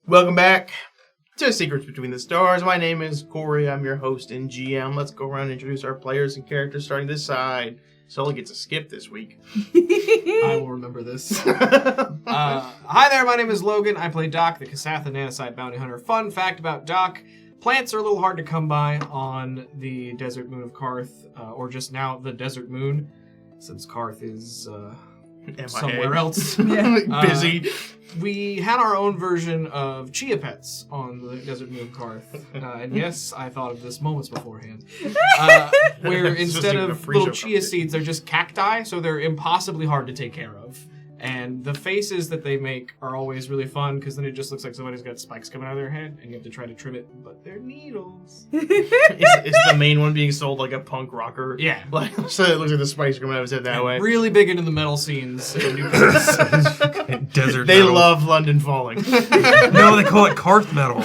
Welcome back to Secrets Between the Stars. My name is Corey. I'm your host and GM. Let's go around and introduce our players and characters starting this side. Sully gets a skip this week. I will remember this. Hi there, my name is Logan. I play Doc, the Kasatha Nanoside Bounty Hunter. Fun fact about Doc, plants are a little hard to come by on the desert moon of Karth, or just now the desert moon, since Karth is somewhere else. Busy. We had our own version of chia pets on the desert moon of Karth. And yes, I thought of this moments beforehand. Where instead of little chia seeds, they're just cacti, so they're impossibly hard to take care of. And the faces that they make are always really fun, because then it just looks like somebody's got spikes coming out of their head, and you have to try to trim it, but they're needles. Is the main one being sold like a punk rocker? Yeah. So it looks like the spikes coming out of his head that way. Really big into the metal scenes. Desert They metal. love London Falling. No, they call it Karth metal.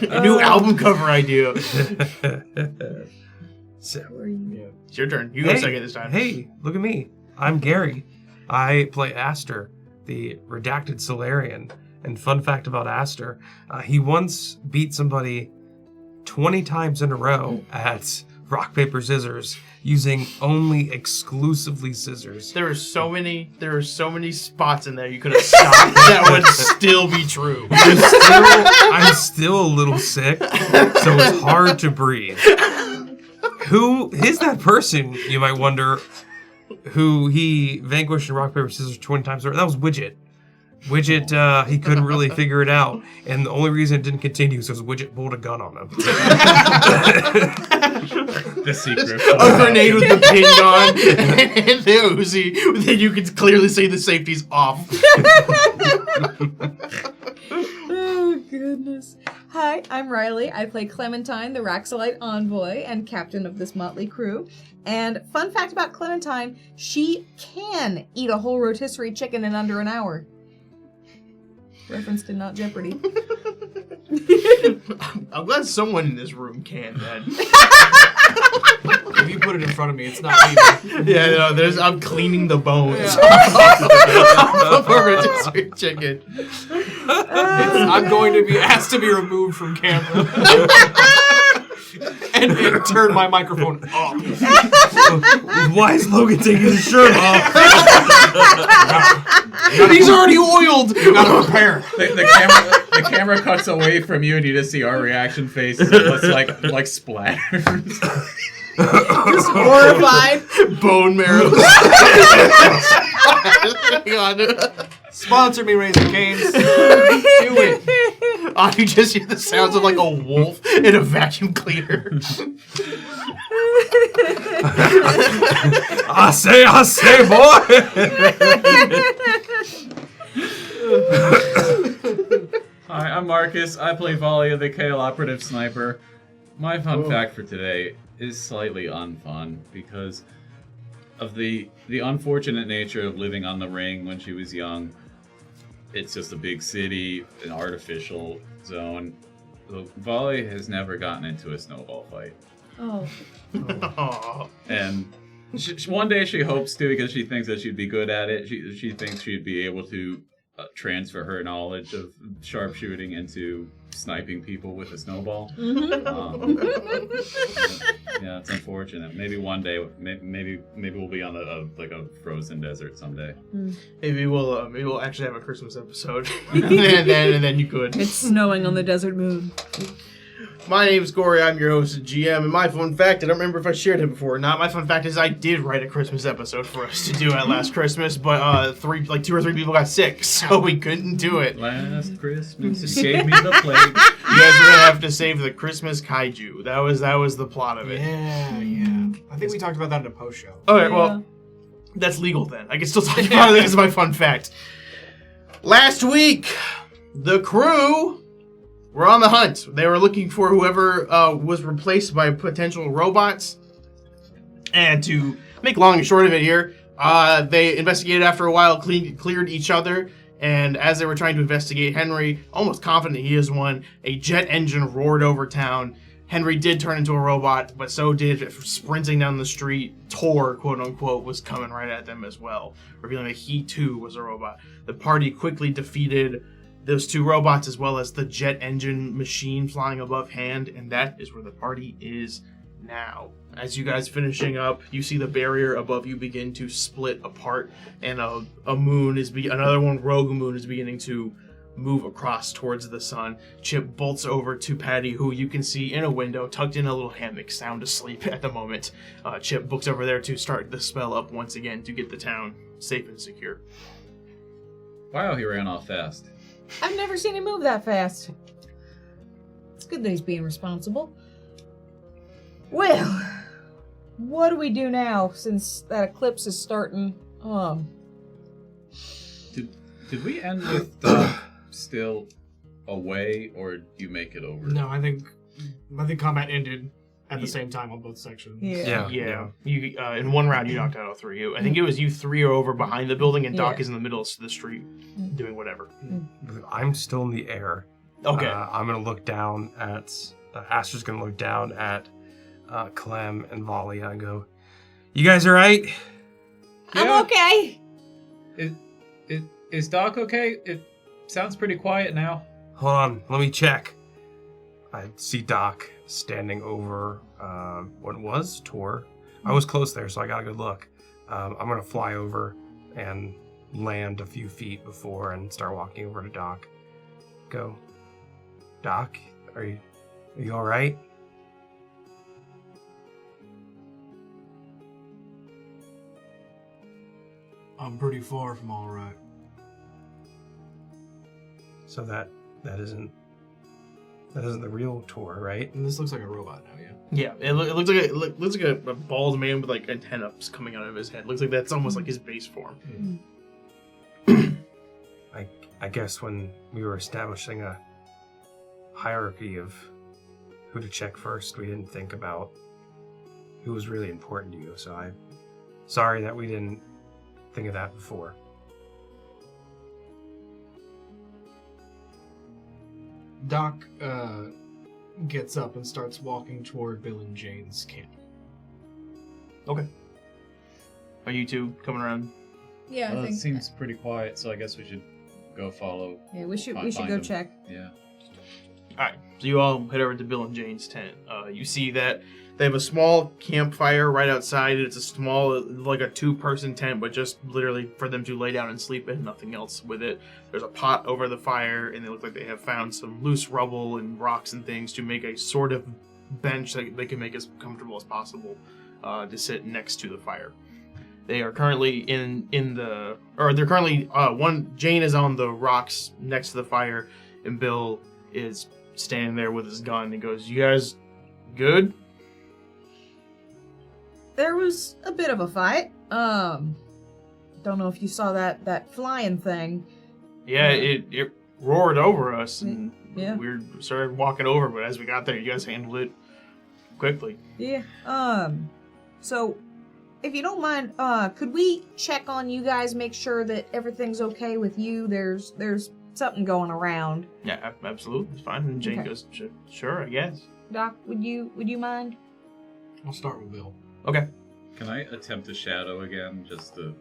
A new album cover idea. So, It's your turn. You go second this time. Hey, look at me. I'm Gary. I play Aster, the redacted Solarian. And fun fact about Aster, he once beat somebody 20 times in a row at rock, paper, scissors using only exclusively scissors. There are so many spots in there you could have stopped that would still be true. I'm still a little sick, so it's hard to breathe. Who is that person, you might wonder, who he vanquished in rock, paper, scissors 20 times? That was Widget. Widget, he couldn't really figure it out. And the only reason it didn't continue is because Widget pulled a gun on him. The secret. A grenade with the pin gun and the Uzi. Then you can clearly see the safety's off. Oh, goodness. Hi, I'm Riley. I play Clementine, the Raxolite envoy and captain of this motley crew. And fun fact about Clementine, she can eat a whole rotisserie chicken in under an hour. Reference to Not Jeopardy. I'm glad someone in this room can, then. If you put it in front of me, it's not leaving. Yeah, no, I'm cleaning the bones of a rotisserie chicken. I'm going to be asked to be removed from camera. and turn my microphone up. Why is Logan taking his shirt off? He's already oiled. You gotta prepare. The camera cuts away from you, and you just see our reaction faces. It's like splatters. Just horrified. Bone marrow. Sponsor me, Raising Cane's. Do it. Oh, you just hear the sounds of like a wolf in a vacuum cleaner. I say, boy. Hi, I'm Marcus. I play Valia, the Kale Operative Sniper. My fun fact for today is slightly unfun because of the unfortunate nature of living on the ring when she was young. It's just a big city, an artificial zone. So Valia has never gotten into a snowball fight. Oh. Aww. And one day she hopes to, because she thinks that she'd be good at it. She thinks she'd be able to transfer her knowledge of sharpshooting into sniping people with a snowball. Yeah, it's unfortunate. Maybe one day, maybe we'll be on a frozen desert someday. Maybe we'll actually have a Christmas episode, and then you could. It's snowing on the desert moon. My name is Corey. I'm your host and GM, and my fun fact, I don't remember if I shared it before or not. My fun fact is I did write a Christmas episode for us to do at last Christmas, but 2 or 3 people got sick, so we couldn't do it. Last Christmas, it gave me the plague. You guys are gonna have to save the Christmas kaiju. That was the plot of it. Yeah. I think we talked about that in a post show. Okay, well, that's legal then. I can still talk about it as my fun fact. Last week, the crew were on the hunt. They were looking for whoever was replaced by potential robots. And to make long and short of it here, they investigated after a while, cleared each other, and as they were trying to investigate Henry, almost confident he is one, a jet engine roared over town, Henry did turn into a robot, but so did, sprinting down the street, Tor, quote unquote, was coming right at them as well, revealing that he too was a robot. The party quickly defeated those 2 robots as well as the jet engine machine flying above hand, and that is where the party is now. As you guys finishing up, you see the barrier above you begin to split apart, and a moon is another one, rogue moon, is beginning to move across towards the sun. Chip bolts over to Patty, who you can see in a window, tucked in a little hammock, sound asleep at the moment. Chip books over there to start the spell up once again to get the town safe and secure. Wow, he ran off fast. I've never seen him move that fast. It's good that he's being responsible. Well, what do we do now since that eclipse is starting? Did we end with still away, or do you make it over? No, I think combat ended at the same time on both sections. Yeah. Yeah. You in one round you knocked out all 3. I think it was you 3 are over behind the building, and Doc Yeah. is in the middle of the street doing whatever. I'm still in the air. Okay. I'm gonna look down at Aster's gonna look down at Clem and Valia and go, "You guys all right?" I'm okay. Is Doc okay? It sounds pretty quiet now. Hold on, let me check. I see Doc standing over what was Tor. I was close there, so I got a good look. I'm gonna fly over and land a few feet before and start walking over to Doc. Go, Doc, are you all right? I'm pretty far from all right. So that isn't the real Tor, right? And this looks like a robot now, yeah. Yeah, it looks like a bald man with like antennas coming out of his head. Looks like that's almost like his base form. I guess when we were establishing a hierarchy of who to check first, we didn't think about who was really important to you. So I'm sorry that we didn't think of that before. Doc gets up and starts walking toward Bill and Jane's camp. Okay. Are you 2 coming around? Yeah, I Well, it think. seems pretty quiet, so I guess we should go follow. Yeah, we should find go them. check. Yeah. Alright, so you all head over to Bill and Jane's tent. You see that they have a small campfire right outside. It's a small, like a 2-person tent, but just literally for them to lay down and sleep in, nothing else with it. There's a pot over the fire, and they look like they have found some loose rubble and rocks and things to make a sort of bench that they can make as comfortable as possible to sit next to the fire. They are currently Jane is on the rocks next to the fire, and Bill is standing there with his gun and goes, "You guys good?" There was a bit of a fight. Don't know if you saw that flying thing. Yeah, it roared over us, and Yeah. we started walking over, but as we got there, you guys handled it quickly. Yeah. So, if you don't mind, could we check on you guys, make sure that everything's okay with you? There's something going around. Yeah, absolutely, it's fine. And Jane Okay. goes, "Sure, I guess." Doc, would you mind? I'll start with Bill. Okay. Can I attempt a shadow again, just to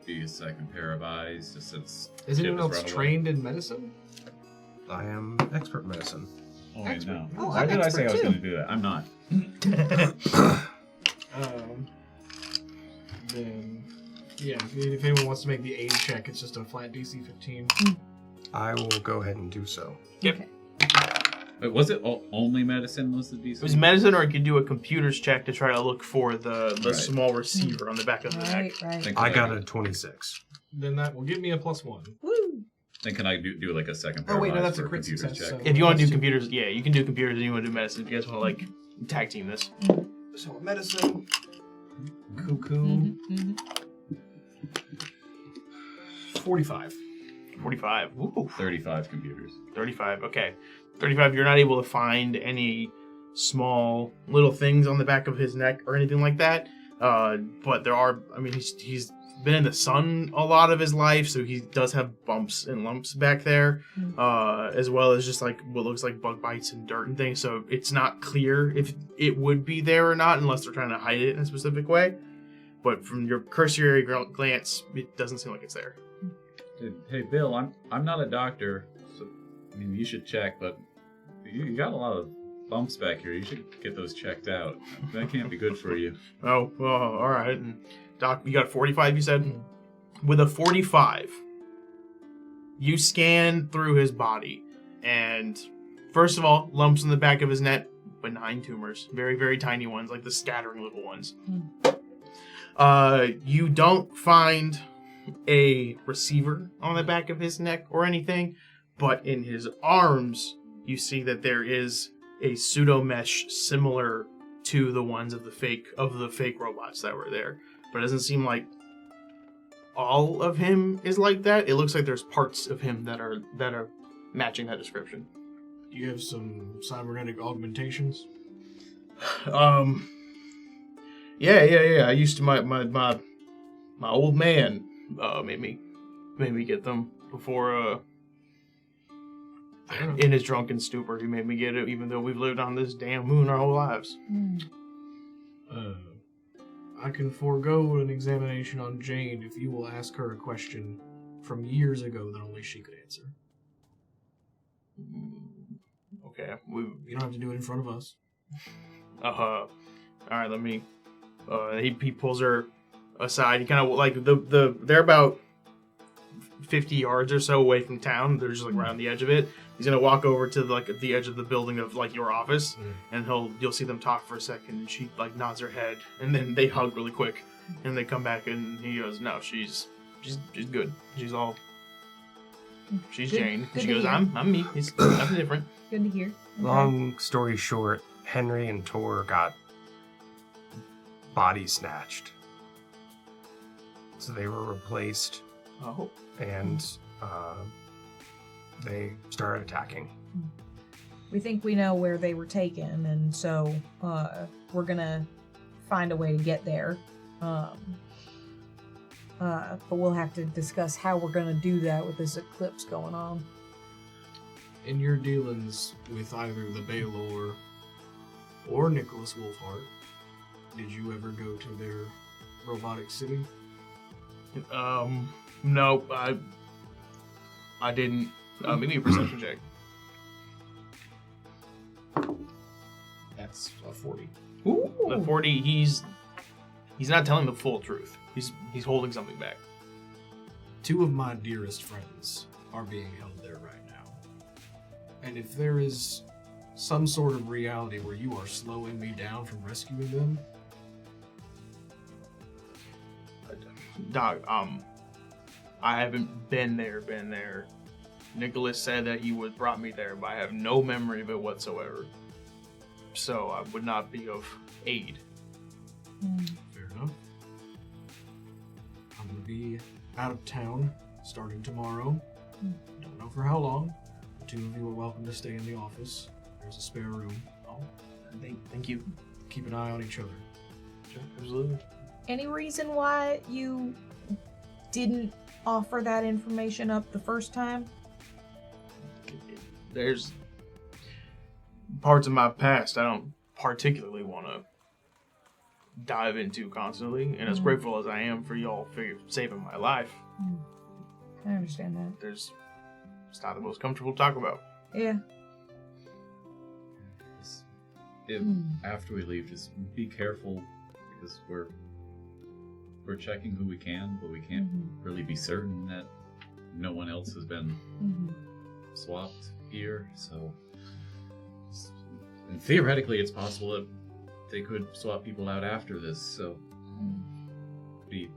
be a second pair of eyes, just since Is Chip anyone else run away? trained in medicine? I am expert medicine. Oh, wait, no. Oh, Why I'm did I say I was expert, going to do that? I'm not. Then, yeah, if anyone wants to make the aid check, it's just a flat DC 15. I will go ahead and do so. Yep. Okay. Wait, was it only medicine was the DC? It was medicine, or you could do a computer's check to try to look for the Right. small receiver on the back of the neck. Right. Think I that got I- a 26. Then that will give me a +1. Woo! Then can I do like a second pair Oh, wait, of no, eyes that's a for crit computer's success, check? so- If you want to do computers, yeah, you can do computers, and you want to do medicine. If you guys want to like tag team this. So medicine, cuckoo, Mm-hmm. 45. 45. Ooh. 35 computers. 35. Okay. 35. You're not able to find any small little things on the back of his neck or anything like that. But there are. I mean, he's been in the sun a lot of his life, so he does have bumps and lumps back there, as well as just like what looks like bug bites and dirt and things. So it's not clear if it would be there or not, unless they're trying to hide it in a specific way. But from your cursory glance, it doesn't seem like it's there. Hey, Bill, I'm not a doctor, so I mean you should check, but you got a lot of bumps back here. You should get those checked out. That can't be good for you. Oh, all right. And Doc, you got a 45, you said? With a 45, you scan through his body, and first of all, lumps in the back of his neck, benign tumors, very, very tiny ones, like the scattering little ones. You don't find a receiver on the back of his neck or anything, but in his arms, you see that there is a pseudo mesh similar to the ones of the fake robots that were there. But it doesn't seem like all of him is like that. It looks like there's parts of him that are matching that description. Do you have some cybernetic augmentations? Yeah. I used to my old man made me get them before in his drunken stupor. He made me get it, even though we've lived on this damn moon our whole lives. I can forego an examination on Jane if you will ask her a question from years ago that only she could answer. Okay. You don't have to do it in front of us. All right, let me... he pulls her aside. He kind of, like, they're about 50 yards or so away from town. They're just, like, right on the edge of it. He's going to walk over to, like, the edge of the building of, like, your office, and you'll see them talk for a second, and she, like, nods her head, and then they hug really quick, and they come back, and he goes, no, she's good. She's Good- Jane. good She to goes, hear. I'm me. It's nothing different. Good to hear. Okay. Long story short, Henry and Tor got body snatched. So they were replaced, Oh. and they started attacking. We think we know where they were taken, and so we're gonna find a way to get there. But we'll have to discuss how we're gonna do that with this eclipse going on. In your dealings with either the Baylor or Nicholas Wolfhart, did you ever go to their robotic city? No, I didn't. Maybe a perception check. That's a 40. Ooh. The 40, he's not telling the full truth. He's holding something back. 2 of my dearest friends are being held there right now. And if there is some sort of reality where you are slowing me down from rescuing them, Doc, I haven't been there. Nicholas said that he brought me there, but I have no memory of it whatsoever. So I would not be of aid. fair enough. I'm going to be out of town starting tomorrow. Don't know for how long. The 2 of you are welcome to stay in the office. There's a spare room. Oh, thank you. Keep an eye on each other. Sure, absolutely. Any reason why you didn't offer that information up the first time? There's parts of my past I don't particularly want to dive into constantly, and as grateful as I am for y'all for saving my life, I understand that. it's not the most comfortable to talk about. Yeah. After we leave, just be careful, because we're checking who we can, but we can't really be certain that no one else has been swapped here. So, and theoretically, it's possible that they could swap people out after this. So, be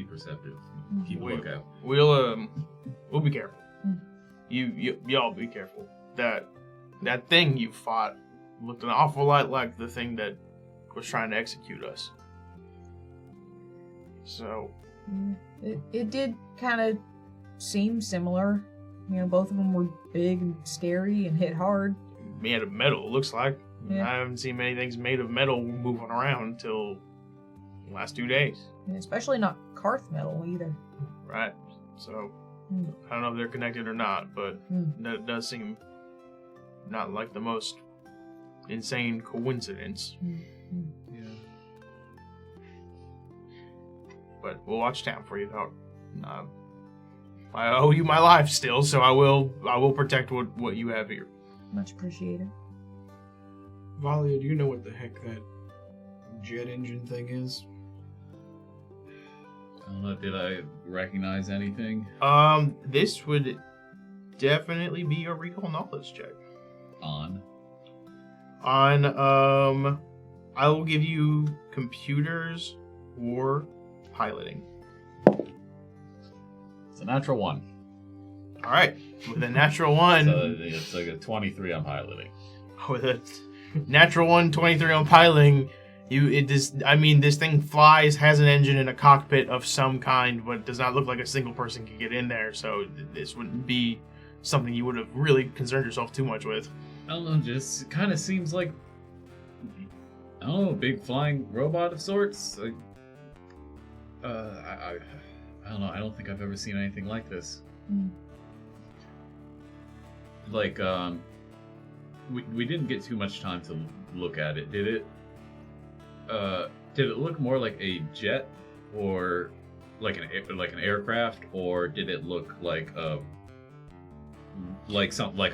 perceptive. Keep a lookout. We'll be careful. Y'all be careful. That thing you fought looked an awful lot like the thing that was trying to execute us. So It did kind of seem similar. You know, both of them were big and scary and hit hard. made of metal, it looks like. Yeah. I haven't seen many things made of metal moving around until the last 2 days. Especially not Karth metal either. Right. So, Hmm. I don't know if they're connected or not, but that does seem not like the most insane coincidence. Yeah. But we'll watch town for you. I owe you my life still, so I will protect what you have here. Much appreciated. Valia, do you know what the heck that jet engine thing is? I don't know, did I recognize anything? This would definitely be a recall knowledge check. On. I will give you computers or piloting. It's a natural 1. All right, with a natural 1. So it's like a 23 on piloting. With a natural 1, 23 on piloting, this thing flies, has an engine and a cockpit of some kind, but does not look like a single person can get in there, so this wouldn't be something you would have really concerned yourself too much with. I don't know, just kind of seems like, I don't know, a big flying robot of sorts. Like, I don't know, I don't think I've ever seen anything like this. Like, we didn't get too much time to look at it. Did it look more like a jet, or like an aircraft, or did it look like a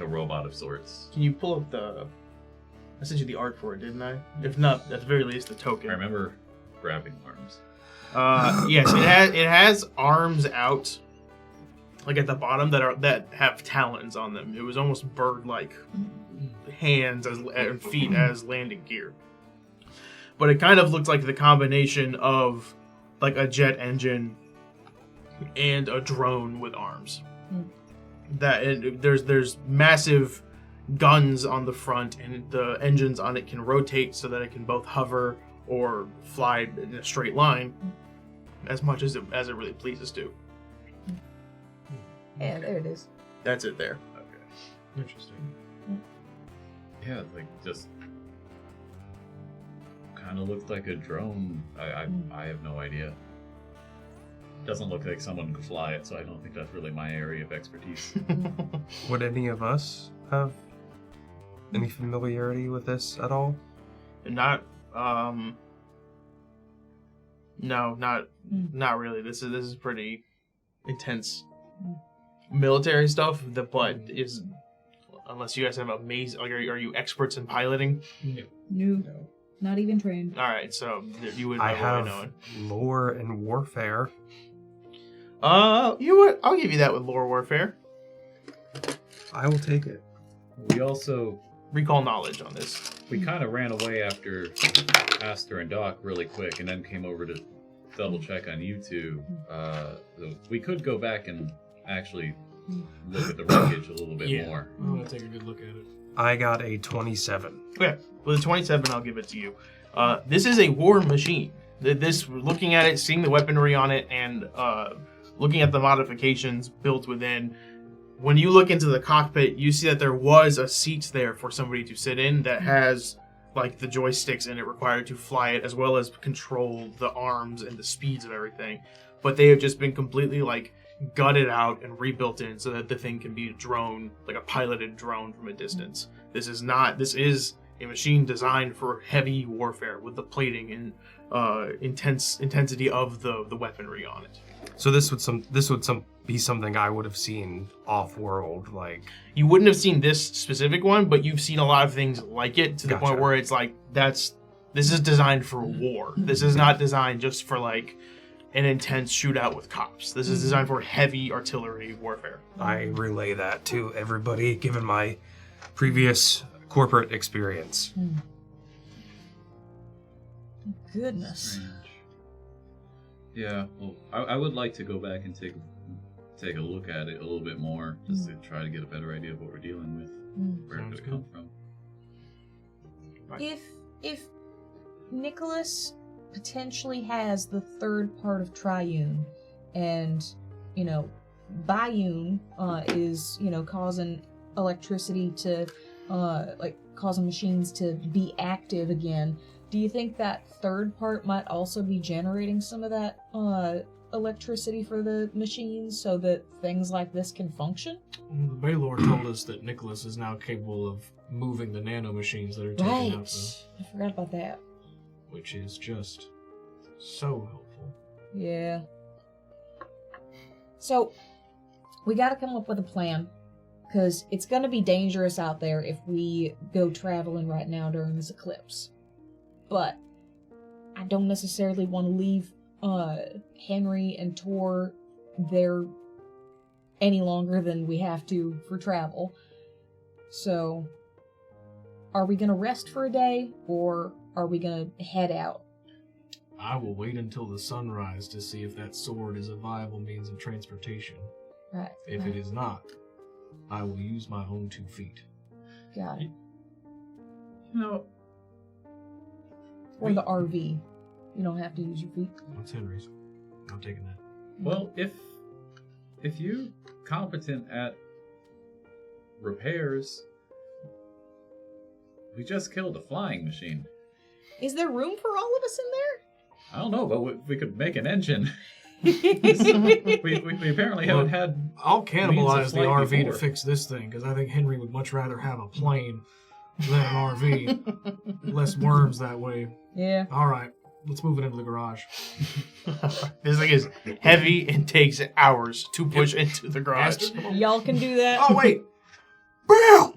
robot of sorts? Can you pull up I sent you the art for it, didn't I? If not, at the very least, the token. I remember grabbing arms. Yes, it has arms out, like at the bottom that have talons on them. It was almost bird-like hands and feet as landing gear. But it kind of looked like the combination of like a jet engine and a drone with arms. There's massive guns on the front, and the engines on it can rotate so that it can both hover or fly in a straight line, as much as it really pleases to. Yeah, there it is. That's it there. Okay. Interesting. Yeah, like just kind of looked like a drone. I have no idea. Doesn't look like someone could fly it, so I don't think that's really my area of expertise. Would any of us have any familiarity with this at all? Not no, not really. This is pretty intense military stuff. But is, unless you guys have amazing, like, are you experts in piloting? No. Not even trained. All right, so you would know I what have know. lore and warfare. You know what? I'll give you that with lore warfare. I will take it. We also Recall knowledge on this. we kind of ran away after Aster and Doc really quick, and then came over to double check on you two. So we could go back and actually look at the wreckage a little bit more. I want to take a good look at it. I got a 27. Okay, with a 27, I'll give it to you. This is a war machine. This, looking at it, seeing the weaponry on it, and looking at the modifications built within, when you look into the cockpit, you see that there was a seat there for somebody to sit in that has like the joysticks in it required to fly it, as well as control the arms and the speeds of everything. But they have just been completely like gutted out and rebuilt in so that the thing can be a drone, like a piloted drone from a distance. This is a machine designed for heavy warfare with the plating and intensity of the weaponry on it. So this would be something I would have seen off-world, like... You wouldn't have seen this specific one, but you've seen a lot of things like it, to the Gotcha. point where it's like, this is designed for war. This is not designed just for like an intense shootout with cops. This is designed for heavy artillery warfare. I relay that to everybody, given my previous corporate experience. Goodness. Strange. Yeah, well, I would like to go back and take a look at it a little bit more, just to try to get a better idea of what we're dealing with, where it Sounds could come from. If Nicholas potentially has the third part of triune, and biune is causing electricity to causing machines to be active again. Do you think that third part might also be generating some of that electricity for the machines so that things like this can function? The Baylor told us that Nicholas is now capable of moving the nano machines that are taking out I forgot about that. which is just so helpful. Yeah. So, we gotta come up with a plan. Because it's gonna be dangerous out there if we go traveling right now during this eclipse. But I don't necessarily want to leave Henry and Tor there any longer than we have to for travel. So, are we gonna rest for a day, or are we gonna head out? I will wait until the sunrise to see if that sword is a viable means of transportation. Right. If it is not, I will use my own 2 feet. Got it. No. Or the RV. You don't have to use your feet. That's Henry's. I'm taking that. Well, if you're competent at repairs, we just killed a flying machine. Is there room for all of us in I don't know, but we could make an engine. we apparently haven't had. I'll cannibalize the flight RV before. to fix this thing, because I think Henry would much rather have a plane than an RV. Less worms that way. Yeah. Alright, let's move it into the garage. This thing is heavy and takes hours to push into the garage. Master, come on. Y'all can do that. Oh, wait! Bill!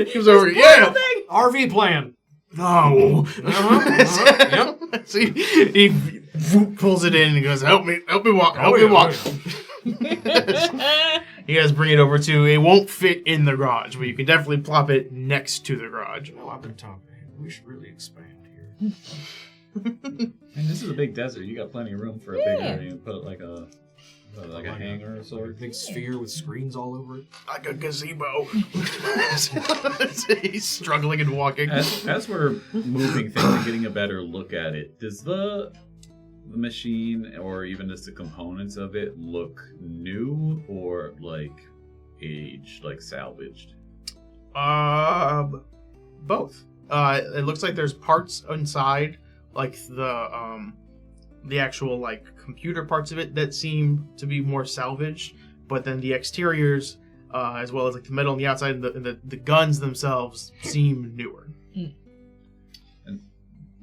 He was over. Yeah. RV plan! No. Yep. So he pulls it in and goes, "Help me walk, help me walk." You guys bring it over to. It won't fit in the garage, but you can definitely plop it next to the garage. Well, I've been talking to him. We should really expand here. And this is a big desert. You got plenty of room for a big Yeah. area. You put like a hanger or Like a sort. big sphere with screens all over it. Like a gazebo. He's struggling and walking. As we're moving things and getting a better look at it, does the machine or even just the components of it look new or like aged, like salvaged? Both. It looks like there's parts inside, like the actual like computer parts of it that seem to be more salvaged, but then the exteriors, as well as like the metal on the outside and the guns themselves seem newer. And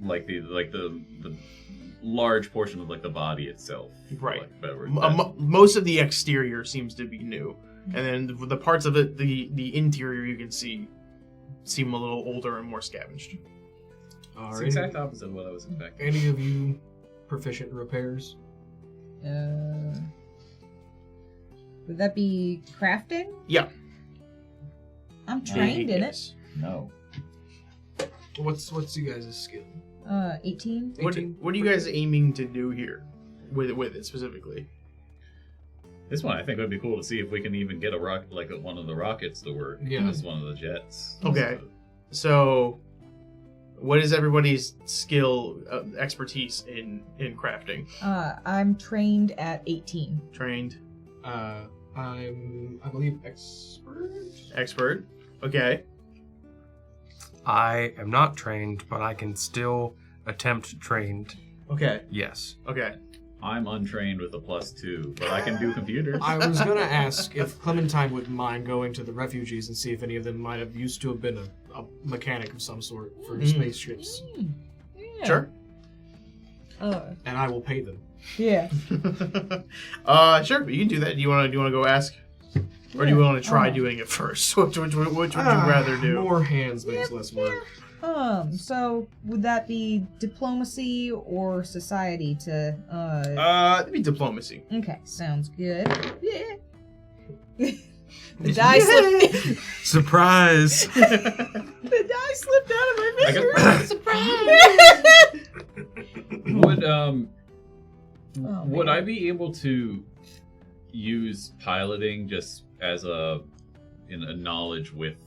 like the large portion of like the body itself, for Right. lack of a better word. Most of the exterior seems to be new, and then the parts of it, the interior, you can see seem a little older and more scavenged. It's the exact opposite of what I was expecting. Any of you proficient in repairs? Would that be crafting? Yeah. I'm trained in it. Yes. No. What's you guys' skill? 18. What are you guys aiming to do here with it specifically? This one I think would be cool to see if we can even get a rocket, like one of the rockets to work. Yeah. As one of the jets. Okay. So, what is everybody's skill, expertise in crafting? I'm trained at 18. Trained, I'm, I believe, expert? expert. Okay. I am not trained, but I can still attempt trained. Okay. Yes. Okay. I'm untrained with a +2, but I can do computers. I was gonna ask if Clementine wouldn't mind going to the refugees and see if any of them might have used to have been a mechanic of some sort for spaceships. Yeah. Sure. And I will pay them. Yeah. Sure. You can do that. Do you want to go ask, or do you want to try doing it first? Which would you rather do? More hands makes less work. So would that be diplomacy or society to, It'd be diplomacy. Okay, sounds good. Yeah. The die slipped. Surprise! The die slipped out of my fingers. Would would man. I be able to use piloting just as a knowledge with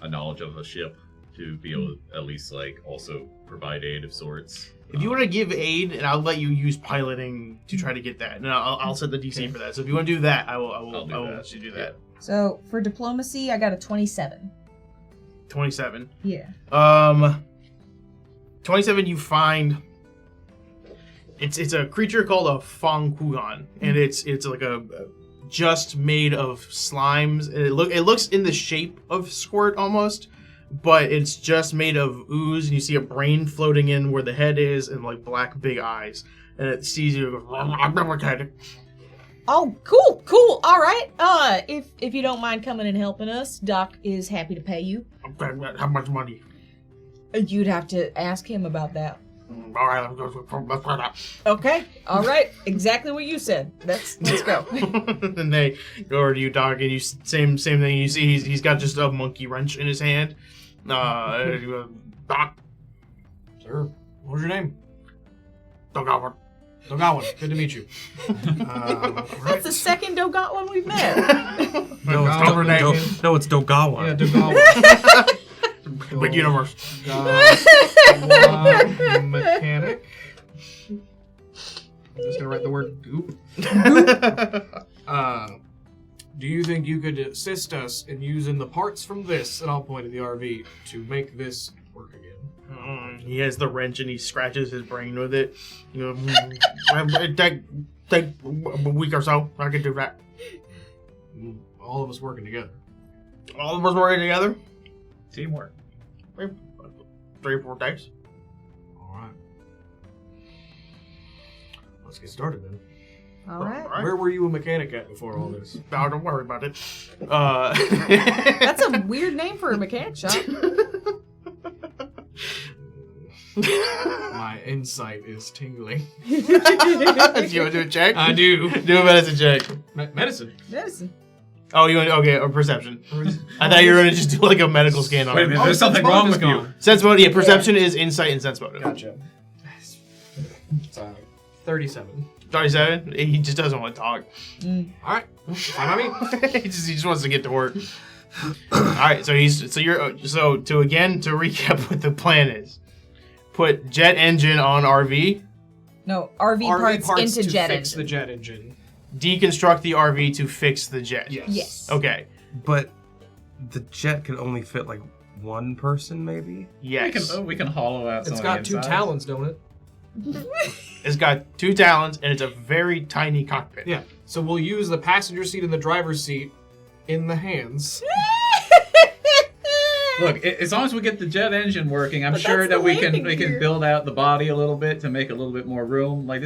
a knowledge of a ship to be able to at least like also provide aid of sorts? If you want to give aid, and I'll let you use piloting to try to get that, and I'll set the DC for that. So if you want to do that, I will I'll do that. let you do that. So for diplomacy, I got a 27. 27. Yeah. 27. You find It's a creature called a Fang Kugan, and it's like a just made of slimes. And it looks in the shape of Squirt almost, but it's just made of ooze, and you see a brain floating in where the head is, and like black big eyes, and it sees you and goes. Oh, cool. All right. If you don't mind coming and helping us, Doc is happy to pay you. How much money? You'd have to ask him about that. All right, let's find out. Okay. All right. Exactly what you said. Let's go. And they go over to you, Doc, and you same thing. You see he's got just a monkey wrench in his hand. Doc, Sir, what's your name? Dogawan. Dogawan. Good to meet you. That's the second Dogatwan we've met. No, it's Dogawa. Yeah, Dogawan. Big universe. Mechanic. I'm just gonna write the word goop. Do you think you could assist us in using the parts from this, and I'll point at the RV, to make this work again? He has the wrench and he scratches his brain with it. You know, take a week or so. I can do that. All of us working together. All of us working together. Teamwork. 3 or 4 days. All right. Let's get started then. All right. Where were you a mechanic at before all this? No, don't worry about it. That's a weird name for a mechanic shop. My insight is tingling. Do you want to do a check? I do. Do a medicine check. Medicine. Medicine. Oh, you want okay? Or perception. I thought you were gonna just do like a medical scan on Wait a him. minute, there's something wrong with you. Sense motive. Yeah, perception is insight and sense motive. Gotcha. 37. 37. He just doesn't want to talk. All right. Fine by me. he just wants to get to work. All right. So to recap what the plan is. Put jet engine on RV. No, RV parts into to jet fix engine. the jet engine. Deconstruct the RV to fix the jet. Yes. Okay. But the jet can only fit like one person, maybe? Yes. We can hollow out some It's of got the 2 insides. talons, don't it? It's got 2 talons and it's a very tiny cockpit. Yeah. So we'll use the passenger seat and the driver's seat in the hands. Look, as long as we get the jet engine working, I'm But sure that's that the we can landing gear. build out the body a little bit to make a little bit more room. Like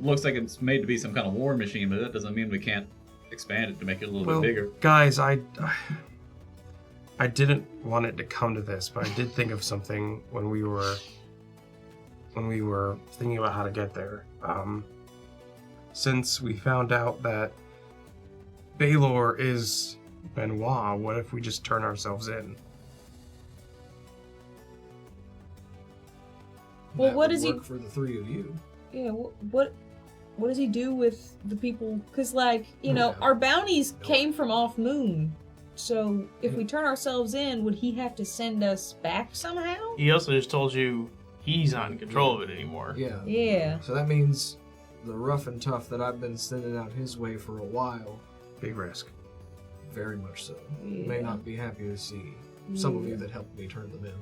looks like it's made to be some kind of war machine, but that doesn't mean we can't expand it to make it a little bit bigger. Guys, I didn't want it to come to this, but I did think of something when we were thinking about how to get there. Since we found out that Baylor is Benoit, what if we just turn ourselves in? Well, That what would does he? work for the 3 of you? Yeah. What does he do with the people? Because, like, Yeah. our bounties came from off moon. So if we turn ourselves in, would he have to send us back somehow? He also just told you he's not in control of it anymore. Yeah. Yeah. So that means the rough and tough that I've been sending out his way for a while, Big risk. very much so, Yeah. may not be happy to see some of you that helped me turn them in.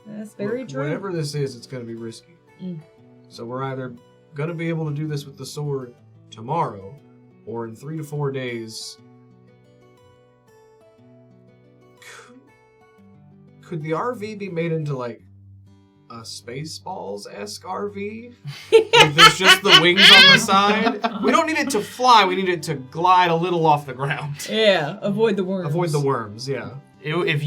That's very Look, true. Whatever this is, it's going to be risky. Mm. So we're either going to be able to do this with the sword tomorrow, or in 3 to 4 days. Could the RV be made into like a Spaceballs-esque RV? Like there's just the wings on the side. We don't need it to fly. We need it to glide a little off the ground. Yeah. Avoid the worms. Avoid the worms. Yeah. If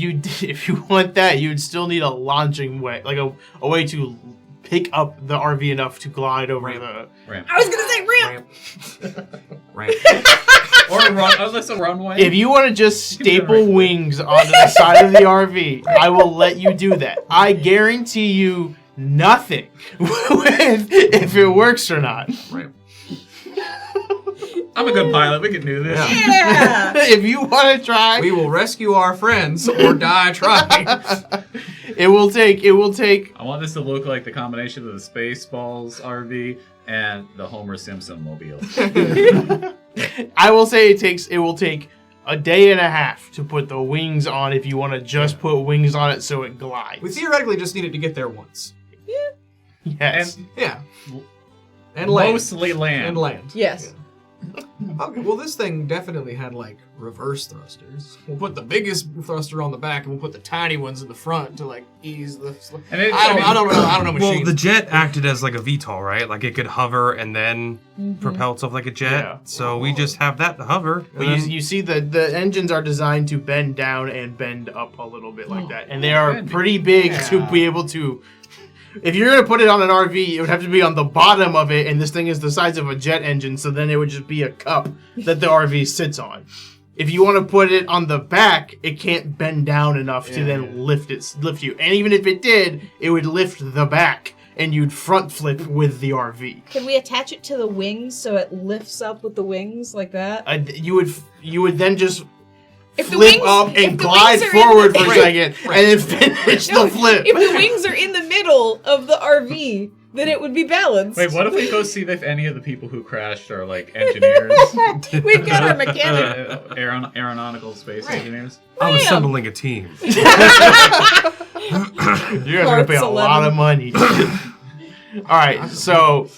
you want that, you would still need a launching way, like a way to pick up the RV enough to glide over the. Ramp. I was gonna say ramp. Ramp. Or a run. Oh, that's a runway. If you want to just You can staple do it right. wings onto the side of the RV, I will let you do that. I guarantee you nothing with if it works or not. Ramp. I'm a good pilot. We can do this. Yeah. Yeah. If you want to try, We will rescue our friends or die trying. it will take. I want this to look like the combination of the Spaceballs RV and the Homer Simpson mobile. I will say it will take a day and a half to put the wings on if you want to just put wings on it so it glides. We theoretically just needed to get there once. Yes. Yeah. And land. Mostly land. And land. Yes. Okay, well, this thing definitely had like reverse thrusters. We'll put the biggest thruster on the back, and we'll put the tiny ones in the front to like ease the. And it- I don't know Well, machines. the jet acted as like a VTOL, right? Like it could hover and then propel itself like a jet. Yeah. So we just have that to hover. But you see the engines are designed to bend down and bend up a little bit like that. And they are pretty big to be able to... If you're going to put it on an RV, it would have to be on the bottom of it, and this thing is the size of a jet engine, so then it would just be a cup that the RV sits on. If you want to put it on the back, it can't bend down enough to then lift you. And even if it did, it would lift the back, and you'd front flip with the RV. Can we attach it to the wings so it lifts up with the wings like that? You would then just If the flip wings- up if and the glide wings are in forward the- for a Right, second, and then finish the flip. If the wings are in the middle of the RV, then it would be balanced. Wait, what if we go see if any of the people who crashed are like engineers? We've got our mechanic. Aeronautical space engineers? I'm assembling a team. You guys are gonna pay a Parts lot 11. of money. All right, so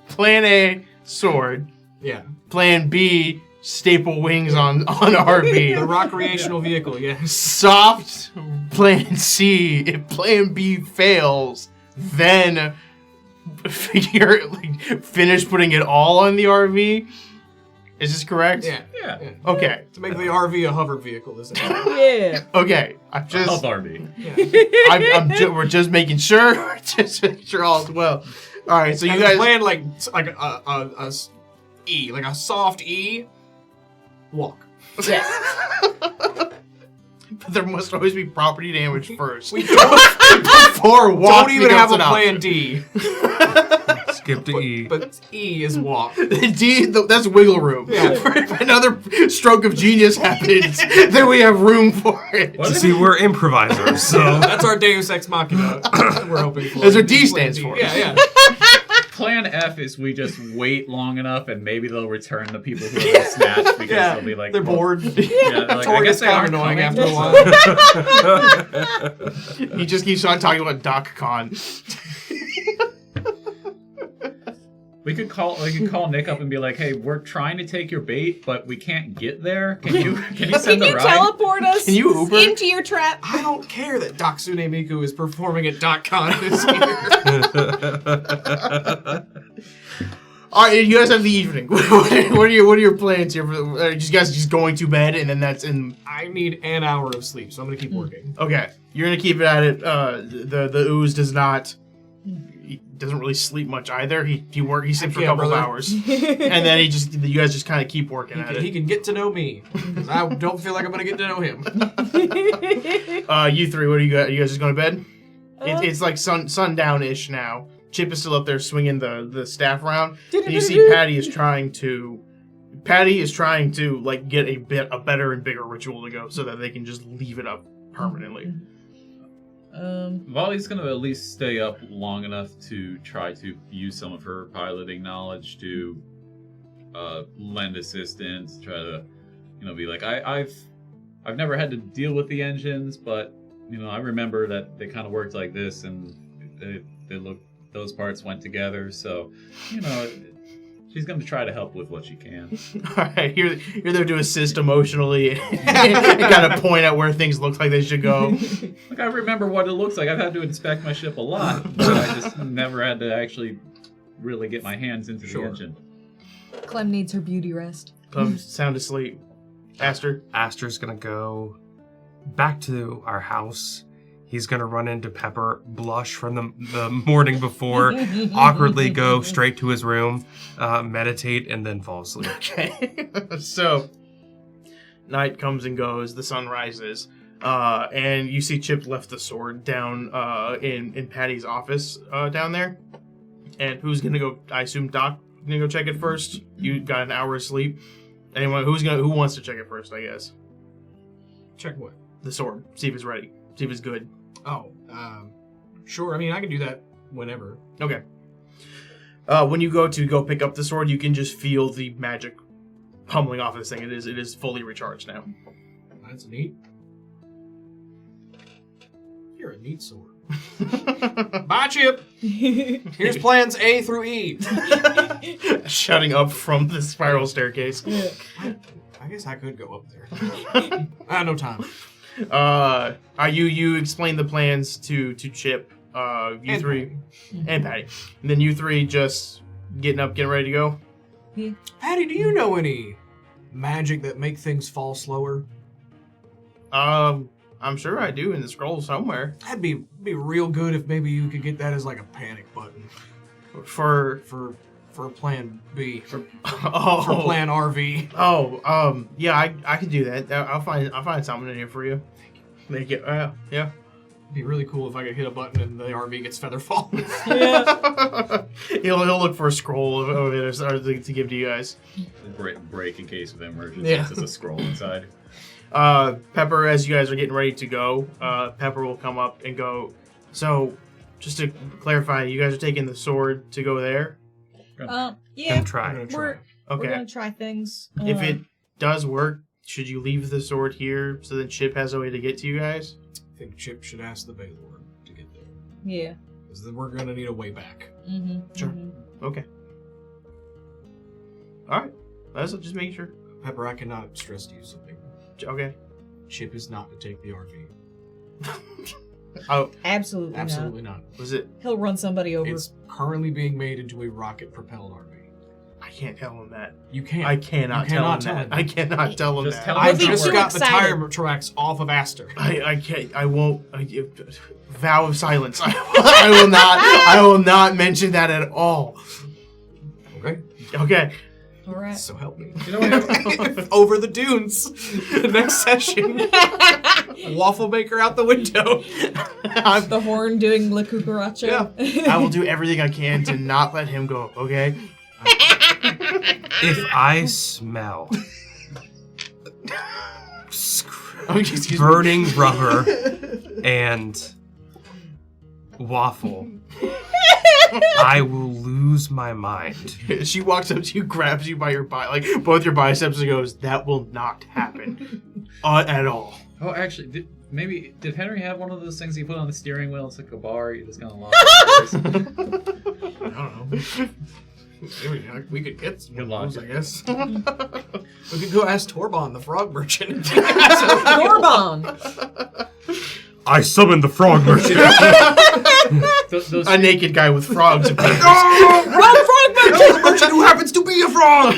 plan A, sword. yeah. Plan B, staple wings on RV. The recreational vehicle, yes. Soft plan C. If plan B fails, then finish putting it all on the RV. Is this correct? Yeah. Yeah. Okay. To make the RV a hover vehicle, this is. Yeah. Okay. I'm Of just. RV. Yeah. We're just making sure. We're just making sure all's well. All right. So you And guys. plan like a E, like a soft E. Walk. But there must always be property damage first. We Before walk don't even have a becomes an plan option. D. Skip to E. But E is walk. D, that's wiggle room. Yeah. If another stroke of genius happens, then we have room for it. What if- See, we're improvisers, so That's our Deus Ex Machina. We're hoping for. That's what D Plan stands D. for. Yeah, yeah. Plan F is we just wait long enough and maybe they'll return the people who have been snatched because Yeah, they'll be like, they're well, bored. Yeah, they're like, I Tori guess is they kind are of annoying coming. after a while. He just keeps on talking about DocCon. We could call Nick up and be like, hey, we're trying to take your bait, but we can't get there. Can you Can send a you ride? teleport us Can you Uber? into your trap? I don't care that Datsune Miku is performing at DotCon this year. All right, you guys have the evening. What are your plans here? Are you guys just going to bed and then that's in? I need an hour of sleep, so I'm gonna keep working. Okay, you're gonna keep it at it. The ooze does not. He doesn't really sleep much either. He sleeps for a Yeah, couple of brother. hours, and then you guys just kind of keep working at He it. can get to know me. 'Cause I don't feel like I'm gonna get to know him. You three, what do you got? You guys just going to bed? It's like sundown-ish now. Chip is still up there swinging the staff around, and you see Patty is trying to like get a better and bigger ritual to go so that they can just leave it up permanently. Volley's gonna at least stay up long enough to try to use some of her piloting knowledge to lend assistance, try to, be like, I've never had to deal with the engines, but I remember that they kind of worked like this, and they look, those parts went together, so she's gonna try to help with what she can. All right, you're there to assist emotionally and kind of point out where things look like they should go. Like, I remember what it looks like. I've had to inspect my ship a lot, but I just never had to actually really get my hands into the engine. Clem needs her beauty rest. Come sound asleep. Aster. Aster's gonna go back to our house. He's gonna run into Pepper, blush from the morning before, awkwardly go straight to his room, meditate, and then fall asleep. Okay. So, night comes and goes, the sun rises, and you see Chip left the sword down in Patty's office down there. And who's gonna go? I assume Doc gonna go check it first. You got an hour of sleep. Anyone who wants to check it first? I guess Check what? the sword. See if it's ready. See if it's good. Oh, sure. I mean, I can do that whenever. Okay. When you go pick up the sword, you can just feel the magic pummeling off this thing. It is fully recharged now. That's neat. You're a neat sword. Bye, Chip. Here's plans A through E. Shouting up from the spiral staircase. I guess I could go up there. No time. You explain the plans to Chip, you And three, and Patty. And then you three just getting ready to go? Patty, do you know any magic that make things fall slower? I'm sure I do in the scroll somewhere. That'd be real good if maybe you could get that as like a panic button For plan B. For oh plan RV. Yeah, I could do that. I'll find something in here for you. Make it yeah. It'd be really cool if I could hit a button and the RV gets feather fall. Yeah. he'll look for a scroll of it to give to you guys. Break in case of emergency. Yeah. There's a scroll inside. Pepper, as you guys are getting ready to go, Pepper will come up and go. So, just to clarify, you guys are taking the sword to go there? Yeah. Gonna try. We're Okay. gonna try things. If it does work, should you leave the sword here so that Chip has a way to get to you guys? I think Chip should ask the Baylord to get there. Yeah. Because then we're gonna need a way back. Mm-hmm. Sure. Okay. Alright. That's just making sure. Pepper, I cannot stress to you something. Okay. Chip is not to take the RV. Oh, Absolutely, Absolutely not. was it? not. He'll run somebody over. It's currently being made into a rocket-propelled RV. I can't tell him that. You can't. I cannot You tell cannot him tell that. him. I cannot tell him Just that. tell him I He'll be just too got the excited. tire tracks off of Aster. I can't. I won't. Vow of silence. I will not. I will not mention that at all. Okay. Okay. All right. So help me. You know what? Over the dunes. Next session. Waffle maker out the window. The horn doing La Cucaracha. I will do everything I can to not let him go. Okay. If I smell Oh, excuse me. burning rubber and waffle, I will lose my mind. She walks up to you, grabs you by your both your biceps, and goes, "That will not happen at all." Oh, actually, did Henry have one of those things you put on the steering wheel? It's like a bar. You just kind of lock it. I don't know. We could get some Good of luck. those, I guess. We could go ask Torban, the frog merchant. Torbon. I summoned the frog merchant. Those A naked guy with frogs. Run, frog merchant! The merchant who happens to be a frog!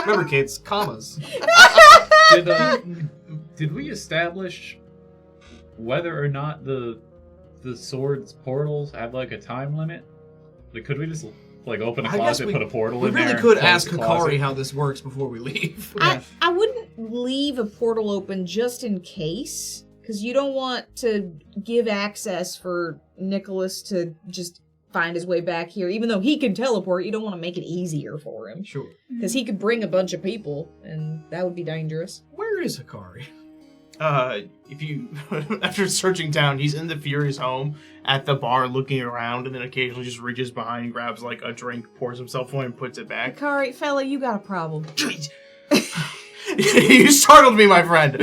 Remember, kids, commas. Did we establish whether or not the sword's portals have like a time limit? Like, could we just like open a I guess closet, we- put a portal We in there? really could close ask the closet? Hikari how this works before we leave. I wouldn't leave a portal open just in case, because you don't want to give access for Nicholas to just find his way back here. Even though he can teleport, you don't want to make it easier for him, Sure. because he could bring a bunch of people, and that would be dangerous. Where is Hikari? If you after searching down, he's in the Fury's home at the bar, looking around, and then occasionally just reaches behind, grabs like a drink, pours himself one, and puts it back. Akari, fella, you got a problem. You startled me, my friend.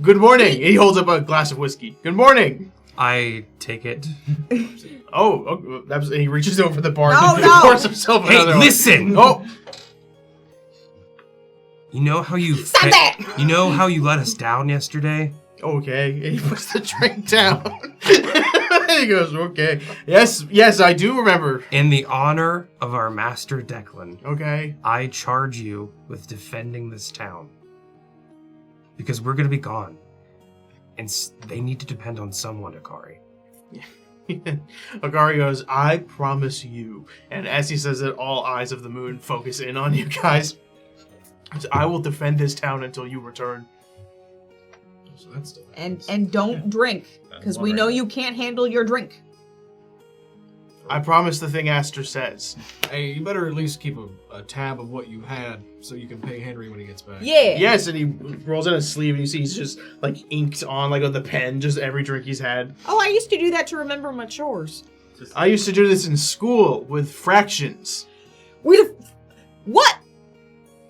Good morning. He holds up a glass of whiskey. Good morning. I take it. Oh, he reaches over the bar No, and no. pours himself Hey, another one. listen! Oh, You know how you Stop that! You know how you let us down yesterday? okay. And he puts the drink down. He goes, okay. Yes, I do remember. In the honor of our master Declan, Okay. I charge you with defending this town. Because we're gonna be gone. And they need to depend on someone, Akari. Akari goes, I promise you. And as he says it, all eyes of the moon focus in on you guys. I will defend this town until you return. So that's still And don't drink, because we know you can't handle your drink. I promise the thing Aster says. Hey, you better at least keep a tab of what you had so you can pay Henry when he gets back. Yeah. Yes, and he rolls in his sleeve and you see he's just like inked on like with the pen, just every drink he's had. Oh, I used to do that to remember my chores. I used to do this in school with fractions. What?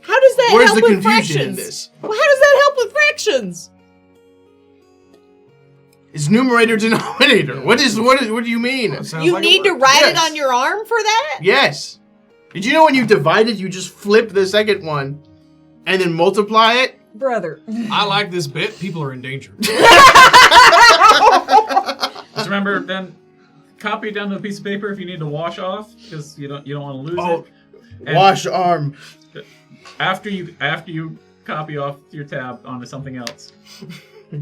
How does that Where's help the with confusion fractions? in this? Well, how does that help with fractions? It's numerator denominator. What do you mean? Sounds You like need to works. write it Yes. on your arm for that? Yes. Did you know when you divide it, you just flip the second one and then multiply it? Brother. I like this bit. People are in danger. Just remember, then copy it down to a piece of paper if you need to wash off, because you don't want to lose Oh, it. And wash arm. after you copy off your tab onto something else.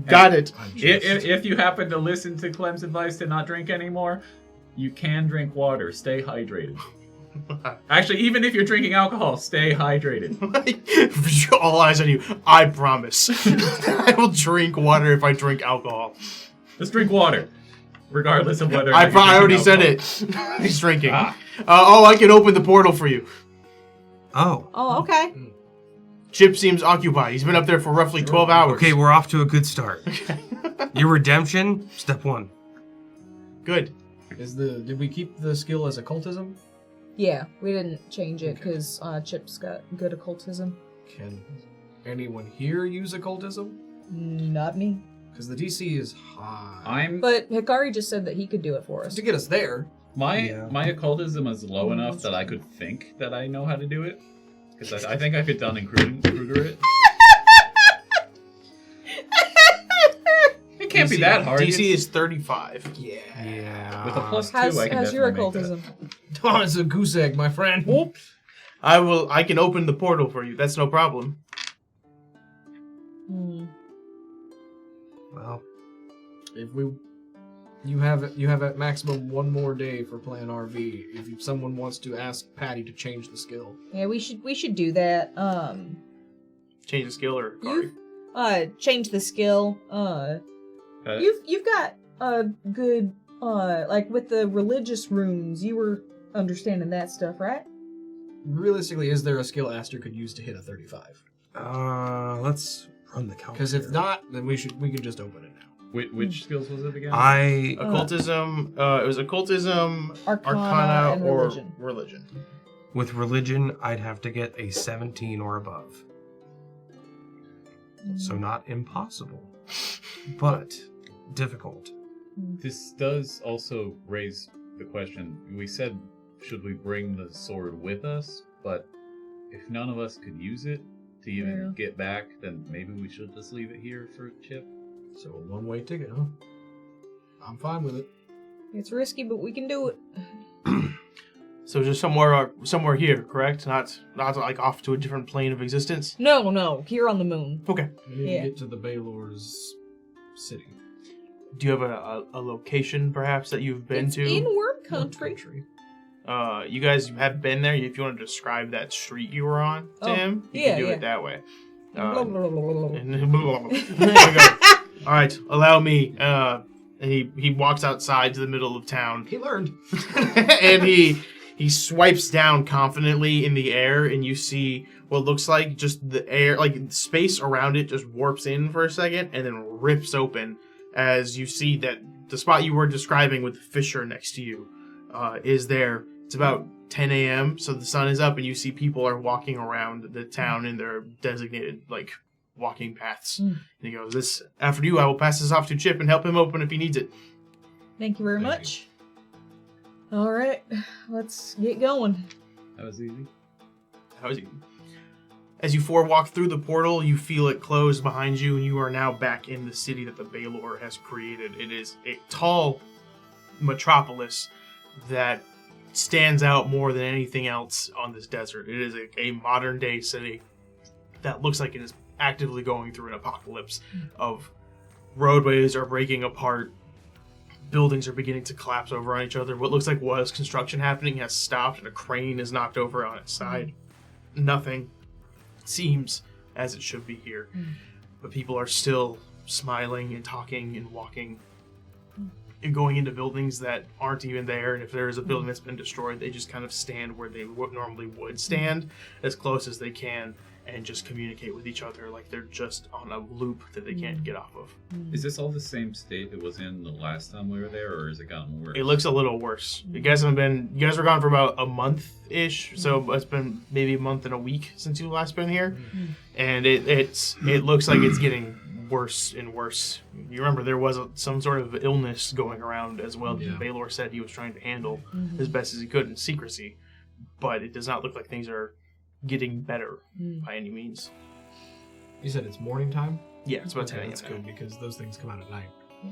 Got it. If you happen to listen to Clem's advice to not drink anymore, you can drink water. Stay hydrated. Actually, even if you're drinking alcohol, stay hydrated. All eyes on you. I promise. I will drink water if I drink alcohol. Just drink water, regardless of whether. I already said it. He's drinking. Ah. I can open the portal for you. Oh. Oh, okay. Chip seems occupied. He's been up there for roughly 12 hours. Okay, we're off to a good start. Your redemption, step 1. Good. Did we keep the skill as occultism? Yeah, we didn't change it because Chip's got good occultism. Can anyone here use occultism? Not me. Because the DC is high. But Hikari just said that he could do it for us. To get us there. My occultism is low enough that I could think that I know how to do it. Because I think I could Dunning-Kruger it. It can't be that hard. DC is 35. Yeah. With a +2, How's I can your definitely make that. occultism? Oh, it's a goose egg, my friend. I can open the portal for you. That's no problem. Well, If you have at maximum one more day for playing RV. If someone wants to ask Patty to change the skill. Yeah, we should do that. Change the skill or Kari. Change the skill. You've got a good like with the religious runes, you were understanding that stuff, right? Realistically, is there a skill Aster could use to hit a 35? let's run the calculator. Because if not, then we can just open it now. Which skills was it again? Occultism. It was occultism, Arcana, and or religion. religion. With religion, I'd have to get a 17 or above. So not impossible, but difficult. This does also raise the question. We said, should we bring the sword with us? But if none of us could use it to even get back, then maybe we should just leave it here for Chip. So a one-way ticket, huh? I'm fine with it. It's risky, but we can do it. So just somewhere here, correct? Not like off to a different plane of existence. No, here on the moon. Okay. We need Yeah. to get to the Baylor's city. Do you have a location perhaps that you've been It's to? in Worm Country. You guys have been there. If you want to describe that street you were on to him, you can do it that way. There we go. All right, allow me. And he walks outside to the middle of town. He learned. And he swipes down confidently in the air, and you see what looks like just the air, like space around it just warps in for a second and then rips open as you see that the spot you were describing with the fissure next to you is there. It's about 10 a.m., so the sun is up, and you see people are walking around the town in their designated, like, walking paths. And he goes, "This, after you, I will pass this off to Chip and help him open if he needs it." Thank you very much. All right, let's get going. That was easy. How is he? As you four walk through the portal, you feel it close behind you, and you are now back in the city that the Baylor has created. It is a tall metropolis that stands out more than anything else on this desert. It is a modern-day city that looks like it is actively going through an apocalypse of roadways are breaking apart, buildings are beginning to collapse over on each other. What looks like was construction happening has stopped, and a crane is knocked over on its side. Nothing seems as it should be here, but people are still smiling and talking and walking and going into buildings that aren't even there. And if there is a building that's been destroyed, they just kind of stand where they normally would stand, as close as they can, and just communicate with each other like they're just on a loop that they can't get off of. Is this all the same state it was in the last time we were there, or has it gotten worse? It looks a little worse. You guys were gone for about a month-ish, so it's been maybe a month and a week since you last been here. And it looks like it's getting worse and worse. You remember there was some sort of illness going around as well. Yeah. Baylor said he was trying to handle as best as he could in secrecy, but it does not look like things are getting better by any means. You said it's morning time? Yeah, it's about 10 a.m. That's good because those things come out at night. Yeah.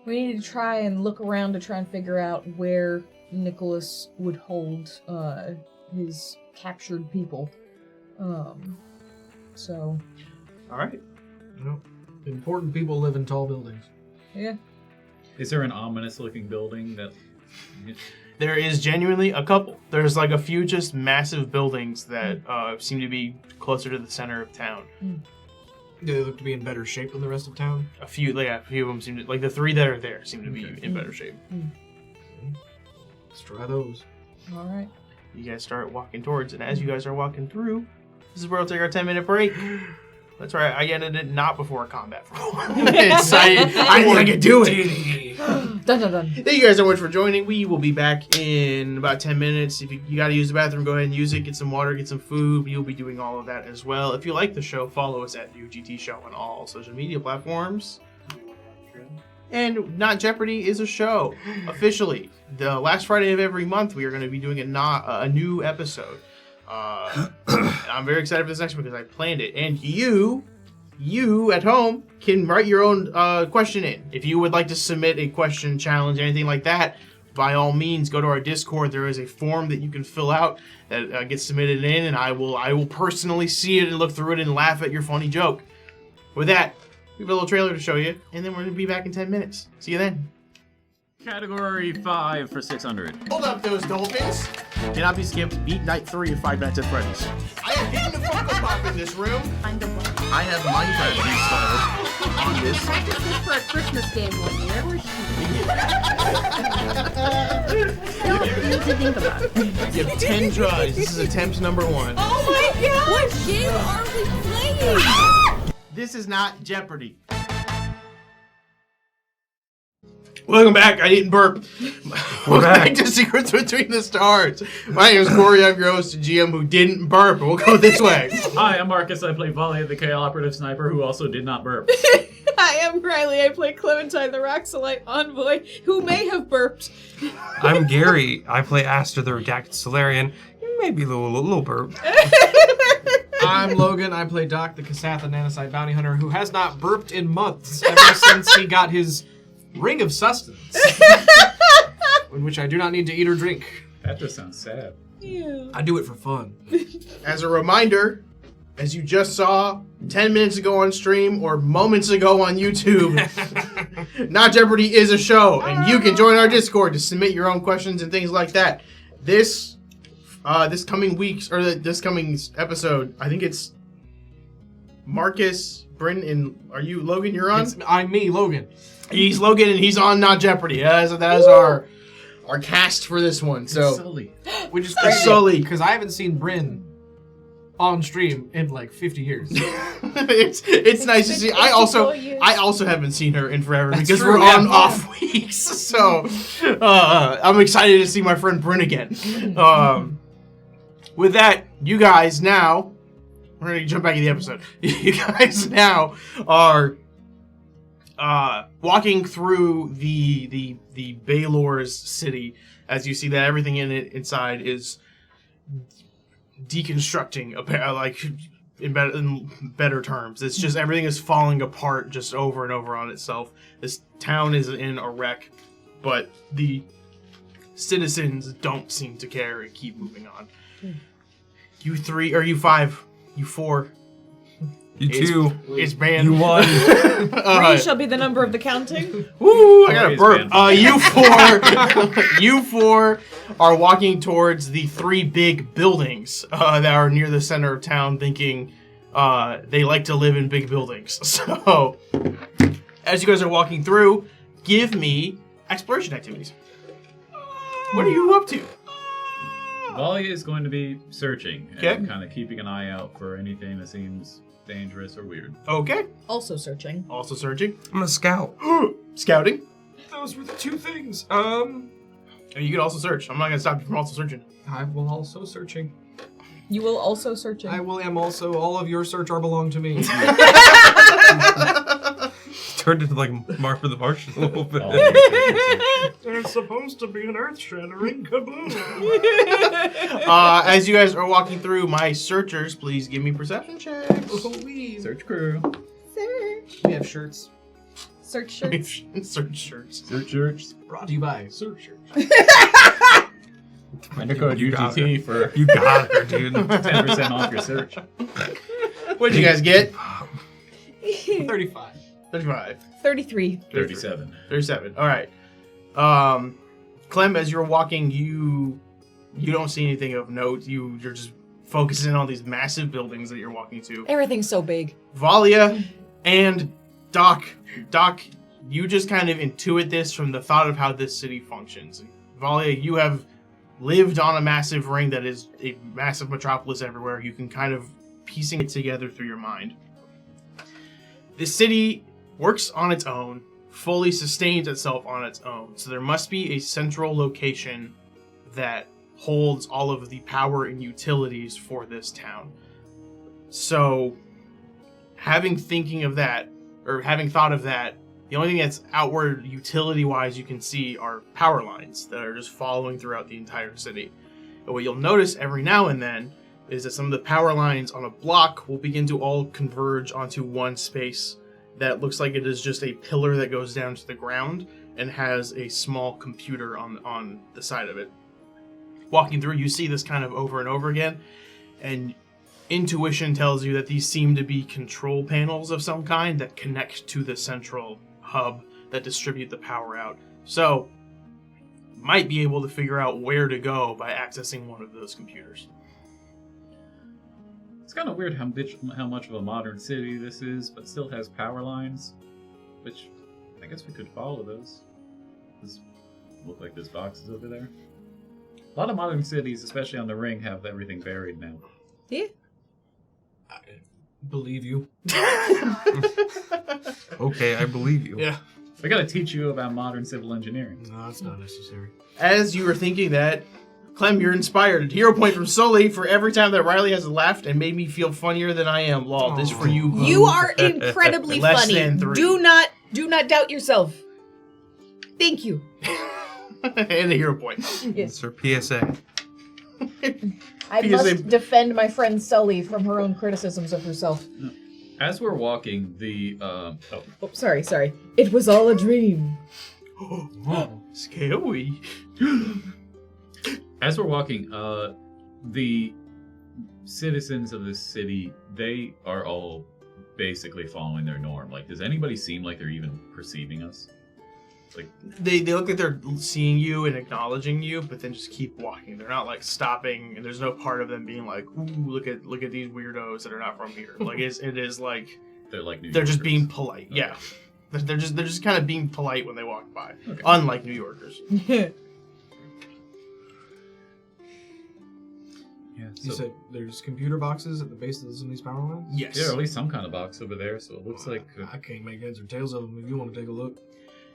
We need to try and look around to try and figure out where Nicholas would hold his captured people. So. All right. You know, important people live in tall buildings. Yeah. Is there an ominous-looking building that? There is genuinely a couple. There's like a few just massive buildings that seem to be closer to the center of town. Do they look to be in better shape than the rest of town? A few of them seem to, like the three that are there seem to be in better shape. Let's try those. All right. You guys start walking towards, and as you guys are walking through, this is where we'll take our 10-minute break. That's right, I ended it not before a combat roll. I want to get to it. Dun dun dun. Thank you guys so much for joining. We will be back in about 10 minutes. If you got to use the bathroom, go ahead and use it. Get some water, get some food. You'll be doing all of that as well. If you like the show, follow us at UGT Show on all social media platforms. And Not Jeopardy is a show, officially. The last Friday of every month, we are going to be doing a new episode. I'm very excited for this next one because I planned it. And you at home can write your own question in. If you would like to submit a question, challenge, anything like that, by all means, go to our Discord. There is a form that you can fill out that gets submitted in, and I will personally see it and look through it and laugh at your funny joke. With that, we have a little trailer to show you, and then we're going to be back in 10 minutes. See you then. Category 5 for 600. Hold up those dolphins. Cannot be skipped. Beat night 3 of Five Nights at Freddy's. I have hidden the Funko Pop in this room. I have Minecraft installed on this. Practiced this for a Christmas game one year. Still need to think about it. You have 10 tries. This is attempt number 1. Oh my god! What game are we playing? This is not Jeopardy. Welcome back. I didn't burp. Welcome back to Secrets Between the Stars. My name is Corey. I'm your host and GM who didn't burp. We'll go this way. Hi, I'm Marcus. I play Volley, the KL operative sniper, who also did not burp. Hi, I'm Riley. I play Clementine, the Raxolite envoy, who may have burped. I'm Gary. I play Aster, the redacted Solarian. Maybe a little burp. I'm Logan. I play Doc, the Kasatha Nanosite bounty hunter, who has not burped in months ever since he got his ring of sustenance, in which I do not need to eat or drink. That just sounds sad. Yeah. I do it for fun. As a reminder, as you just saw 10 minutes ago on stream or moments ago on YouTube, Not Jeopardy is a show, and you can join our Discord to submit your own questions and things like that. This coming weeks, or this coming episode, I think it's Marcus, Bryn, and are you Logan? You're on. I'm me, Logan. He's Logan, and he's on Not Jeopardy. That is our cast for this one. So Sully. Which is crazy Sully. because I haven't seen Bryn on stream in like 50 years. it's nice to see. I also haven't seen her in forever because true, we're yeah. on off weeks. So I'm excited to see my friend Bryn again. With that, you guys now, we're gonna jump back in the episode. You guys now are walking through the Baylor's city, as you see that everything in it inside is deconstructing, like in better terms. It's just everything is falling apart just over and over on itself. This town is in a wreck, but the citizens don't seem to care and keep moving on. You 3, or you 5, you 4. You 2. It's banned. You 1. 3 shall be the number of the counting. Woo! I got a Corey's burp. You 4 are walking towards the 3 big buildings that are near the center of town, thinking they like to live in big buildings. So, as you guys are walking through, give me exploration activities. What are you up to? Volley is going to be searching Okay. and kind of keeping an eye out for anything that seems dangerous or weird. Okay. Also searching. Also searching. I'm a scout. Scouting. Those were the 2 things. And you can also search. I'm not going to stop you from also searching. I will also searching. You will also searching. I will am also. All of your search are belong to me. Turned into like Martha the Martian a little bit. There's supposed to be an earth-shattering kaboom. As you guys are walking through, my searchers, please give me perception checks. Search crew. Search. We have shirts. Search shirts. Search shirts. Search shirts. Brought to you by Search Shirts. Enter code You got UGT for You got her, dude. 10% off your search. What'd you guys get? 35. 35. 33. 37. 37. All right. Clem, as you're walking, you don't see anything of note. You're just focusing on these massive buildings that you're walking to. Everything's so big. Valia and Doc. Doc, you just kind of intuit this from the thought of how this city functions. Valia, you have lived on a massive ring that is a massive metropolis everywhere. You can kind of piecing it together through your mind. This city works on its own, fully sustains itself on its own. So there must be a central location that holds all of the power and utilities for this town. So having thought of that, the only thing that's outward utility-wise you can see are power lines that are just following throughout the entire city. And what you'll notice every now and then is that some of the power lines on a block will begin to all converge onto one space that looks like it is just a pillar that goes down to the ground and has a small computer on the side of it. Walking through, you see this kind of over and over again, and intuition tells you that these seem to be control panels of some kind that connect to the central hub that distribute the power out. So, might be able to figure out where to go by accessing one of those computers. It's kind of weird how much of a modern city this is, but still has power lines, which I guess we could follow those. Does look like there's boxes over there. A lot of modern cities, especially on the ring, have everything buried now. Yeah. I believe you. Okay, I believe you. Yeah. We gotta teach you about modern civil engineering. No, it's not necessary. As you were thinking that, Clem, you're inspired. Hero point from Sully for every time that Riley has laughed and made me feel funnier than I am. Lol, this for you. Boo. You are incredibly Less funny. than 3. Do not doubt yourself. Thank you. And a hero point. Yes. It's her PSA. I Because must defend my friend Sully from her own criticisms of herself. As we're walking, the Oh, sorry. It was all a dream. Scary. as we're walking, the citizens of this city, they are all basically following their norm. Like, does anybody seem like they're even perceiving us? Like, They look like they're seeing you and acknowledging you, but then just keep walking. They're not like stopping, and there's no part of them being like, "Ooh, look at these weirdos that are not from here." Like it is like they're like New they're just Yorkers. being polite. Okay. Yeah, they're just kind of being polite when they walk by, Okay. unlike New Yorkers. Yeah, You so said there's computer boxes at the base of some of these power lines? Yes. yeah, or at least some kind of box over there. So it looks like I can't make heads or tails of them if you want to take a look.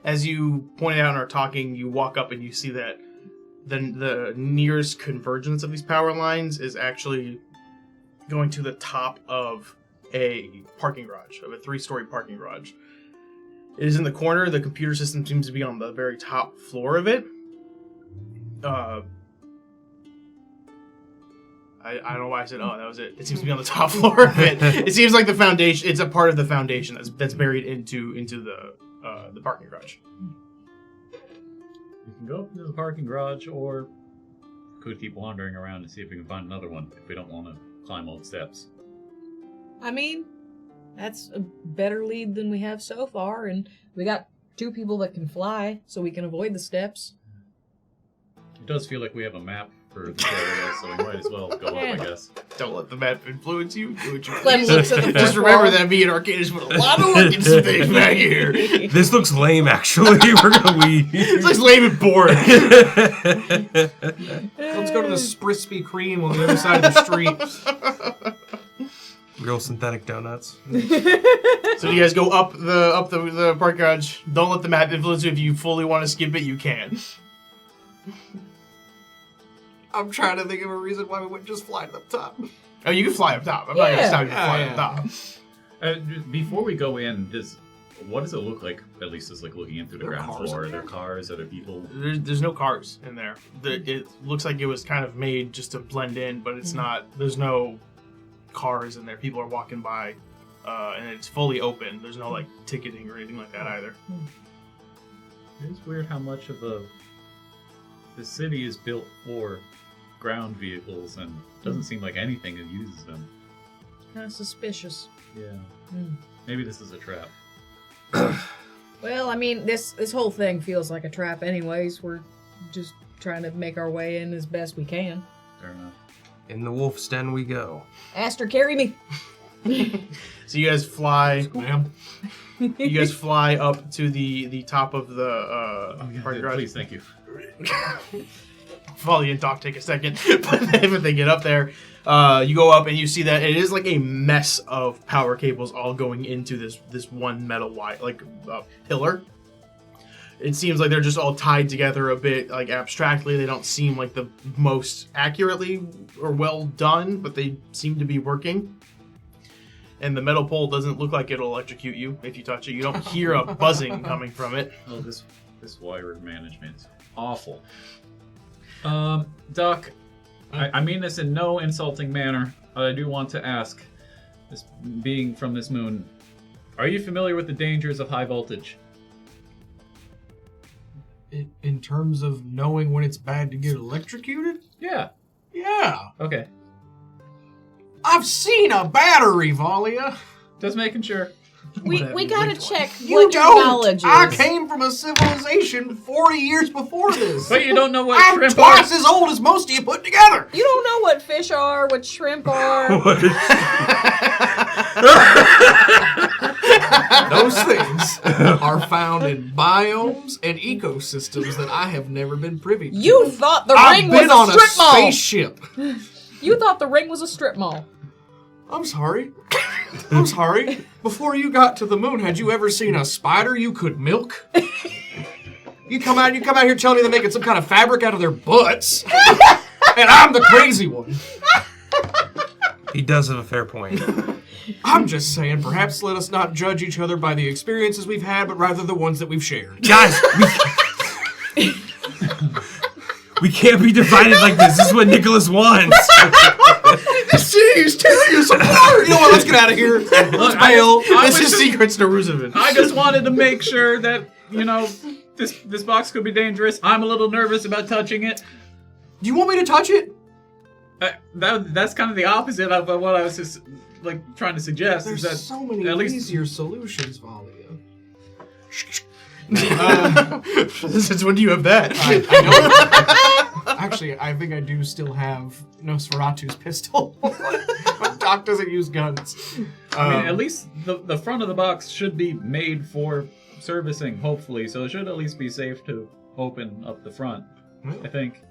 As you pointed out and are talking, you walk up and you see that the nearest convergence of these power lines is actually going to the top of a parking garage, of a 3-story parking garage. It is in the corner. The computer system seems to be on the very top floor of it. I don't know why I said, oh, that was it. It seems to be on the top floor of it. It seems like the foundation, it's a part of the foundation that's buried into the parking garage. we can go up into the parking garage, or could keep wandering around and see if we can find another one if we don't want to climb all the steps. I mean, that's a better lead than we have so far, and we got 2 people that can fly, so we can avoid the steps. It does feel like we have a map for this area, so we might as well go up, I guess. Don't let the map influence you. Do what you Clem please. looks at the Just first remember wall. that me and Arcadis put a lot of work into some things back here. This looks lame, actually. We're gonna leave. It's like lame and boring. Let's go to the Sprispy Cream on the other side of the street. Real synthetic donuts. So you guys go up the park garage. Don't let the map influence you. If you fully want to skip it, you can. I'm trying to think of a reason why we wouldn't just fly to the top. Oh, you can fly up top. I'm not gonna Yeah. stop you from flying Yeah, up top. Before we go in, what does it look like? At least it's like looking in through the There are ground cars floor. in Are there there? cars? Are there people? There's no cars in there. It looks like it was kind of made just to blend in, but it's not. There's no cars in there. People are walking by, and it's fully open. There's no like ticketing or anything like that either. It's weird how much of the city is built for ground vehicles, and doesn't seem like anything that uses them. Kind of suspicious. Yeah. Hmm. Maybe this is a trap. Well, I mean, this whole thing feels like a trap anyways. We're just trying to make our way in as best we can. Fair enough. In the wolf's den we go. Aster, carry me. So you guys fly. Ma'am. You guys fly up to the top of the parking garage. Please, thank you. Folly and Doc take a second, but if they get up there, you go up and you see that it is like a mess of power cables all going into this one metal wire, like pillar. It seems like they're just all tied together a bit, like abstractly. They don't seem like the most accurately or well done, but they seem to be working. And the metal pole doesn't look like it'll electrocute you if you touch it. You don't hear a buzzing coming from it. Oh, this wire management is awful. Doc, I mean this in no insulting manner, but I do want to ask, this being from this moon, are you familiar with the dangers of high voltage? In terms of knowing when it's bad to get electrocuted? Yeah. Yeah. Okay. I've seen a battery, Valia. Just making sure. We Whatever, gotta wait, check You what your don't. knowledge is. I came from a civilization 40 years before this. But you don't know what I'm shrimp twice are. as old as most of you put together. You don't know what fish are, what shrimp are. Those things are found in biomes and ecosystems that I have never been privy to. You thought the I've ring been was on a strip mall. spaceship. You thought the ring was a strip mall. I'm sorry. I'm sorry. Before you got to the moon, had you ever seen a spider you could milk? You come out here telling me they're making some kind of fabric out of their butts. And I'm the crazy one. He does have a fair point. I'm just saying, perhaps let us not judge each other by the experiences we've had, but rather the ones that we've shared. Guys, we can't be divided like this. This is what Nicholas wants. Jeez, tearing us apart! You know what? Let's get out of here. Let's bail. This is Secrets to Roosevelt. I just wanted to make sure that, this box could be dangerous. I'm a little nervous about touching it. Do you want me to touch it? That's kind of the opposite of what I was just trying to suggest. There's is that so many at least easier solutions, Valia. Since when do you have that? I don't. Actually, I think I do still have Nosferatu's pistol. But Doc doesn't use guns. I mean, at least the front of the box should be made for servicing, hopefully, so it should at least be safe to open up the front, I think.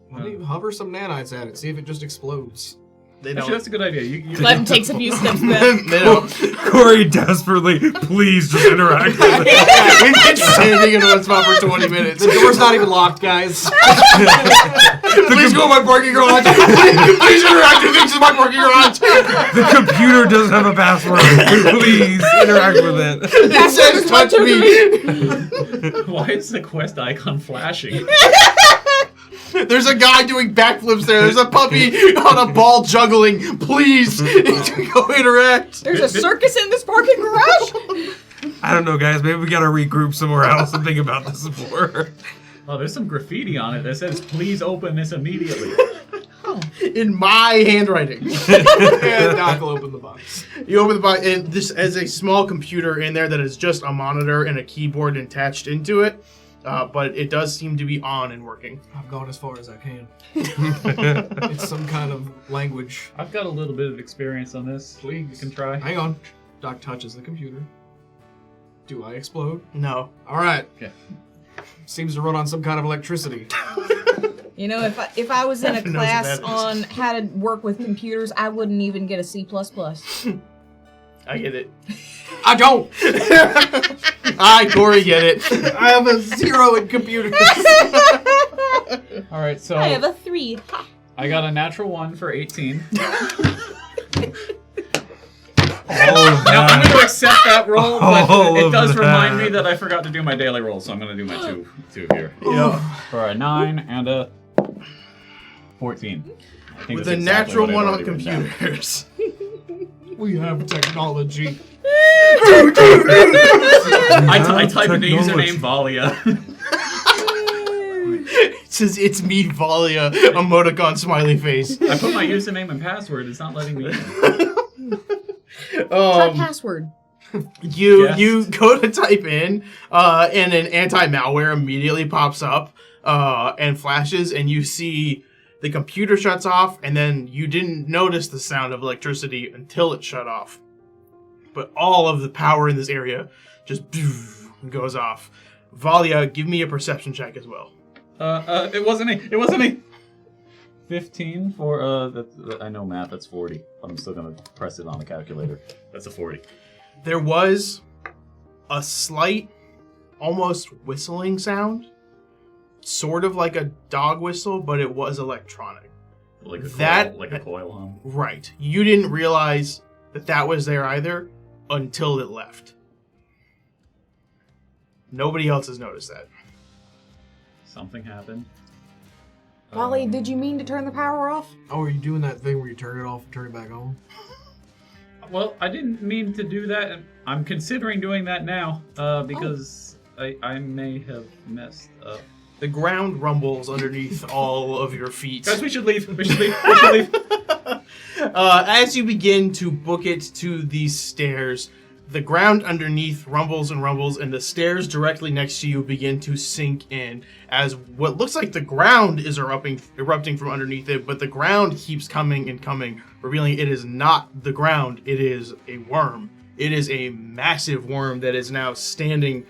Why don't you hover some nanites at it, see if it just explodes. They Actually, don't. that's a good idea. You Clem takes a few steps back. They don't. Corey desperately, please just interact with it. We've been standing in one spot for 20 minutes. The door's not even locked, guys. Please go in my parking garage. Please interact with things in my parking garage. The computer doesn't have a password. Please interact with it. It says touch me. Why is the quest icon flashing? There's a guy doing backflips there. There's a puppy on a ball juggling. Please, go interact. There's a circus in this parking garage? I don't know, guys. Maybe we gotta regroup somewhere else and think about this more. Oh, there's some graffiti on it that says, "Please open this immediately." In my handwriting. And Doc will open the box. You open the box, and this has a small computer in there that is just a monitor and a keyboard attached into it. But it does seem to be on and working. I've gone as far as I can. It's some kind of language. I've got a little bit of experience on this. Please. You can try. Hang on. Doc touches the computer. Do I explode? No. All right. Okay. Seems to run on some kind of electricity. You know, if I was in a Heaven knows what class that is. on how to work with computers, I wouldn't even get a C++. I get it. I don't. I, Corey, get it. I have a 0 in computers. All right, so I have a 3. I got a natural 1 for 18. of Now, I'm that. going to accept that roll, but All it of does remind that. me that I forgot to do my daily roll, so I'm going to do my two here. Yeah. For a 9 and a 14. I think With that's a exactly natural what I'd one on already written down. computers. We have technology. I type in the Technology. username Valia. It says, it's me, Valia, emoticon smiley face. I put my username and password. It's not letting me in. Try password. You go to type in, and an anti-malware immediately pops up and flashes, and you see the computer shuts off, and then you didn't notice the sound of electricity until it shut off. But all of the power in this area just goes off. Valia, give me a perception check as well. It wasn't me. It wasn't me. 15 for I know math. That's 40. But I'm still gonna press it on the calculator. That's a 40. There was a slight, almost whistling sound, sort of like a dog whistle, but it was electronic. Like a That- coil, like a coil hum. Right. You didn't realize that was there either until it left. Nobody else has noticed that. Something happened. Wally, did you mean to turn the power off? Oh, are you doing that thing where you turn it off and turn it back on? Well, I didn't mean to do that. And I'm considering doing that now because I may have messed up. The ground rumbles underneath all of your feet. Guys, we should leave. We should leave. We should leave. As you begin to book it to these stairs, the ground underneath rumbles and rumbles, and the stairs directly next to you begin to sink in as what looks like the ground is erupting from underneath it, but the ground keeps coming and coming, revealing it is not the ground, it is a worm. It is a massive worm that is now standing,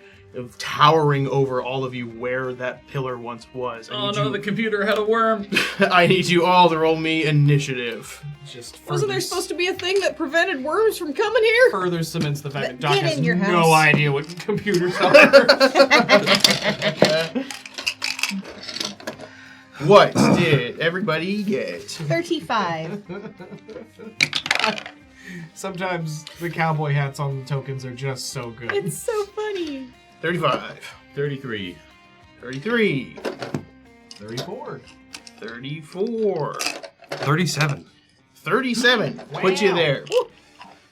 towering over all of you where that pillar once was. Oh no, the computer had a worm. I need you all to roll me initiative. Just Wasn't there supposed to be a thing that prevented worms from coming here? further cements the fact that Doc Get has in your no house. idea what computers are. What did everybody get? 35. Sometimes the cowboy hats on the tokens are just so good. It's so funny. 35, 33. 33, 34. 34, 37. 37. Put you there.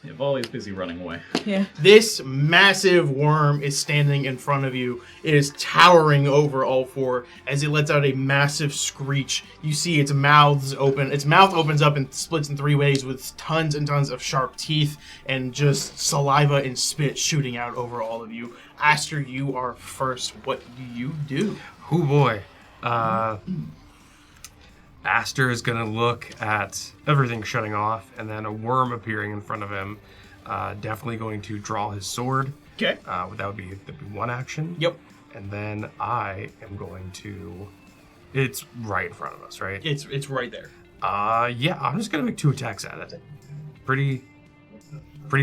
Yeah, Volley's busy running away. Yeah. This massive worm is standing in front of you. It is towering over all four as it lets out a massive screech. You see its mouths open. Its mouth opens up and splits in three ways with tons and tons of sharp teeth and just saliva and spit shooting out over all of you. Aster, you are first. What do you do? Oh boy. Aster is gonna look at everything shutting off and then a worm appearing in front of him. Definitely going to draw his sword. Okay. That'd be one action. Yep. And then I am going to. It's right in front of us, right? It's right there. Yeah. I'm just gonna make 2 attacks at it. Pretty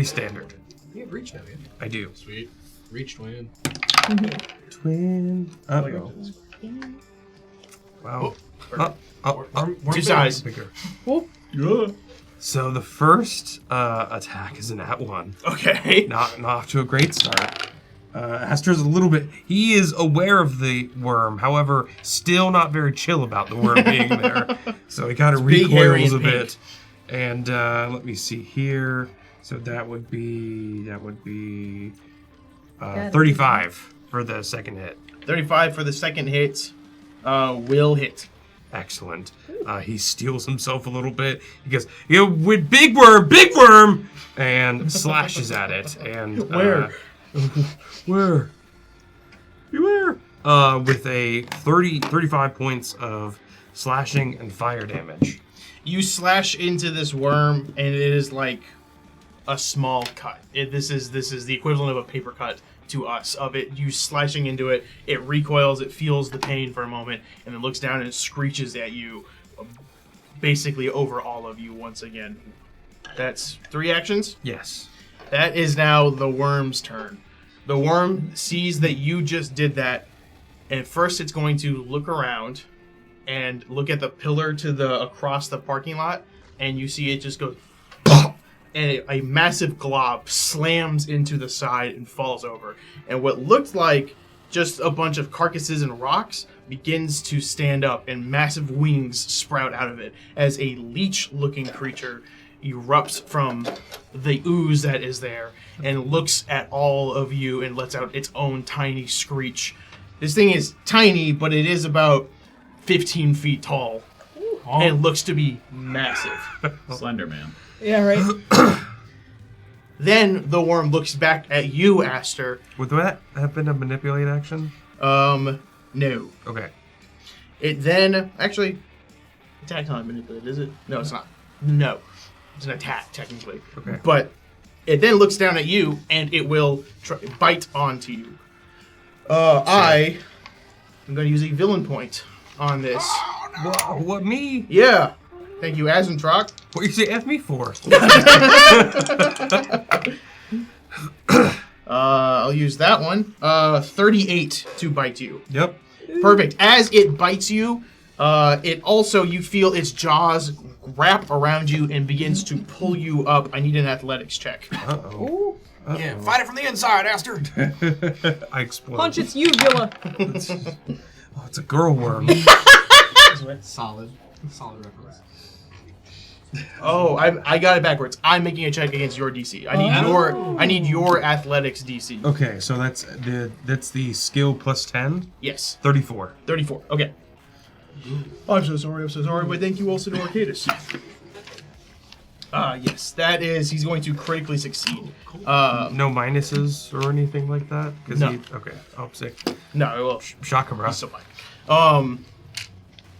standard. You have reach now, yeah? I do. Sweet. Reach twin. Twin. Wow. Two sides. Bigger. Yeah. So the first attack is an @1. Okay. Not off to a great start. Aster's a little bit. He is aware of the worm, however, still not very chill about the worm being there. So he kind of big, hairy, recoils a and pink. bit. And let me see here. So that would be 35 for the second hit. 35 for the second hit. Will hit. Excellent. He steals himself a little bit. He goes, with big worm, and slashes at it. And Where? Where? With a 35 points of slashing and fire damage. You slash into this worm, and it is like a small cut. This is the equivalent of a paper cut to us of it. You slashing into it, it recoils, it feels the pain for a moment, and then looks down and screeches at you, basically over all of you once again. That's 3 actions. Yes. That is now the worm's turn. The worm sees that you just did that, and first it's going to look around and look at the pillar to the across the parking lot, and you see it just goes and a massive glob slams into the side and falls over. And what looked like just a bunch of carcasses and rocks begins to stand up, and massive wings sprout out of it as a leech-looking creature erupts from the ooze that is there and looks at all of you and lets out its own tiny screech. This thing is tiny, but it is about 15 feet tall and looks to be massive. Slender Man. Yeah, right. Then the worm looks back at you, Aster. Would that have been a manipulate action? No. Okay. It then actually attack's not manipulated, is it? No, it's not. No, it's an attack technically. Okay. But it then looks down at you and it will bite onto you. I'm going to use a villain point on this. What, me? Yeah. Thank you, Azentrock. What you say F me for? I'll use that one. 38 to bite you. Yep. Perfect. As it bites you, it also, you feel its jaws wrap around you and begins to pull you up. I need an athletics check. Uh-oh. Yeah, fight it from the inside, Aster. I explode. Punch its uvula. Oh, it's a girl worm. Solid reference. Oh, I got it backwards. I'm making a check against your DC. I need your athletics DC. Okay, so that's the skill plus 10? Yes. 34. 34. Okay. I'm so sorry, but thank you also to Arcadis. Yes, that is, he's going to critically succeed. No minuses or anything like that? No. Okay, oh, sick. No, well, Shock him, bro. he's so fine.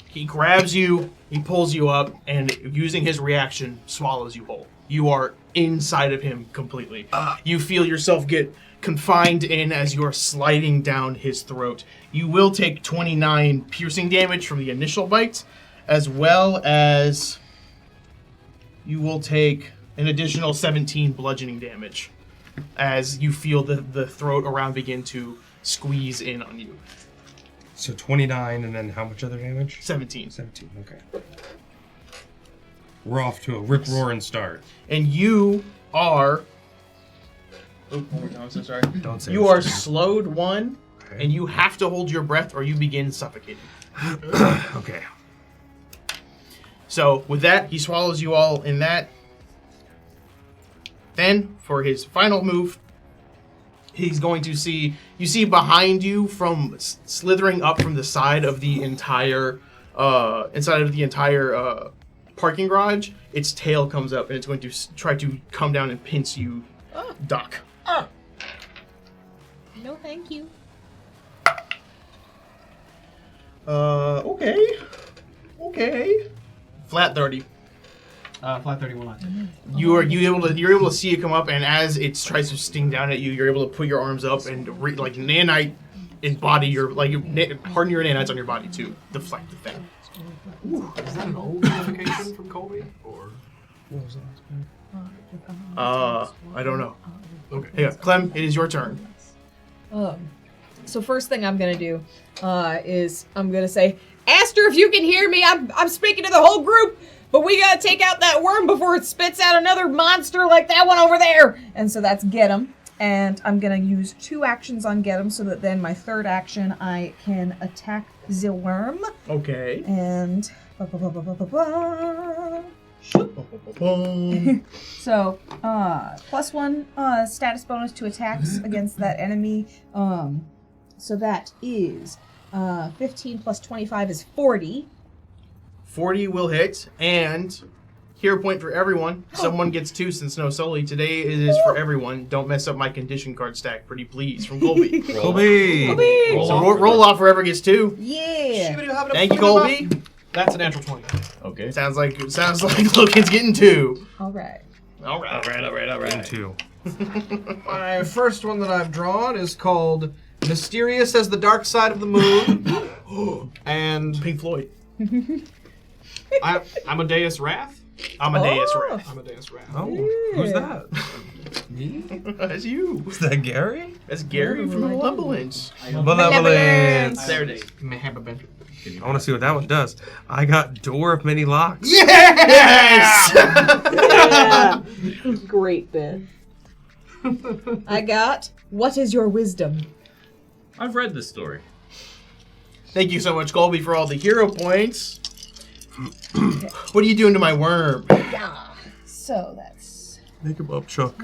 He grabs you, he pulls you up, and using his reaction, swallows you whole. You are inside of him completely. You feel yourself get confined in as you are sliding down his throat. You will take 29 piercing damage from the initial bite, as well as you will take an additional 17 bludgeoning damage as you feel the throat around begin to squeeze in on you. So 29, and then how much other damage? 17. 17, okay. We're off to a rip-roaring start. And you are... Oh, one more time, I'm so sorry. Don't say You are this. slowed 1, Okay. and you have to hold your breath or you begin suffocating. Okay. So, with that, he swallows you all in that. Then, for his final move, he's going to see... You see behind you, from slithering up from the side of the entire... parking garage, its tail comes up, and it's going to try to come down and pinch you, Doc. No, thank you. Okay. Flat 30. Flat 31. You're able to see it come up, and as it tries to sting down at you, you're able to put your arms up and like nanite embody your harden your nanites on your body to deflect the thing. Is that an old modification from Colby? Or I don't know. okay. Yeah, Clem, it is your turn. So first thing I'm gonna do is I'm gonna say, Aster, if you can hear me, I'm speaking to the whole group, but we gotta take out that worm before it spits out another monster like that one over there. And so that's get him. And I'm gonna use 2 actions on get him so that then my third action I can attack the worm. Okay. And so +1 status bonus to attacks against that enemy. So that is 15 plus 25 is 40. 40 will hit, and hero point for everyone. Someone gets 2 since no Sully. Today it is for everyone. Don't mess up my condition card stack. Pretty please, from Colby. Colby! So roll off whoever gets 2. Yeah. Thank you, Colby. That's a natural 20. Okay. Sounds like Logan's getting 2. All right. All right. And 2. My first one that I've drawn is called Mysterious as the Dark Side of the Moon. And Pink Floyd. Amadeus Wrath? Amadeus Oh. Wrath. Amadeus Wrath. Oh, who's that? Me? That's you. Is that Gary? That's Gary from Malevolence. Malevolence! There it is. Mahababent. I want to see what that one does. I got Door of Many Locks. Yes! Yeah. Great bit. I got What is Your Wisdom? I've read this story. Thank you so much, Colby, for all the hero points. What are you doing to my worm? Yeah. So that's Make him up, Chuck.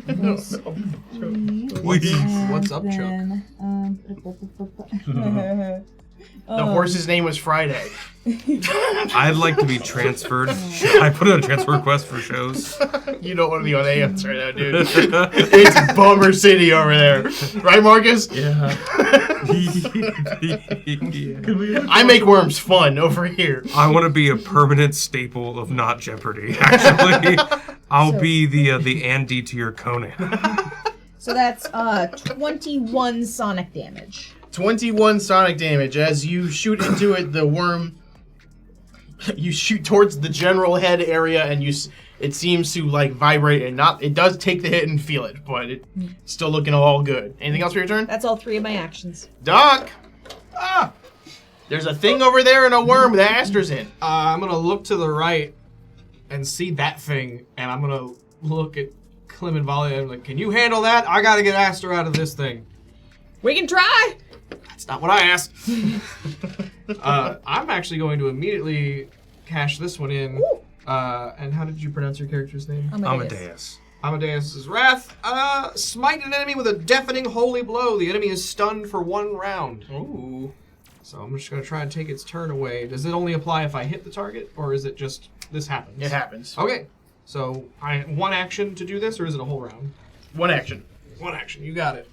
Please. What's up, Chuck? The horse's name was Friday. I'd like to be transferred. I put in a transfer request for shows. You don't want to be on AMS right now, dude. It's Bummer City over there. Right, Marcus? Yeah. I make worms fun over here. I want to be a permanent staple of Not Jeopardy, actually. I'll be the Andy to your Conan. So that's 21 sonic damage. 21 sonic damage. As you shoot into it, the worm, you shoot towards the general head area, and it seems to like vibrate and not. It does take the hit and feel it, but it's still looking all good. Anything else for your turn? That's all 3 of my actions. Doc. There's a thing over there and a worm that Aster's in. I'm gonna look to the right and see that thing, and I'm gonna look at Clem and Volley and I'm like, can you handle that? I gotta get Aster out of this thing. We can try! That's not what I asked. I'm actually going to immediately cash this one in. And how did you pronounce your character's name? Amadeus. Amadeus' Wrath. Smite an enemy with a deafening holy blow. The enemy is stunned for 1 round. Ooh. So I'm just going to try and take its turn away. Does it only apply if I hit the target, or is it just this happens? It happens. Okay. So I 1 action to do this, or is it a whole round? 1 action. 1 action. You got it.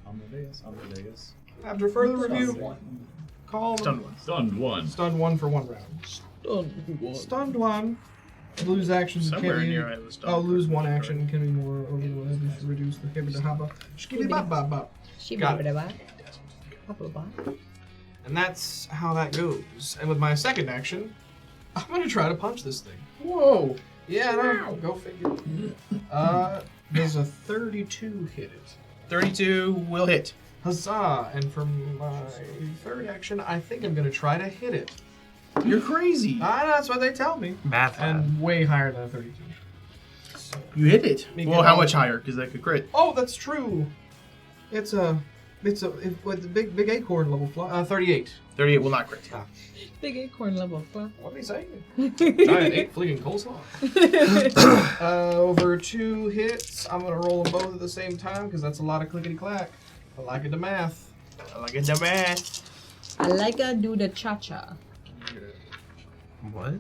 Amadeus. After further review, call Stunned one. Stunned 1. Stunned 1 for 1 round. Stunned 1. Lose actions Somewhere can be. near I was stunned. Oh, lose 1 action can be more or less to reduce the hibba Got it. And that's how that goes. And with my second action, I'm gonna try to punch this thing. Whoa. Yeah, no, go figure. Does a 32 hit it? 32 will hit. Huzzah! And for my third action, I think I'm gonna try to hit it. You're crazy. That's what they tell me. Math. And way higher than a 32. You hit it. Me Well, get how all- much higher? Because that could crit. Oh, that's true. It's with the big acorn level 38. 38 will not crit. Big acorn level. What? What are they saying? Giant 8 fleeing coleslaw. Over 2 hits. I'm gonna roll them both at the same time because that's a lot of clickety clack. I like it to math. I like it the math. I like to do the cha-cha. What?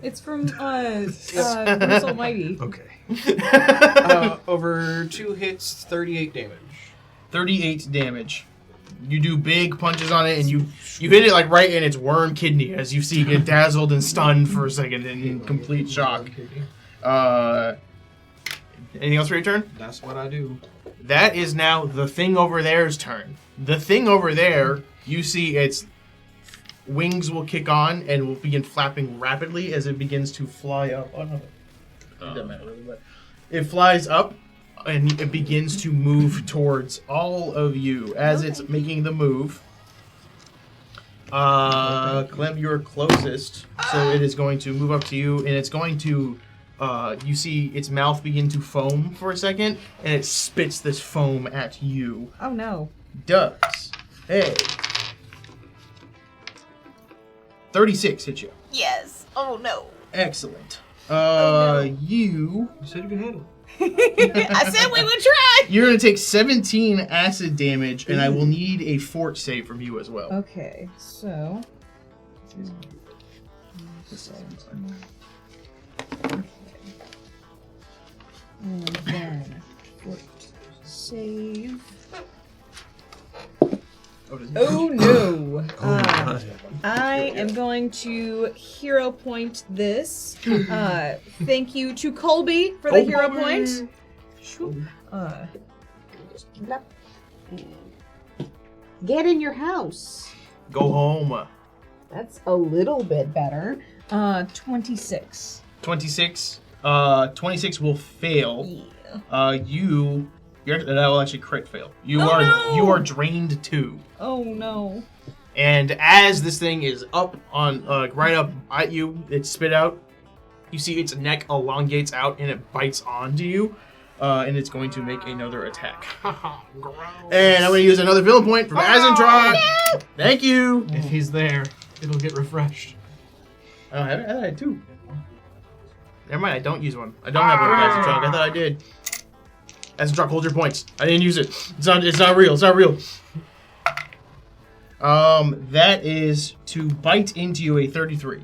It's from Bruce Almighty. Okay. Over 2 hits, 38 damage. 38 damage. You do big punches on it, and you hit it like right in its worm kidney, as you see it get dazzled and stunned for a second in complete shock. Anything else for your turn? That's what I do. That is now the thing over there's turn. The thing over there, you see its wings will kick on and will begin flapping rapidly as it begins to fly up. Oh, no. It doesn't matter really, but it flies up and it begins to move towards all of you as it's making the move. Clem, you're closest, so it is going to move up to you, and it's going to, you see its mouth begin to foam for a second, and it spits this foam at you. Oh no. Does a 36 hit you? Yes. Oh no. Excellent. You You said you could handle it. I said we would try. You're going to take 17 acid damage, and I will need a fort save from you as well. Okay, so. Okay. And then fort save. Oh no! I am going to hero point this. Thank you to Colby for the hero point. Get in your house. Go home. That's a little bit better. 26. 26. 26 will fail. Yeah. You That will actually crit fail. You Oh, are no! you are drained 2. Oh no. And as this thing is up on right up at you, it's spit out. You see its neck elongates out and it bites onto you. And it's going to make another attack. And I'm going to use another villain point from Azentron. No! Thank you. If he's there, it'll get refreshed. I don't have it. I thought I had 2. Never mind, I don't use one. I don't have one with Azentron. I thought I did. Azentron, hold your points. I didn't use it. It's not real. It's not real. That is to bite into you, a 33.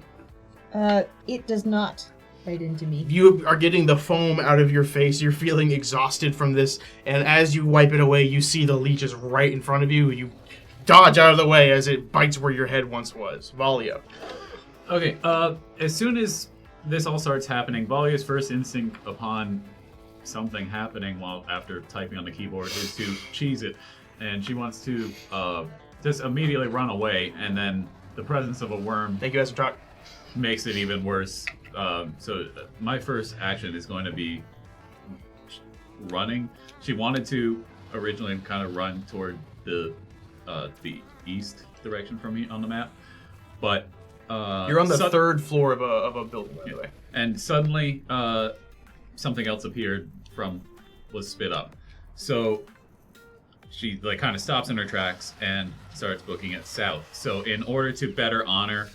It does not bite into me. You are getting the foam out of your face. You're feeling exhausted from this. And as you wipe it away, you see the leeches right in front of you. You dodge out of the way as it bites where your head once was. Valia. Okay, as soon as this all starts happening, Valia's first instinct upon something happening while after typing on the keyboard is to cheese it. And she wants to just immediately run away, and then the presence of a worm Thank you, Azentron. makes it even worse. So my first action is going to be running. She wanted to originally kind of run toward the east direction from me on the map, but You're on the 3rd floor of a building, by the way. and suddenly something else appeared was spit up. So she like kind of stops in her tracks and starts booking it south. So in order to better honor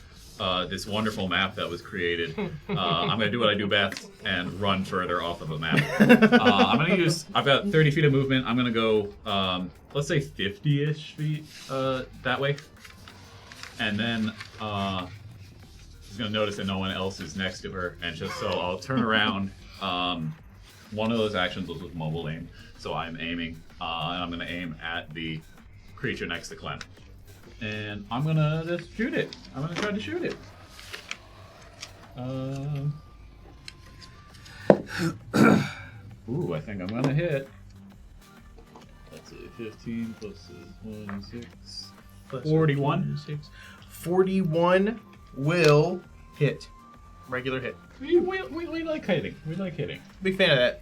this wonderful map that was created, I'm going to do what I do best and run further off of a map. I've got 30 feet of movement. I'm going to go, let's say 50-ish feet that way. And then she's going to notice that no one else is next to her. And just so I'll turn around. One of those actions was with mobile aim. So I'm aiming, and I'm going to aim at the creature next to Clem. And I'm going to just shoot it. I'm going to try to shoot it. Ooh, I think I'm going to hit. Let's see, 15 plus 1, 6. 41. 41 will hit. Regular hit. We like hitting. We like hitting. Big fan of that.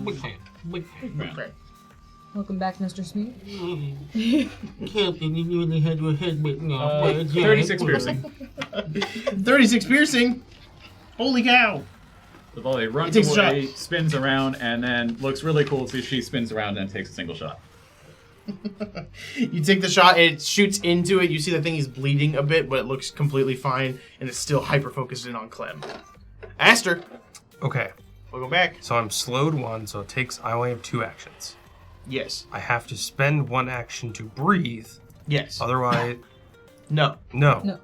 Big fan. Big fan. Okay. Welcome back, Mr. Smee. Captain, you really had your head bitten off. 36 piercing. 36 piercing. Holy cow. The volley runs It takes a away, shot. spins around, and then looks really cool as she spins around and takes a single shot. You take the shot, it shoots into it. You see the thing is bleeding a bit, but it looks completely fine, and it's still hyper-focused in on Clem. Aster, Okay, welcome back. so I'm slowed 1, so I only have 2 actions. Yes. I have to spend 1 action to breathe. Yes. Otherwise, No. no.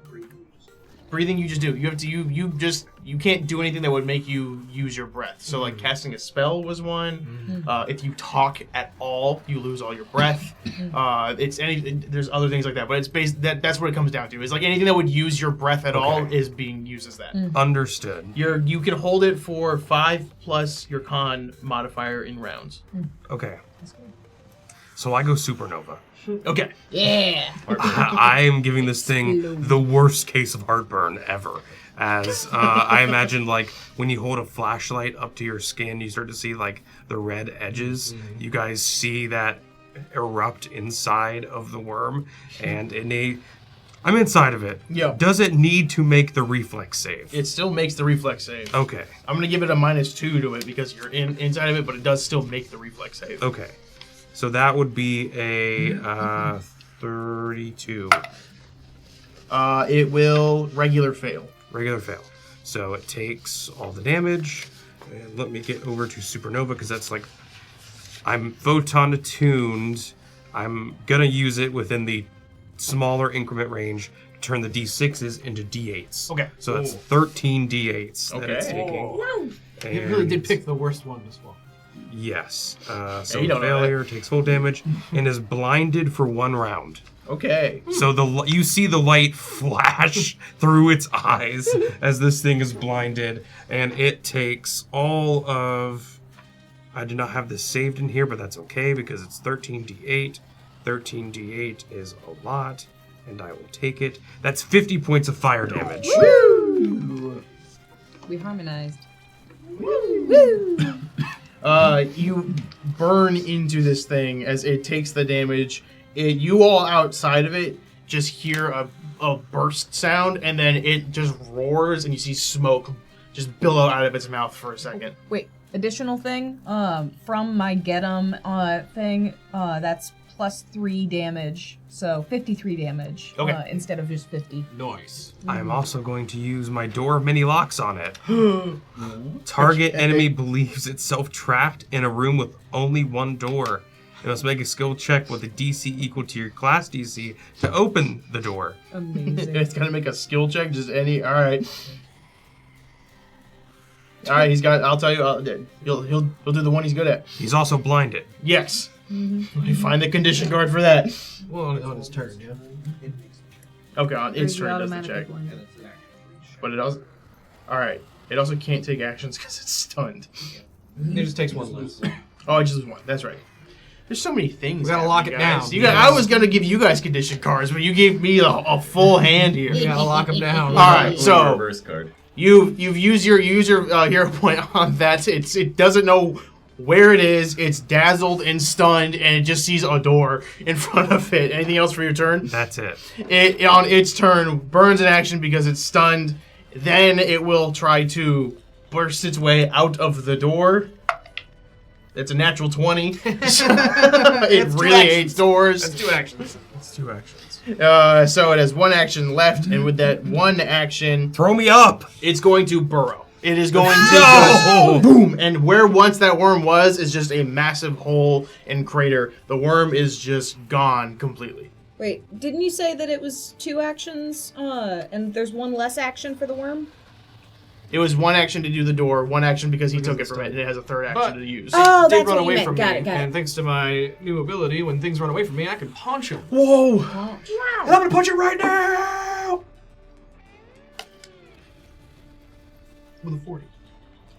Breathing you just do. You have to you can't do anything that would make you use your breath. So like casting a spell was one. If you talk at all, you lose all your breath. There's other things like that, but it's that's what it comes down to. It's like anything that would use your breath at all is being used as that. Understood. You can hold it for 5 plus your con modifier in rounds. Okay. So I go supernova. Okay. Yeah. I am giving this thing the worst case of heartburn ever. As I imagine, like, when you hold a flashlight up to your skin, you start to see, like, the red edges. You guys see that erupt inside of the worm. And I'm inside of it. Yeah. Does it need to make the reflex save? It still makes the reflex save. Okay. I'm gonna give it a -2 to it because you're inside of it, but it does still make the reflex save. Okay. So that would be a 32. It will regular fail. Regular fail. So it takes all the damage. And let me get over to supernova because that's like, I'm photon attuned. I'm gonna use it within the smaller increment range to turn the d6s into d8s. Okay. So that's 13 d8s that it's Okay. taking. It really did And- pick the worst one as well. Yes. So you don't know failure takes full damage and is blinded for 1 round. Okay. So you see the light flash through its eyes as this thing is blinded, and it takes all of. I do not have this saved in here, but that's okay because it's 13d8. 13d8 is a lot, and I will take it. That's 50 points of fire damage. We harmonized. You burn into this thing as it takes the damage. You all outside of it just hear a burst sound, and then it just roars, and you see smoke just billow out of its mouth for a second. Wait, additional thing. From my get 'em thing, that's +3 damage, so 53 damage. Okay. Instead of just 50. Nice. I'm also going to use my door of many locks on it. Target enemy believes itself trapped in a room with only one door. You must make a skill check with a DC equal to your class DC to open the door. Amazing. It's gonna make a skill check, just any. All right. All right, he's got. I'll tell you. He'll do the one he's good at. He's also blinded. Yes. Let me find the condition card for that. Well, on his turn, yeah. Okay, on its Crazy turn does the automatic check, one. but it also. All right. It also can't take actions because it's stunned. It just takes one less. Oh, it just was one. That's right. There's so many things. We gotta lock happening, it guys. down. You got, I was gonna give you guys condition cards, but you gave me a full hand here. You gotta lock him down. All right, Only so reverse card. you've used your hero point on that. It doesn't know where it is. It's dazzled and stunned, and it just sees a door in front of it. Anything else for your turn? That's it. It on its turn burns an action because it's stunned. Then it will try to burst its way out of the door. It's a natural 20. It really hates doors. That's 2 actions. It's 2 actions. So it has 1 action left, and with that 1 action, Throw me up! it's going to burrow. It is going to No! just boom, and where once that worm was is just a massive hole and crater. The worm is just gone completely. Wait, didn't you say that it was 2 actions, and there's 1 less action for the worm? It was 1 action to do the door, 1 action because he Because took it it's from it, stunned. and it has a 3rd But- action to use. Oh, Did that's run what you away meant. from Got me, it. and thanks to my new ability, when things run away from me, I can punch him. Whoa! And I'm gonna punch it right now! With a 40.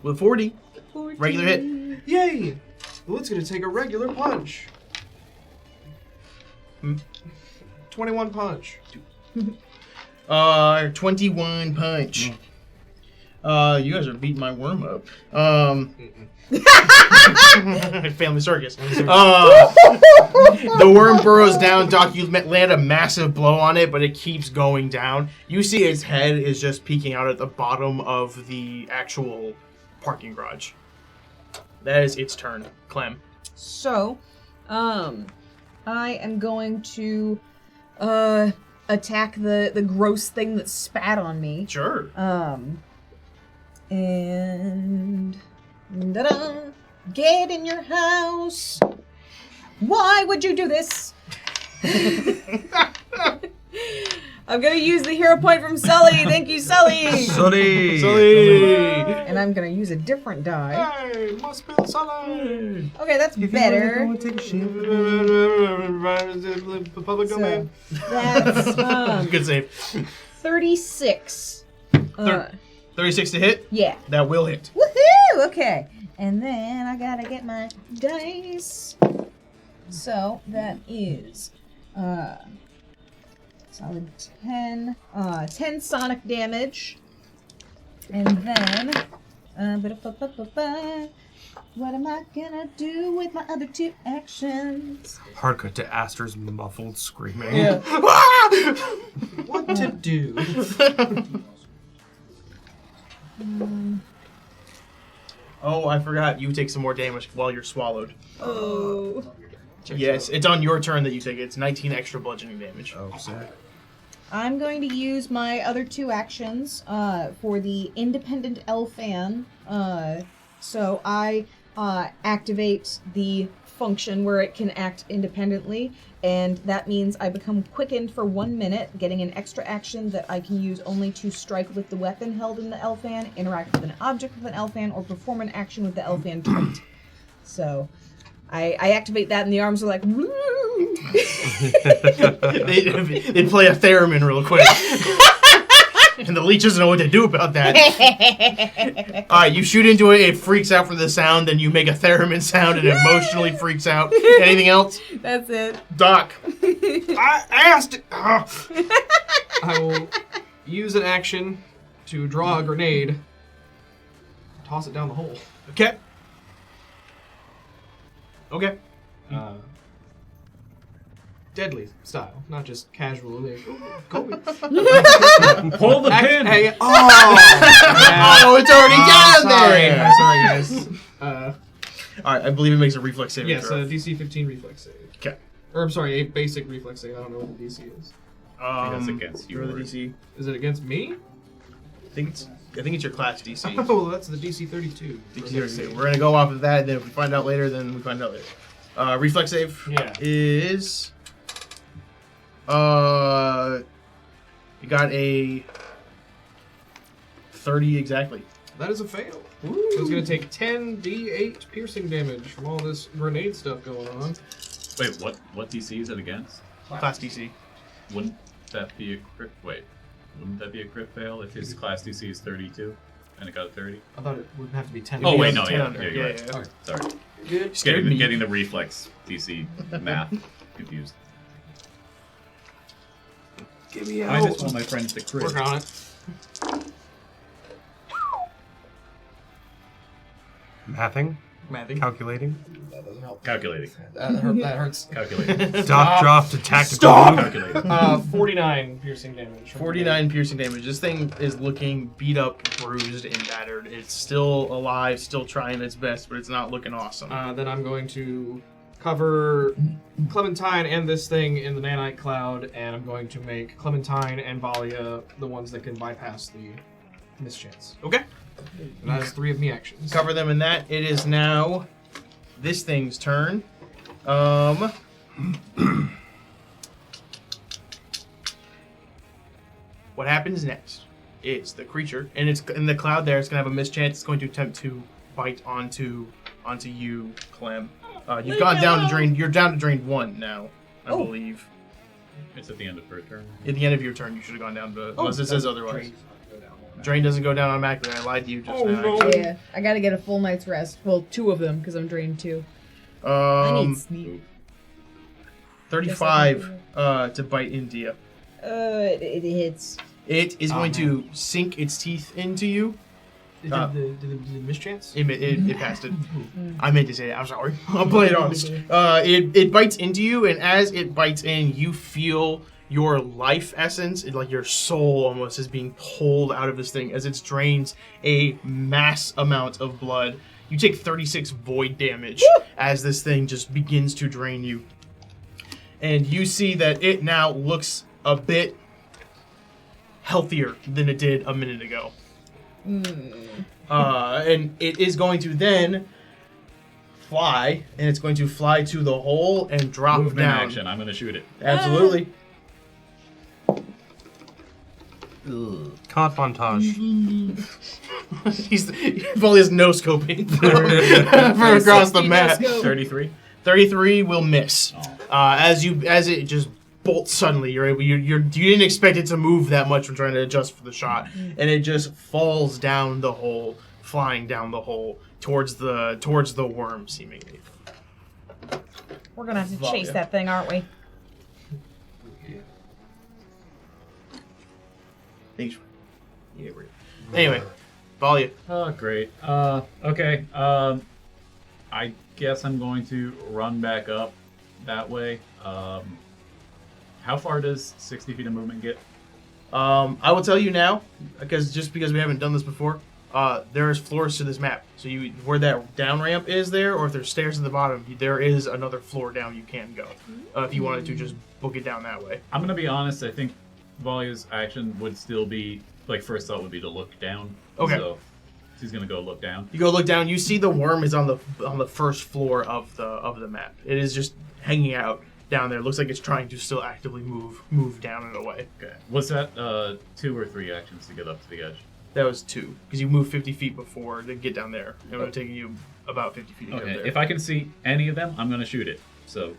With 40, regular hit. Yay! Well, it's gonna take a regular punch. 21 punch. 21 punch. You guys are beating my worm up. Family circus. The worm burrows down. Doc, you land a massive blow on it, but it keeps going down. You see its head is just peeking out at the bottom of the actual parking garage. That is its turn. Clem. So, I am going to attack the gross thing that spat on me. Sure. And da-da, get in your house. Why would you do this? I'm gonna use the hero point from Sully. Thank you, Sully. Sully! And I'm gonna use a different die. Hey, must be the sun. Okay, that's better. Public domain. That's Good save. 36. 36 to hit. Yeah. That will hit. Woohoo! Okay. And then I gotta get my dice. So that is solid 10 sonic damage. And then what am I gonna do with my other 2 actions? Hard cut to Aster's muffled screaming. Yeah. What to do? Oh, I forgot. You take some more damage while you're swallowed. Oh. Yes, it's on your turn that you take it. It's 19 extra bludgeoning damage. Oh, sick. I'm going to use my other 2 actions for the independent L-fan. So I activate the function where it can act independently, and that means I become quickened for 1 minute, getting an extra action that I can use only to strike with the weapon held in the L-fan, interact with an object with an L-fan, or perform an action with the L-fan trait. So I activate that, and the arms are like, woo! They'd play a theremin real quick. And the leech doesn't know what to do about that. Alright, you shoot into it, it freaks out from the sound, then you make a theremin sound and it emotionally freaks out. Anything else? That's it. Doc. I asked it. I will use an action to draw a grenade, toss it down the hole. Okay. Okay. Deadly style, not just casual. Like, go. Pull the pin! Hey, Oh, it's already down sorry. there. Sorry, guys. All right, I believe it makes a reflex saving Yes, throw. DC 15 reflex save. Okay. Or I'm sorry, a basic reflex save. I don't know what the DC is. That's against you. Roll the DC. Is it against me? I think it's your class DC. Oh, that's the DC 32. We're gonna go off of that, and then if we find out later, then we find out later. Reflex save is you got a 30 exactly. That is a fail. So it's going to take 10 D8 piercing damage from all this grenade stuff going on. Wait, what DC is it against? Class DC. Wouldn't that be a crit? Wait, wouldn't that be a crit fail if his class DC is 32 and it got a 30? I thought it would have to be 10. Oh wait, Yeah, no, 10 yeah, under. yeah, you're Yeah, right. yeah. Okay, sorry. Good. Just Scared me. getting the reflex DC math confused. Give me I just want my friends to crit. Working on it. Mathing, Mathing. calculating. That doesn't help. Calculating. That hurts. Calculating. Doc dropped a tactical move. Calculating. 49 piercing damage. 49 piercing damage. This thing is looking beat up, bruised, and battered. It's still alive, still trying its best, but it's not looking awesome. Then I'm going to cover Clementine and this thing in the nanite cloud, and I'm going to make Clementine and Valia the ones that can bypass the mischance. Okay. And that is 3 of me actions. Cover them in that. It is now this thing's turn. What happens next is the creature, and it's in the cloud there. It's gonna have a mischance. It's going to attempt to bite onto you, Clem. You've gone down to drain. You're down to drain 1 now, I believe. It's at the end of her turn. At the end of your turn, you should have gone down to. Unless it says otherwise. Drain doesn't go down automatically. I lied to you just now. no. actually. Yeah, I gotta get a full night's rest. Well, 2 of them because I'm drained 2. I need sleep. 35 to bite into you. It hits. It is going to sink its teeth into you. Did the mischance? It passed it. I meant to say that. I'm sorry. I'll play it honest. It bites into you, and as it bites in, you feel your life essence, like your soul almost, is being pulled out of this thing as it drains a mass amount of blood. You take 36 void damage as this thing just begins to drain you. And you see that it now looks a bit healthier than it did a minute ago. And it is going to then fly, and it's going to fly to the hole and drop Movement down. action. I'm gonna shoot it. Absolutely. Caught montage. He's no scoping for across the map. 33. 33 will miss. As it just bolts suddenly, you didn't expect it to move that much from trying to adjust for the shot, and it just falls down the hole, flying down the hole towards the worm, seemingly. We're gonna have to Valia. chase that thing, aren't we? Thanks. Yeah, we're anyway, Valia. Oh, great. Okay. I guess I'm going to run back up that way. How far does 60 feet of movement get? I will tell you now, because we haven't done this before. There's floors to this map, so where that down ramp is there, or if there's stairs at the bottom, there is another floor down you can go if you wanted to just book it down that way. I'm gonna be honest. I think Valia's action would still be first thought would be to look down. Okay. So she's gonna go look down. You go look down. You see the worm is on the first floor of the map. It is just hanging out down there. Looks like it's trying to still actively move down and away. Okay. Was that 2 or 3 actions to get up to the edge? That was 2 because you moved 50 feet before to get down there. It would have taken you about 50 feet to get Okay. there. If I can see any of them, I'm gonna shoot it. So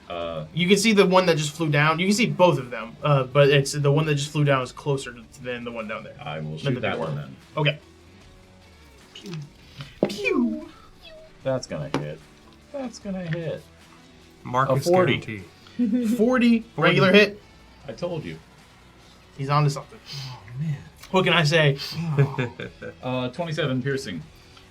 You can see the one that just flew down. You can see both of them, but it's the one that just flew down is closer than the one down there. I will Then shoot the that big one one. then. Okay. Pew. That's gonna hit. That's gonna hit. Marcus 40. guarantee. 40 regular hit. I told you. He's on to something. Oh man. What can I say? 27 piercing.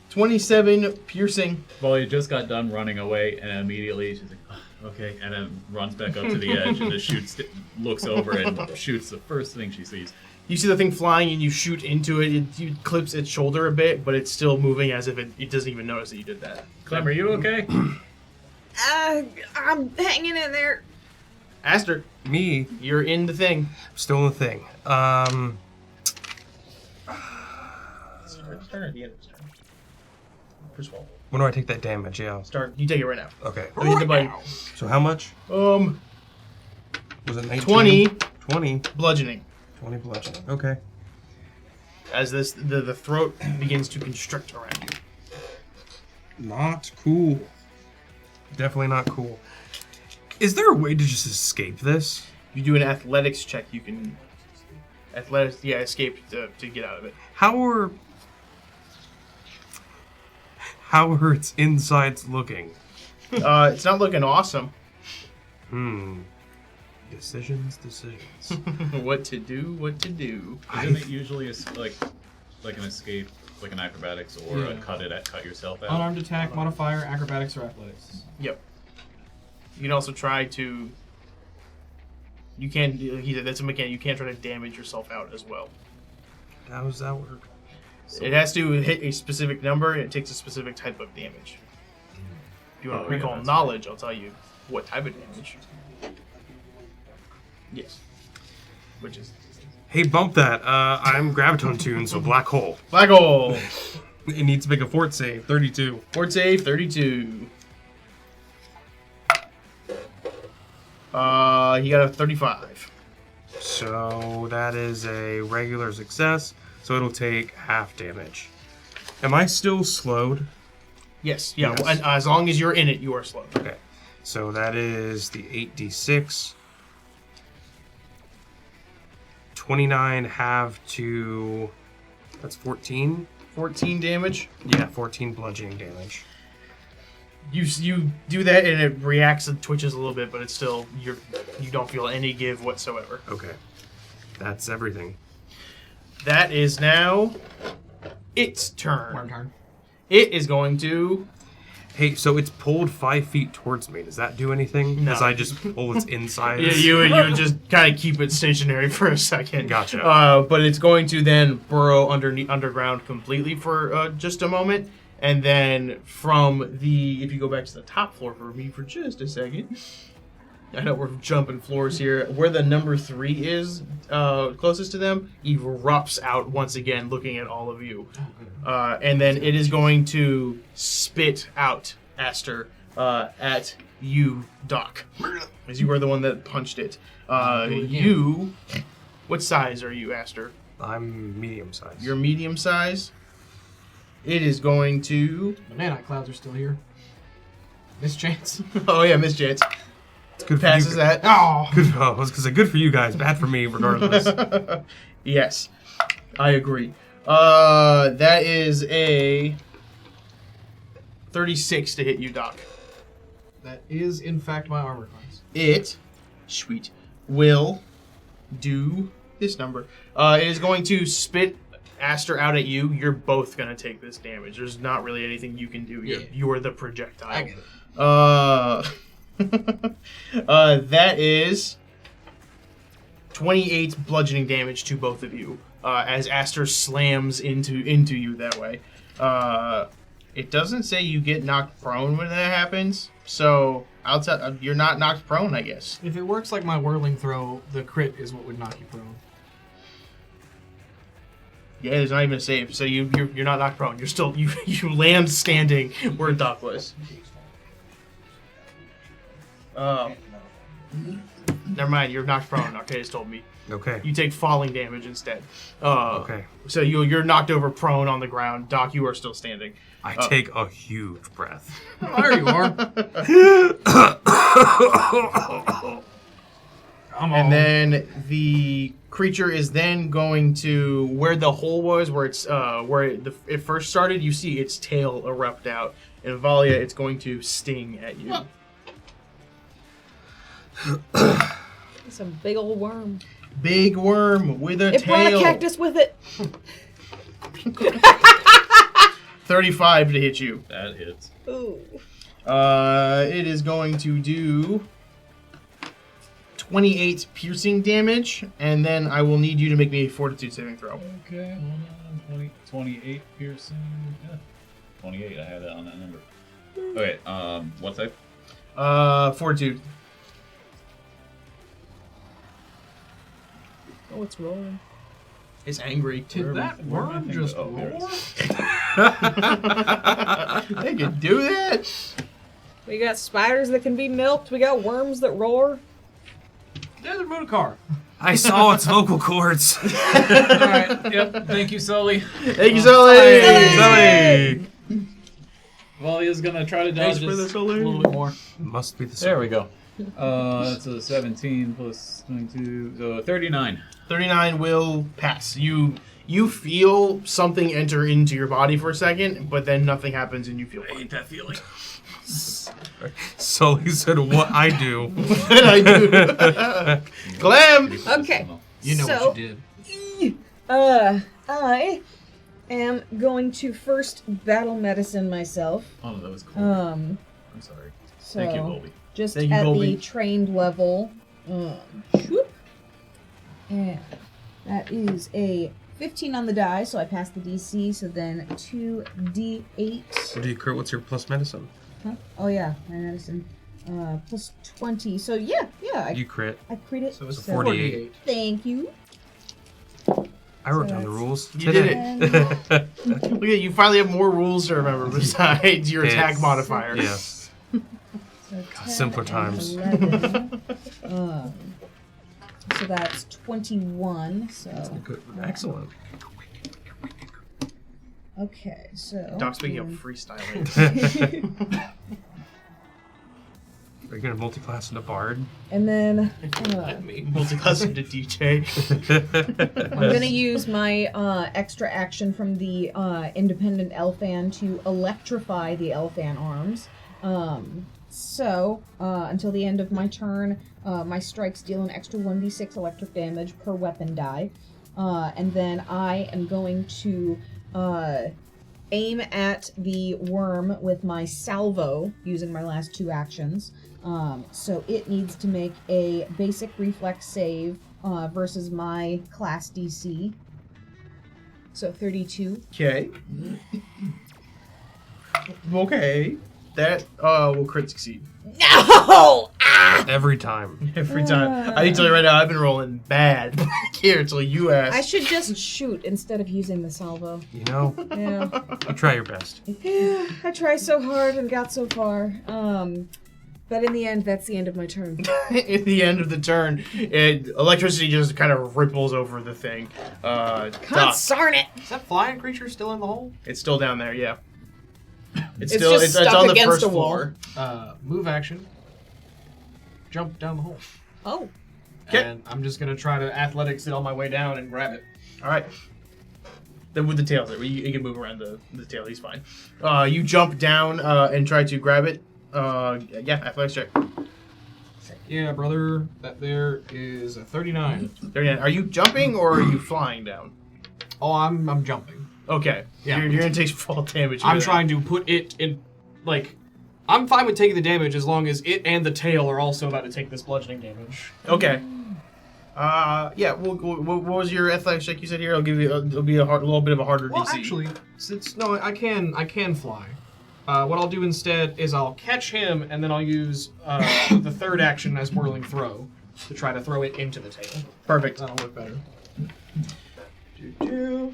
27 piercing. Volley just got done running away, and immediately she's like, "Oh, okay," and then runs back up to the edge and just looks over and shoots the first thing she sees. You see the thing flying and you shoot into it. It clips its shoulder a bit, but it's still moving as if it doesn't even notice that you did that. Clem, are you okay? I'm hanging in there. Aster, Me, you're in the thing. still in the thing. Start at the end of this turn. First of all, When do I take that damage? Yeah. you take it right now. Okay. Go hit the button. So how much? Um, Was it 19? 20 20. bludgeoning. 20 bludgeoning. Okay. As the throat begins to constrict around you. Not cool. Definitely not cool. Is there a way to just escape this? If you do an athletics check, you can escape to get out of it. How are its insides looking? It's not looking awesome. Decisions. What to do? Isn't it usually like an escape, like an acrobatics or a cut yourself out? Unarmed attack, modifier, acrobatics, or athletics. Yep. You can also try to. You can. He said that's a mechanic. You can't try to damage yourself out as well. How does that work? It has to hit a specific number, and it takes a specific type of damage. If you want to recall knowledge, I'll tell you what type of damage. Yes. Which is Hey, bump that. I'm graviton tuned, so black hole. black hole. It needs to make a fort save. 32. Fort save 32. He got a 35. So that is a regular success. So it'll take half damage. Am I still slowed? Yes. Yeah. Yes. And as long as you're in it, you are slow. Okay. So that is the 8d6. 29 half to... That's 14? 14 damage. Yeah, 14 bludgeoning damage. You do that and it reacts and twitches a little bit, but it's still you don't feel any give whatsoever. Okay. That's everything. That is now its turn. One turn. It is going to. Hey, so it's pulled 5 feet towards me. Does that do anything? No. As I just pull its insides? Yeah, you would just kind of keep it stationary for a second. Gotcha. But it's going to then burrow underground completely for just a moment. And then from if you go back to the top floor for me for just a second. I know we're jumping floors here. Where the number 3 is closest to them, erupts out once again, looking at all of you. And then it is going to spit out Aster at you, Doc, as you were the one that punched it. You, what size are you, Aster? I'm medium size. You're medium size. It is going to. The nanite clouds are still here. Mischance. Oh yeah, Miss Jets It's good for passes you. that. Oh! Good, I was gonna say good for you guys, bad for me regardless. Yes, I agree. That is a 36 to hit you, Doc. That is, in fact, my armor class. It, sweet, will do this number. It is going to spit Aster out at you. You're both going to take this damage. There's not really anything you can do. You're the projectile. I get it. That is 28 bludgeoning damage to both of you as Aster slams into you that way. It doesn't say you get knocked prone when that happens, so I'll tell you're not knocked prone, I guess. If it works like my whirling throw, the crit is what would knock you prone. Yeah, there's not even a save, so you're not knocked prone. You're still you land standing where Doc was. Never mind, you're knocked prone. Arcadis told me. Okay. You take falling damage instead. Okay. So you're knocked over prone on the ground. Doc, you are still standing. I take a huge breath. Oh, there you are. Come on. And then the creature is then going to where the hole was, where it's it first started. You see its tail erupt out, and Valia, it's going to sting at you. It's a big old worm. Big worm with a It brought a tail. cactus with it. 35 to hit you. That hits. Ooh. It is going to do 28 piercing damage, and then I will need you to make me a fortitude saving throw. Okay, hold on. 28 piercing. Yeah. 28, I had that on that number. Okay, what type? Fortitude. Oh, it's rolling. It's angry. Did that where am I worm thinking? just Oh, there it roar? is. They can do that. We got spiders that can be milked. We got worms that roar. Desert Moon car. I saw its vocal cords. Alright, yep. Thank you, Sully. Thank you, Sully. Sully! Valia's gonna try to Thanks dodge for this the a Sully. little bit more. Must be the There we go. That's a 17 plus 22, so 39. 39 will pass. You feel something enter into your body for a second, but then nothing happens and you feel fine. that feeling. Sully said what I do. What I do. Glam! Okay. You know So- what you did. I am going to first battle medicine myself. Oh, that was cool. Um, I'm sorry. so Thank you, Colby. just Thank you, at Colby. the trained level. Whoop. And that is a 15 on the die, so I passed the DC. So then 2d8. What do you crit? What's your plus medicine? Huh? Oh yeah, my medicine. Plus 20. So yeah. You crit. I crit it. So it's So 48. Thank you. I wrote So down the that's- rules. You did And Look at you finally have more rules to remember besides your attack It's- modifier. Yeah. so 10 simpler and times. 11. So that's 21. So Good. Excellent. okay, so Doc, speaking of freestyling. Are you gonna multi-class into Bard? and then Multi-class into DJ. I'm gonna use my extra action from the independent Elfan to electrify the Elfan arms. So until the end of my turn, my strikes deal an extra 1d6 electric damage per weapon die, and then I am going to aim at the worm with my salvo using my last two actions. So it needs to make a basic reflex save versus my class DC. So 32. Okay. Okay. That will crit succeed. No! Every time. Every time. I can tell you right now, I've been rolling bad here until you asked. I should just shoot instead of using the salvo. You know, Yeah. you try your best. Yeah, I tried so hard and got so far. But in the end, that's the end of my turn. At the end of the turn, electricity just kind of ripples over the thing. Doc, Consarn it! Is that flying creature still in the hole? it's still down there, yeah. It's It's still just it's stuck on the against first a wall. floor. Move action. Jump down the hole. Oh. 'Kay. And I'm just gonna try to athletics it on my way down and grab it. All right. Then with the tail, you can move around the tail. He's fine. You jump down and try to grab it. Yeah, athletics check. Yeah, brother. That there is a 39. 39. Are you jumping or are you flying down? Oh, I'm jumping. Okay. Yeah. You're gonna take fall damage. I'm here. trying to put it in, like, I'm fine with taking the damage as long as it and the tail are also about to take this bludgeoning damage. Okay. Yeah. What was your athletics check you said here? I'll give you. It'll be a little bit of a harder Well, DC. actually, since no, I can fly. What I'll do instead is I'll catch him and then I'll use the third action as whirling throw to try to throw it into the tail. Perfect. That'll look better.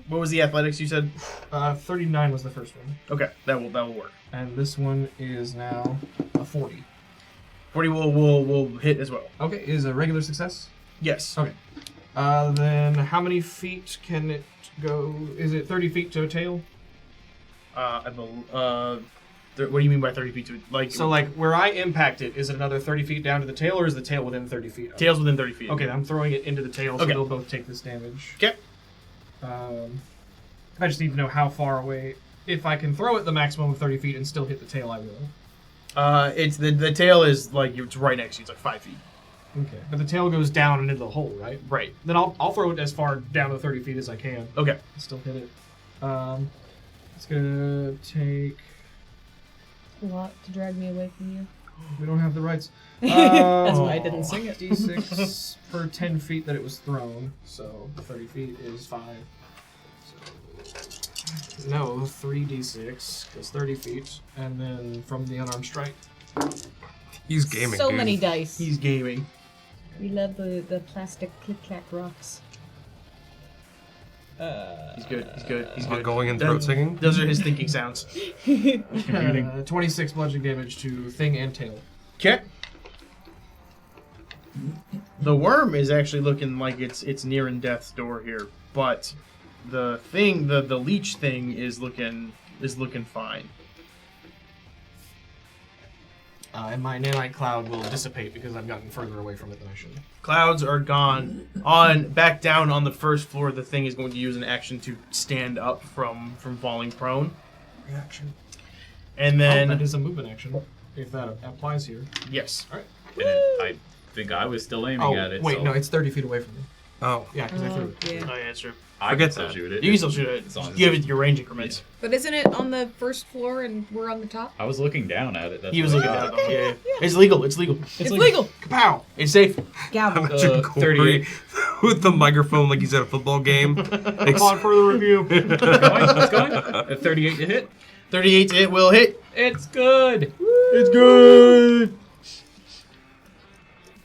What was the athletics you said? 39 was the first one, Okay, that will work. and this one is now a 40. 40 will hit as well. Okay, is a regular success. Yes. Okay. Then how many feet can it go? Is it 30 feet to a tail? What do you mean by 30 feet to like? So like where I impact it, is it another 30 feet down to the tail, or is the tail within 30 feet? of it? tails within 30 feet. Okay, I'm throwing it into the tail, so Okay. they'll both take this damage. Okay. I just need to know how far away. If I can throw it the maximum of 30 feet and still hit the tail, I will. It's the tail is like it's right next to you. It's like 5 feet. Okay. But the tail goes down and into the hole, right? Right. Then I'll throw it as far down to 30 feet as I can. Okay. Still hit it. It's gonna take. A lot to drag me away from you. We don't have the rights. That's why I didn't sing it. D6 per 10 feet that it was thrown. So 30 feet is 5. So, no, 3d6 because 30 feet, and then from the unarmed strike. He's gaming, So dude. many dice. He's gaming. We love the plastic click-clack rocks. He's good. He's good. He's good. Going and throat singing? Those are his thinking sounds. 26 bludgeoning damage to thing and tail. Okay. The worm is actually looking like it's nearing death's door here, but the thing, the leech thing, is looking fine. And my nanite cloud will dissipate because I've gotten further away from it than I should. Clouds are gone. Back down on the first floor, the thing is going to use an action to stand up from falling prone. Reaction. And then that is a movement action, if that applies here. yes. All right. And I think I was still aiming at it. Wait, so no, it's 30 feet away from me. Oh. Yeah, because I threw it. Yeah. Oh yeah, that's true. I can Forget still that. shoot it. You can still shoot it. As long as You have it's- it your range increments. But isn't it on the first floor and we're on the top? I was looking down at it. That's He was what looking I at got. it. Yeah, yeah. It's legal. It's legal. It's legal. Kapow! It's safe. Gavel. Imagine Corey 38. with the microphone like he's at a football game. Come on for the review. It's going. At 38 to hit. 38 to hit will hit. It's good. It's good.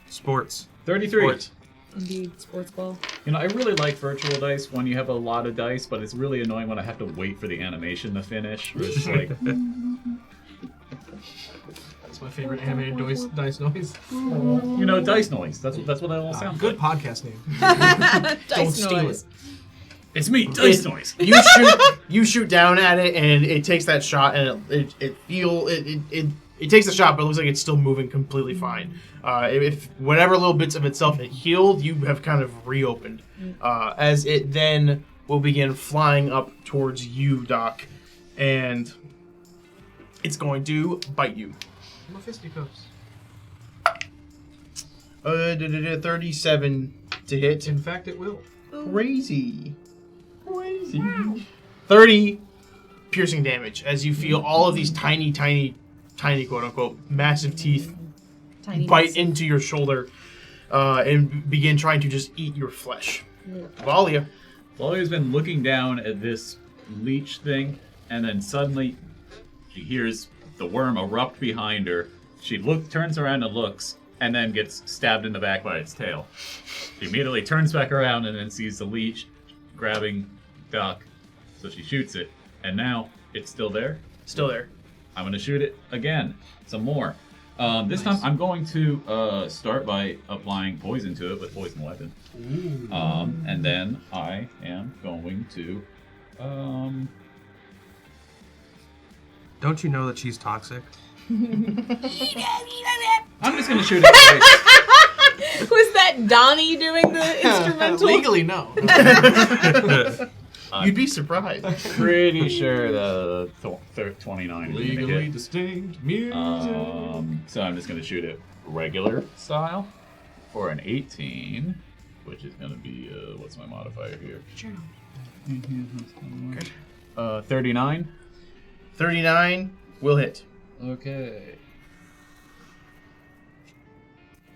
Sports. 33. Sports. Indeed, sports ball. You know, I really like virtual dice when you have a lot of dice, but it's really annoying when I have to wait for the animation to finish. Where it's just like, That's my favorite animated dice noise. you know, dice noise. That's what they all sound Good like. podcast name. Dice steal noise. It's me, dice It- noise. You shoot down at it, and it takes that shot, and it takes the shot, but it looks like it's still moving completely fine. If whatever little bits of itself it healed, you have kind of reopened. As it then will begin flying up towards you, Doc, and it's going to bite you. My fisticuffs. 37 to hit. In fact, it will. Crazy. 30 piercing damage as you feel all of these tiny quote unquote massive teeth Tiny bite dice. into your shoulder and begin trying to just eat your flesh. Valia. Valia's been looking down at this leech thing, and then suddenly she hears the worm erupt behind her. She turns around and looks, and then gets stabbed in the back by its tail. She immediately turns back around and then sees the leech grabbing Doc. So she shoots it, and now it's still there. Still there. I'm going to shoot it again. Some more. This time I'm going to start by applying poison to it with poison weapon. And then I am going to... Don't you know that she's toxic? I'm just going to shoot it twice. Was that Donnie doing the instrumental? Legally, no. You'd be surprised. Pretty sure the 29 is going to Legally hit. distinct music. So I'm just going to shoot it regular style for an 18, which is going to be, what's my modifier here? 39. 39 will hit. Okay.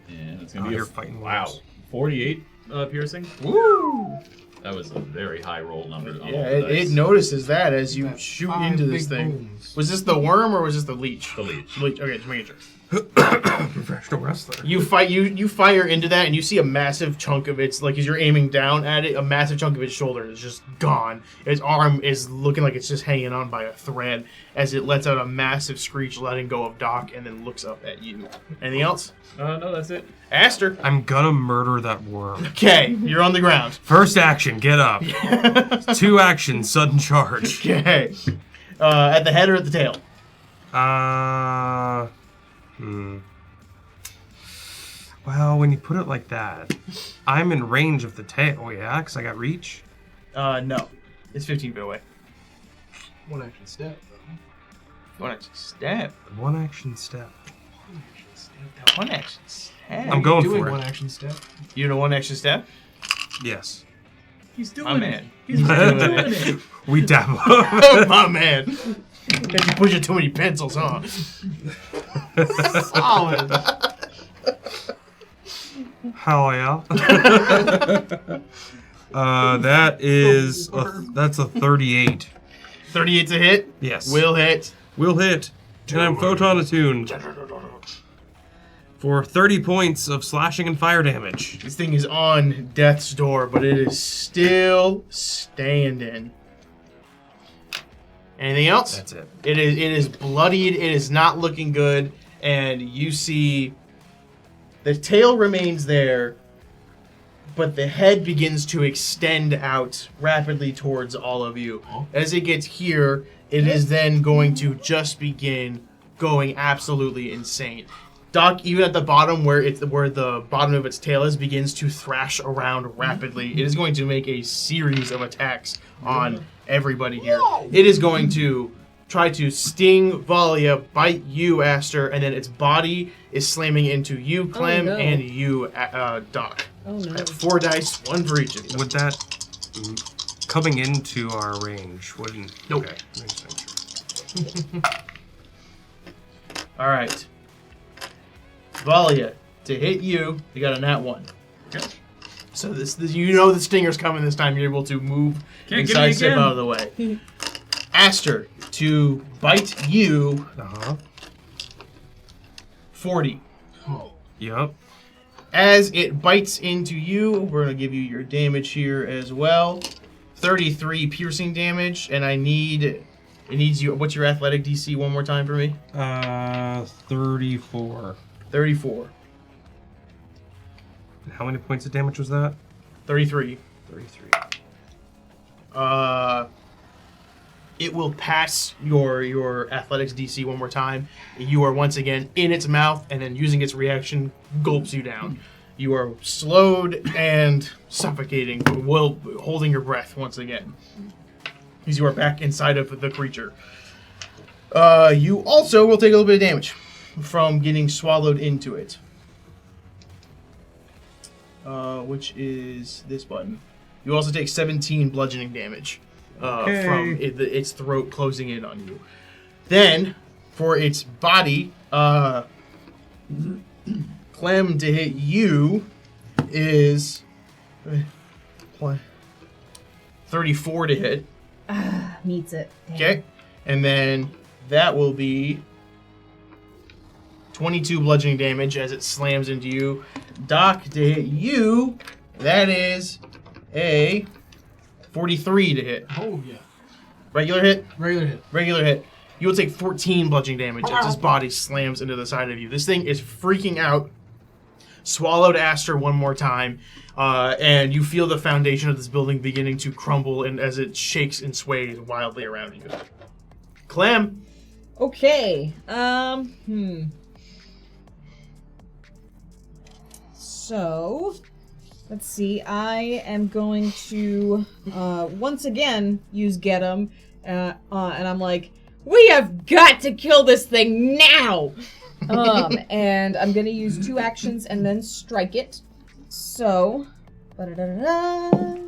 And it's going Oh, to be you're fighting wow, wolves. 48 piercing. Woo! That was a very high roll number. On Yeah, all the it dice. notices that as you Got shoot 5 into this big thing. bones. Was this the worm or was this the leech? The leech. Okay, just making sure. Professional wrestler. You fire into that, and you see a massive chunk of its, like as you're aiming down at it, a massive chunk of its shoulder is just gone. Its arm is looking like it's just hanging on by a thread as it lets out a massive screech, letting go of Doc, and then looks up at you. Anything else? No, that's it. Aster. I'm gonna murder that worm. Okay, you're on the ground. First action, get up. 2 action, sudden charge. Okay. At the head or at the tail? Well, when you put it like that, I'm in range of the tail, yeah? Because I got reach? No. It's 15 feet away. One action step, though. One action step. 1 action step. One action step. I'm going Doing for one it. action step. You know one action step? Yes. He's doing My it. man. He's doing it. We dab him. My man. If you push it too many pencils, huh? Solid. Hell yeah. That's a 38. 38's a hit. Yes. Will hit. Will hit. And I'm photon attuned for 30 points of slashing and fire damage. This thing is on death's door, but it is still standing. Anything else? That's it. It is bloodied. It is not looking good. And you see the tail remains there, but the head begins to extend out rapidly towards all of you. As it gets here, it is then going to just begin going absolutely insane. Doc, even at the bottom where the bottom of its tail is, begins to thrash around rapidly. It is going to make a series of attacks on everybody here. It is going to try to sting Valia, bite you, Aster, and then its body is slamming into you, Clem, no. and you, Doc. Oh no. That's 4 dice, 1 for each of you. Would that coming into our range wouldn't? Nope. Okay. All right. Valia, to hit you, you got a nat 1. Okay. So this you know the stinger's coming this time. You're able to move Can't and get me sidestep again. out of the way. Aster, to bite you, 40. Yup. As it bites into you, we're going to give you your damage here as well. 33 piercing damage, and it needs you. What's your athletic DC one more time for me? 34. 34. And how many points of damage was that? 33. 33. It will pass your athletics DC one more time. You are once again in its mouth, and then using its reaction, gulps you down. You are slowed and suffocating, while holding your breath once again, because you are back inside of the creature. You also will take a little bit of damage from getting swallowed into it, which is this button. You also take 17 bludgeoning damage. From its throat closing in on you. Then, for its body, Clem to hit you is 34 to hit. Meets it. Damn. Okay, and then that will be 22 bludgeoning damage as it slams into you. Doc to hit you, that is a 43 to hit. Oh, yeah. Regular hit? Regular hit. Regular hit. You will take 14 bludgeoning damage as his body slams into the side of you. This thing is freaking out. Swallowed Aster one more time, and you feel the foundation of this building beginning to crumble and as it shakes and sways wildly around you. Clem. Okay. So, let's see. I am going to once again use Get 'em, and I'm like, we have got to kill this thing now. And I'm gonna use 2 actions and then strike it. So, ba-da-da-da-da.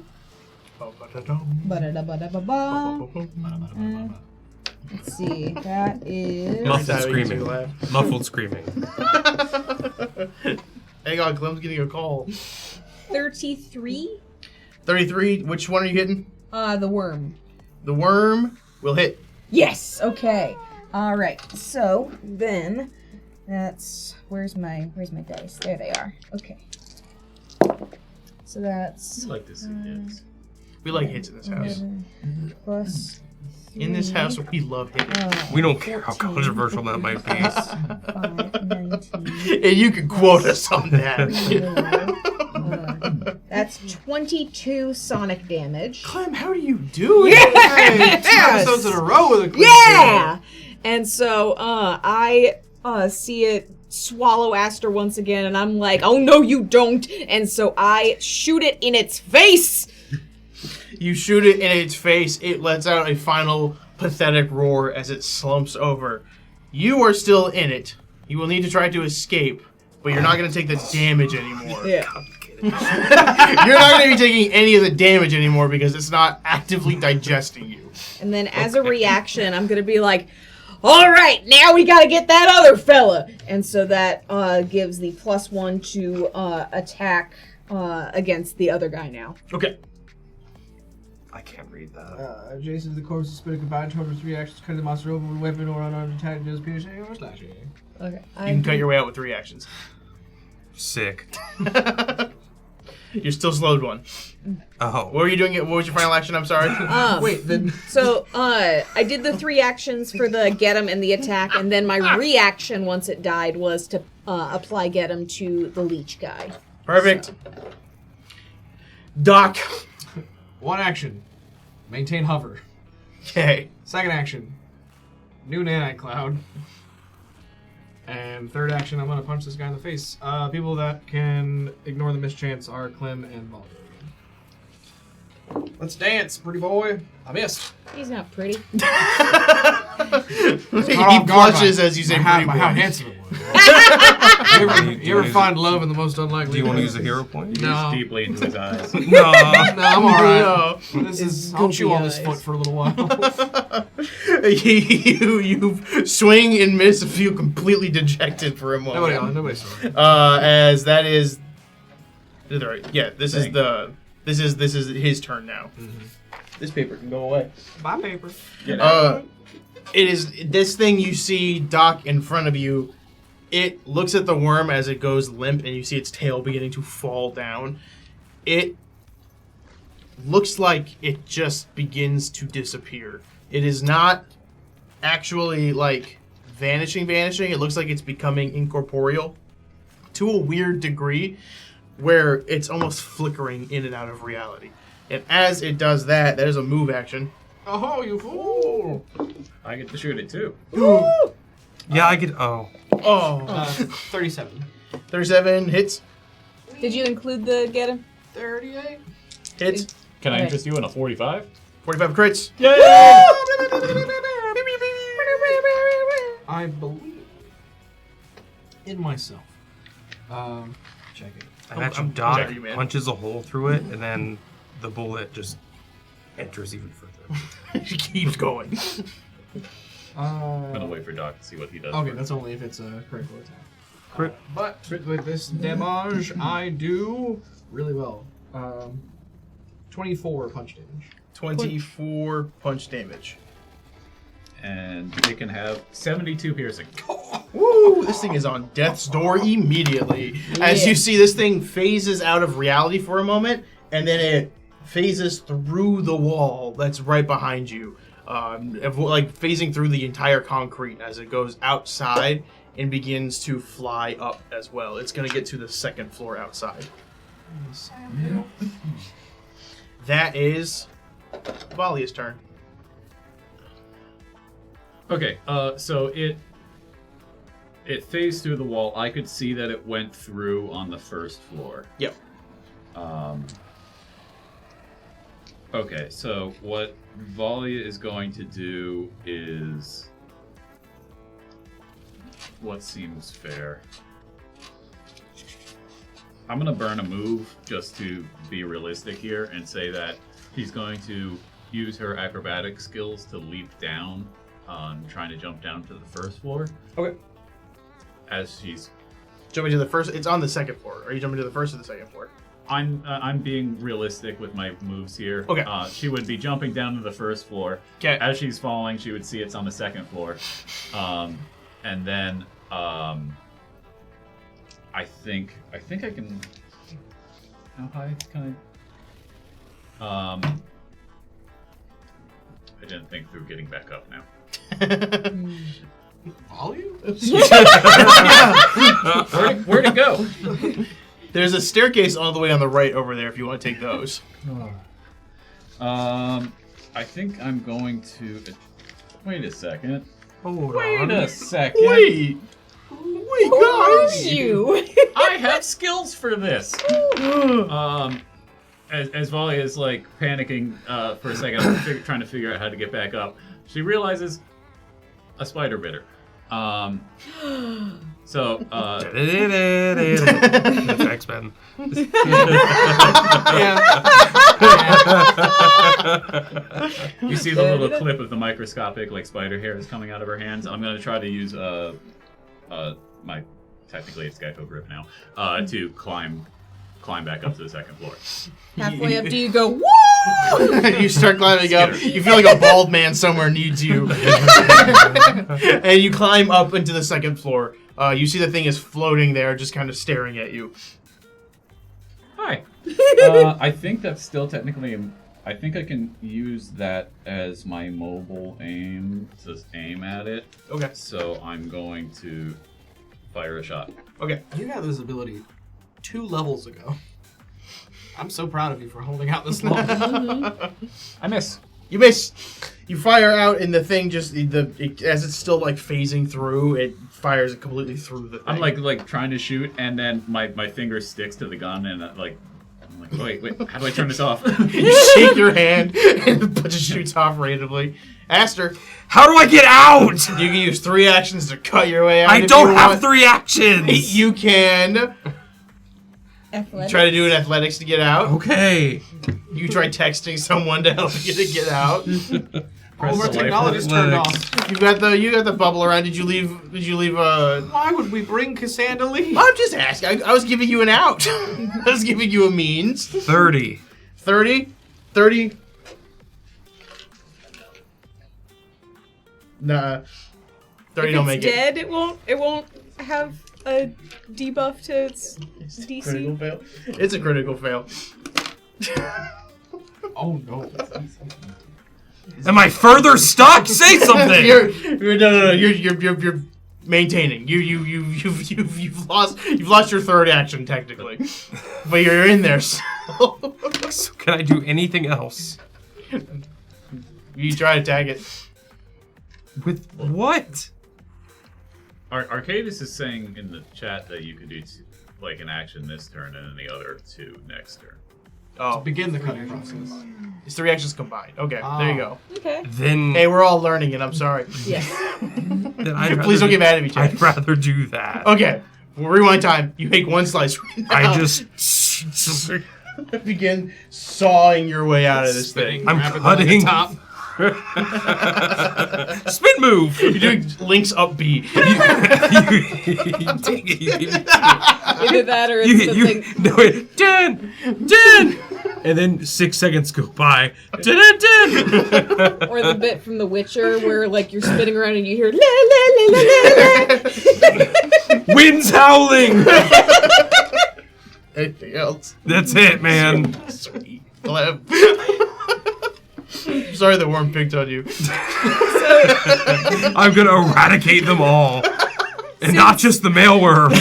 Ba-da-da-ba-da-ba-ba. Let's see. That is Muffled screaming. Muffled screaming. Hang on, Clem's getting a call. 33. 33, which one are you hitting? The worm. The worm will hit. Yes. Okay. All right. So then, that's where's my dice? There they are. Okay. So that's I like to see hits. We like hits in this house. 11 plus. In this house, we love hits. We don't care how controversial that might be. 5, 19. And you can quote us on that. That's 22 sonic damage. Clem, how do you do it? Hey, 2 episodes in a row with a clean Yeah! And so I see it swallow Aster once again, and I'm like, oh no, you don't! And so I shoot it in its face! You shoot it in its face. It lets out a final pathetic roar as it slumps over. You are still in it. You will need to try to escape, but you're not going to take the damage anymore. Yeah. You're not going to be taking any of the damage anymore because it's not actively digesting you. And then as a reaction, I'm going to be like, all right, now we got to get that other fella. And so that gives the +1 to attack against the other guy now. Okay. I can't read that. Adjacent to the corpse, spin a combined total of 3 actions, cut the monster over with a weapon or unarmed attack, deals piercing or slashing. Okay. You can cut your way out with 3 actions. Sick. You're still slowed 1. Oh. What were you doing? What was your final action? I'm sorry. Wait, then. So, I did the 3 actions for the get him and the attack, and then my reaction once it died was to apply get him to the leech guy. Perfect. Doc. 1 action. Maintain hover. Okay. 2nd action. New nanite cloud. And 3rd action, I'm gonna punch this guy in the face. People that can ignore the mischance are Clem and Volley. Let's dance, pretty boy. I missed. He's not pretty. He blushes as you say pretty boy. How handsome it was. you ever find love in the most unlikely? Do you want to use a hero point? No. Deeply into his eyes. No. No, I'm alright. No. I'll chew on this eyes. foot for a little while. you swing and miss and feel completely dejected for a moment. Nobody saw it. As that is, yeah. This is his turn now. Mm-hmm. This paper can go away. Bye, paper. It is this thing you see, Doc, in front of you. It looks at the worm as it goes limp, and you see its tail beginning to fall down. It looks like it just begins to disappear. It is not actually like vanishing. It looks like it's becoming incorporeal to a weird degree where it's almost flickering in and out of reality. And as it does that, that is a move action. Oh, you fool! I get to shoot it too. Yeah, I could. Oh. 37. 37 hits. Did you include the get him? 38. Hits. Can I Okay. interest you in a 45? 45 crits. I believe in myself. Check it. I imagine I'm Doc sorry, man. punches a hole through it, and then the bullet just enters even further. She keeps going. I'm gonna wait for Doc to see what he does. Okay, first. that's only if it's a critical attack. Crit. But with this damage, I do really well. 24 punch damage. 24 punch damage. And it can have 72 piercing. Woo! This thing is on death's door immediately. As you see, this thing phases out of reality for a moment, and then it phases through the wall that's right behind you. Like phasing through the entire concrete as it goes outside and begins to fly up as well. It's going to get to the 2nd floor outside. That is Valia's turn. Okay, so it phased through the wall. I could see that it went through on the 1st floor. Yep. Okay, so what Valia is going to do is what seems fair. I'm gonna burn a move just to be realistic here and say that he's going to use her acrobatic skills to leap down on trying to jump down to the 1st floor. Okay. As she's Jumping to the 1st, it's on the 2nd floor. Are you jumping to the 1st or the 2nd floor? I'm being realistic with my moves here. Okay. She would be jumping down to the 1st floor. Okay. As she's falling, she would see it's on the 2nd floor. And then I think I can. How high can I? I didn't think through getting back up now. Volume? Where'd it go? There's a staircase all the way on the right over there if you want to take those. I think I'm going to. Wait a second. Hold Wait on. a second. Wait, guys! You. I have skills for this. As Volley is like panicking for a second, trying to figure out how to get back up, she realizes a spider bit her. So, That's X-Men. you see the little clip of the microscopic like spider hairs coming out of her hands. I'm gonna try to use my technically it's gecko grip now to climb back up to the second floor. Halfway up, do you go, woo? You start climbing up. You feel like a bald man somewhere needs you. And you climb up into the second floor. You see the thing is floating there, just kind of staring at you. Hi. I think that's still technically. I think I can use that as my mobile aim to aim at it. Okay. So I'm going to fire a shot. Okay. You got this ability 2 levels ago. I'm so proud of you for holding out this long. I miss. You miss. You fire out, and the thing just as it's still like phasing through, it fires completely through the thing. I'm like trying to shoot, and then my finger sticks to the gun, and I'm like, wait, how do I turn this off? You shake your hand, and the bunch shoots off randomly. Aster, How do I get out? you can use 3 actions to cut your way out. I if don't you have want. 3 actions. You can Athletics. try to do an athletics to get out. Okay. You try texting someone to help you to get out. Press All of our the technology's light turned Athletics. off. You got the bubble around. Did you leave? Why would we bring Cassandra Lee? I'm just asking. I was giving you an out. I was giving you a means. 30. 30. Nah. 30 If don't it's make dead, it won't have a debuff to its it. DC. Critical fail. It's a critical fail. Oh no. Am I further stuck? Say something. You're maintaining. You've lost your third action technically, but you're in there. So Can I do anything else? you try to tag it. With what? Arcadis is saying in the chat that you could do like an action this turn and then the other 2 next turn. Oh, Begin the cutting process. it's 3 actions combined. Okay, there you go. Okay. Then, Hey, we're all learning it. I'm sorry. Yes. then I'd Please don't rather get mad at me, Chad. I'd rather do that. Okay, we'll rewind time. You make 1 slice. Right now. I just begin sawing your way out of this thing. I'm Grab it on the cutting. top. Spin move. You're doing links up B. You take it. You give it. Either that or it's the thing. No, wait. 10, and then 6 seconds go by. 10. Or the bit from The Witcher where like you're spinning around and you hear la la la la la la. Wind's howling. Anything else? That's it, man. Sweet. Gleb. Sorry the worm picked on you. I'm gonna eradicate them all, and not just the male worms.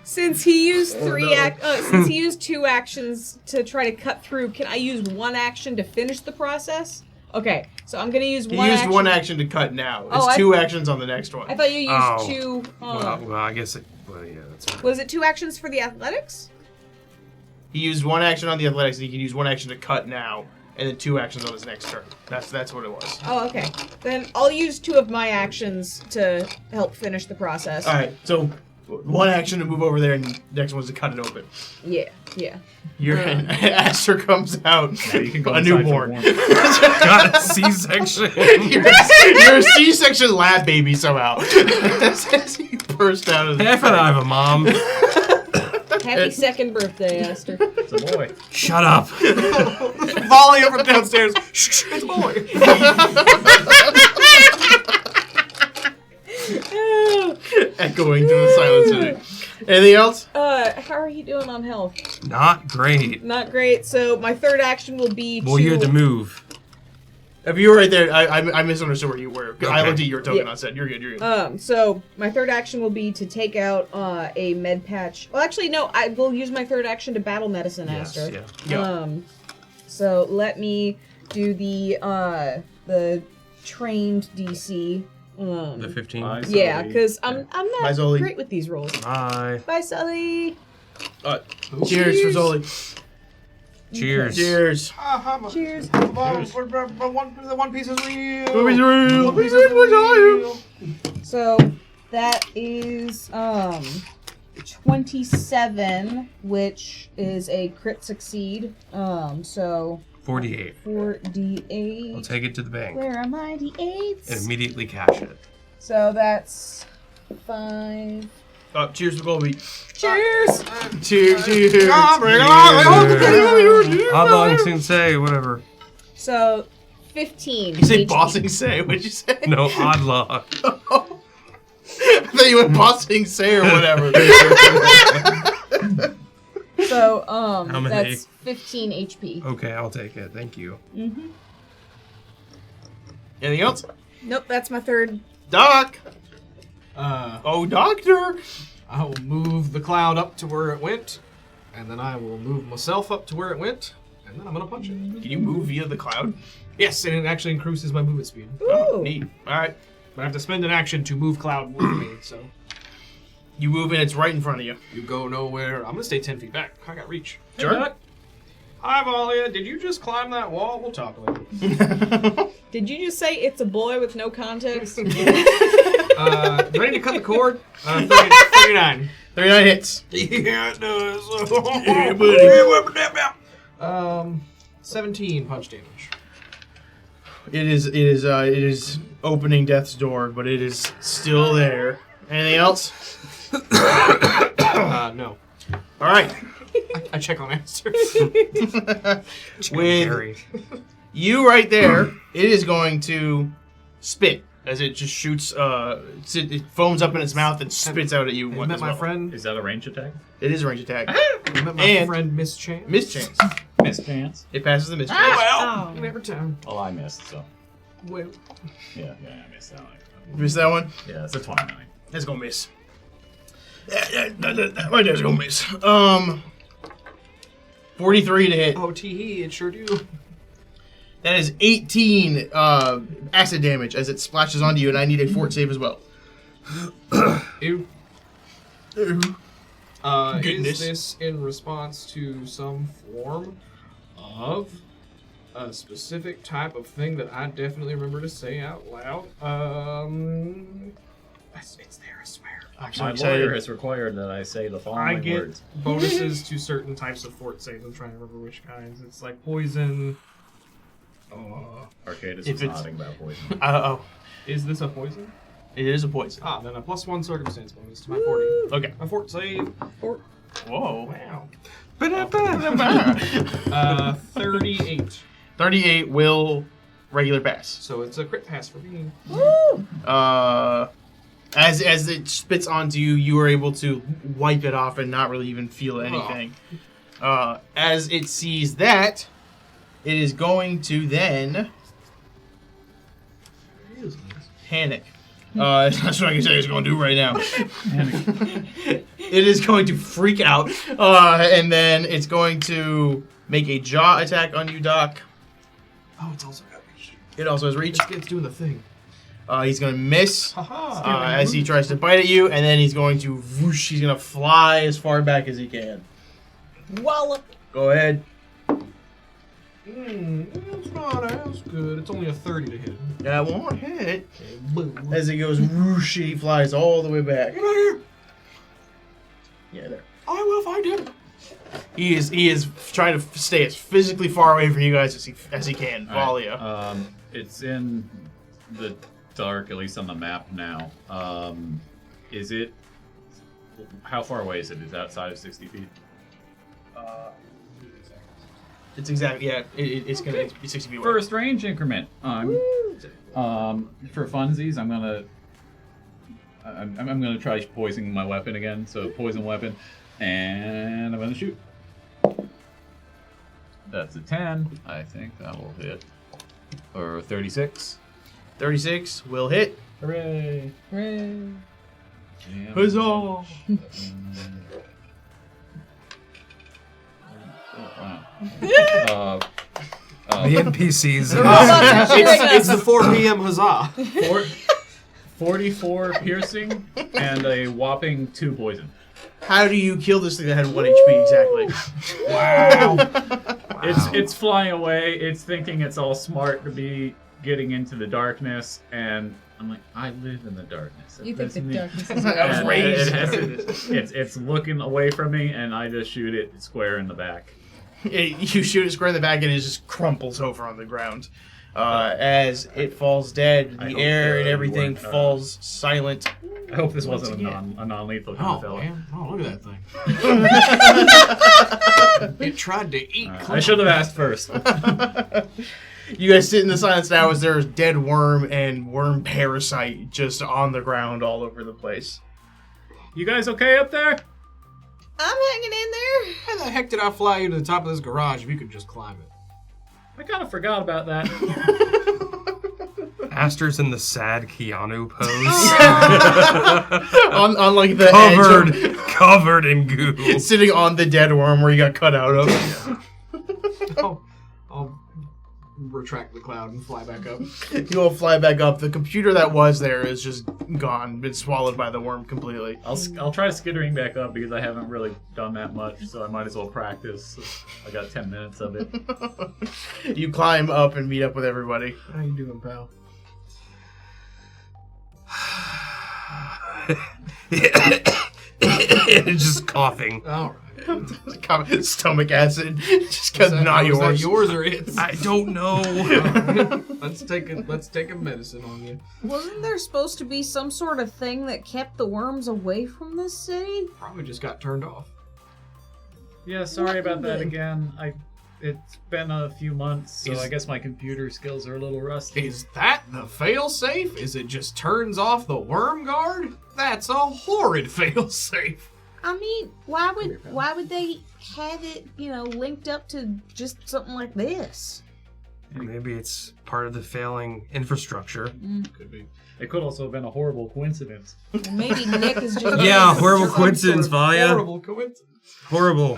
Since he used since he used 2 actions to try to cut through, can I use 1 action to finish the process? Okay, so I'm gonna use He one used action. 1 action to cut now. It's Oh, 2 actions on the next one. I thought you used Oh. 2. Well, I guess it. Well, yeah, that's fine. Was it 2 actions for the athletics? He used 1 action on the athletics, and he can use 1 action to cut now, and then 2 actions on his next turn. That's what it was. Oh, okay. Then I'll use 2 of my actions to help finish the process. All right, so 1 action to move over there, and the next one's to cut it open. Yeah. Your Aster comes out, Now you can go a inside for newborn. warmth. Got a C-section. You're a C-section lab baby somehow. As he burst out of the Half and I have a mom. Happy 2nd birthday, Aster. It's a boy. Shut up. Volley over downstairs. Shh, it's a boy. echoing through the silent city. Anything else? How are you doing on health? Not great. Not great. So my 3rd action will be Well, you had to move. If you were right there, I misunderstood where you were. I Okay. looked at your token Yeah. on set. You're good. You're good. So my 3rd action will be to take out a med patch. Well, actually, no. I will use my 3rd action to battle medicine, Yes, Aster. yeah. So let me do the trained DC. The 15. Bye, Yeah, Sully. because I'm Bye, not Zoli. great with these rolls. Bye. Bye, Sully. Cheers for Zoli. Cheers. Cheers. Cheers. One piece is real. One piece is real. One piece is real. So that is 27, which is a crit succeed. So 48. 4d8. I'll take it to the bank Where are my d8s? and immediately cash it. So that's 5. Cheers to Colby. Cheers! Cheers. Cheers. Outlaw Sensei, whatever. So 15. You say HP. bossing say? What'd you say? No, Outlaw. I thought you went bossing say or whatever. So How many? that's 15 HP. Okay, I'll take it. Thank you. Mm-hmm. Anything else? Nope, that's my third. Doc. Oh, Doctor. I will move the cloud up to where it went, and then I will move myself up to where it went, and then I'm gonna punch it. Can you move via the cloud? Yes, and it actually increases my movement speed. Oh, Ooh. neat. All right. But I have to spend an action to move cloud with me, so You move and it's right in front of you. you go nowhere. I'm gonna stay 10 feet back. I got reach. Sure. Hey, Doc. Hi, Valia. Did you just climb that wall? We'll talk later. Did you just say it's a boy with no context? Ready to cut the cord? 39. 39 hits. Yeah, it does. Yeah, buddy. 17 punch damage. It is opening death's door, but it is still there. Anything else? No. All right. I check on answers. With Harry. you right there, it is going to spit as it just shoots. It foams up in its mouth and spits out at you. I met my friend. Is that a range attack? It is a range attack. I met my And- friend Miss Chance. Mischance. Mischance? It passes the mischance. Oh. Every time. Oh, I missed, so. Wait. Yeah, I missed that one. Miss that one. Yeah, it's a 29. That's gonna miss. That right there's gonna miss. 43 to hit. Oh, tee it sure do. That is 18 acid damage as it splashes onto you, and I need a fort save as well. Ew. Goodness. Is this in response to some form of a specific type of thing that I definitely remember to say out loud? It's there, I swear. I'm so My excited. lawyer has required that I say the I following get words. bonuses to certain types of fort saves. I'm trying to remember which kinds. It's like poison. Arcadis If was it's- nodding about poison. Is this a poison? It is a poison. Ah, then a +1 circumstance bonus to my 40. Okay. My fort save. Whoa. Wow. 38. 38 will regular pass. So it's a crit pass for me. As it spits onto you, you are able to wipe it off and not really even feel anything. As it sees that, it is going to then panic. That's what I can say it's going to do right now. It is going to freak out, and then it's going to make a jaw attack on you, Doc. Oh, it's also got reach. It also has reach. It's doing the thing. He's going to miss Haha. as he tries to bite at you, and then he's going to whoosh. He's going to fly as far back as he can. Wallop. Go ahead. It's not as good. It's only a 30 to hit. That won't hit. Boom. As he goes whoosh, he flies all the way back. Yeah, there. I will find him. He is trying to stay as physically far away from you guys as he can. All right, Valia. it's in the dark, at least on the map now. Is it... How far away is it? Is it outside of 60 feet? It's exactly it's gonna be 60 feet away. First range increment. For funsies, I'm gonna try poisoning my weapon again. So poison weapon, and I'm gonna shoot. That's a 10. I think that will hit. Or 36. 36 will hit. Hooray! Hooray. Huzzah! Wow. The NPCs. It's the 4 p.m. huzzah. 44 piercing and a whopping 2 poison. How do you kill this thing that had 1 HP exactly? Wow. It's flying away. It's thinking it's all smart to be getting into the darkness, and I'm like, I live in the darkness. You think That's the me. darkness is I was And raised. it's looking away from me, and I just shoot it square in the back. You shoot it square in the back and it just crumples over on the ground. As it falls dead, I the hope air and you everything weren't, falls silent. I hope this Once wasn't again. a non-lethal kind Oh, of fella. man. Oh, look at that thing. It tried to eat I should have asked first. You guys sit in the silence now as there's dead worm and worm parasite just on the ground all over the place. You guys okay up there? I'm hanging in there. How the heck did I fly you to the top of this garage if you could just climb it? I kind of forgot about that. Aster's in the sad Keanu pose. on like the edge covered in goo. of, sitting on the dead worm where you got cut out of. I'll retract the cloud and fly back up. You all fly back up. The computer that was there is just gone. Been swallowed by the worm completely. I'll try skittering back up because I haven't really done that much, so I might as well practice. I got 10 minutes of it. You climb up and meet up with everybody. How you doing, pal? Just coughing. All right. Stomach acid. Just because not Was that yours. yours or its? I don't know. Let's take a medicine on you. Wasn't there supposed to be some sort of thing that kept the worms away from this city? Probably just got turned off. Yeah, sorry about that What? again. It's been a few months, so Is- I guess my computer skills are a little rusty. Is that the failsafe? Is it just turns off the worm guard? That's a horrid failsafe. I mean, why would they have it, linked up to just something like this? Maybe it's part of the failing infrastructure. Could be. It could also have been a horrible coincidence. Maybe Nick is just Yeah, horrible Some coincidence, sort of Valia. Horrible coincidence. Horrible.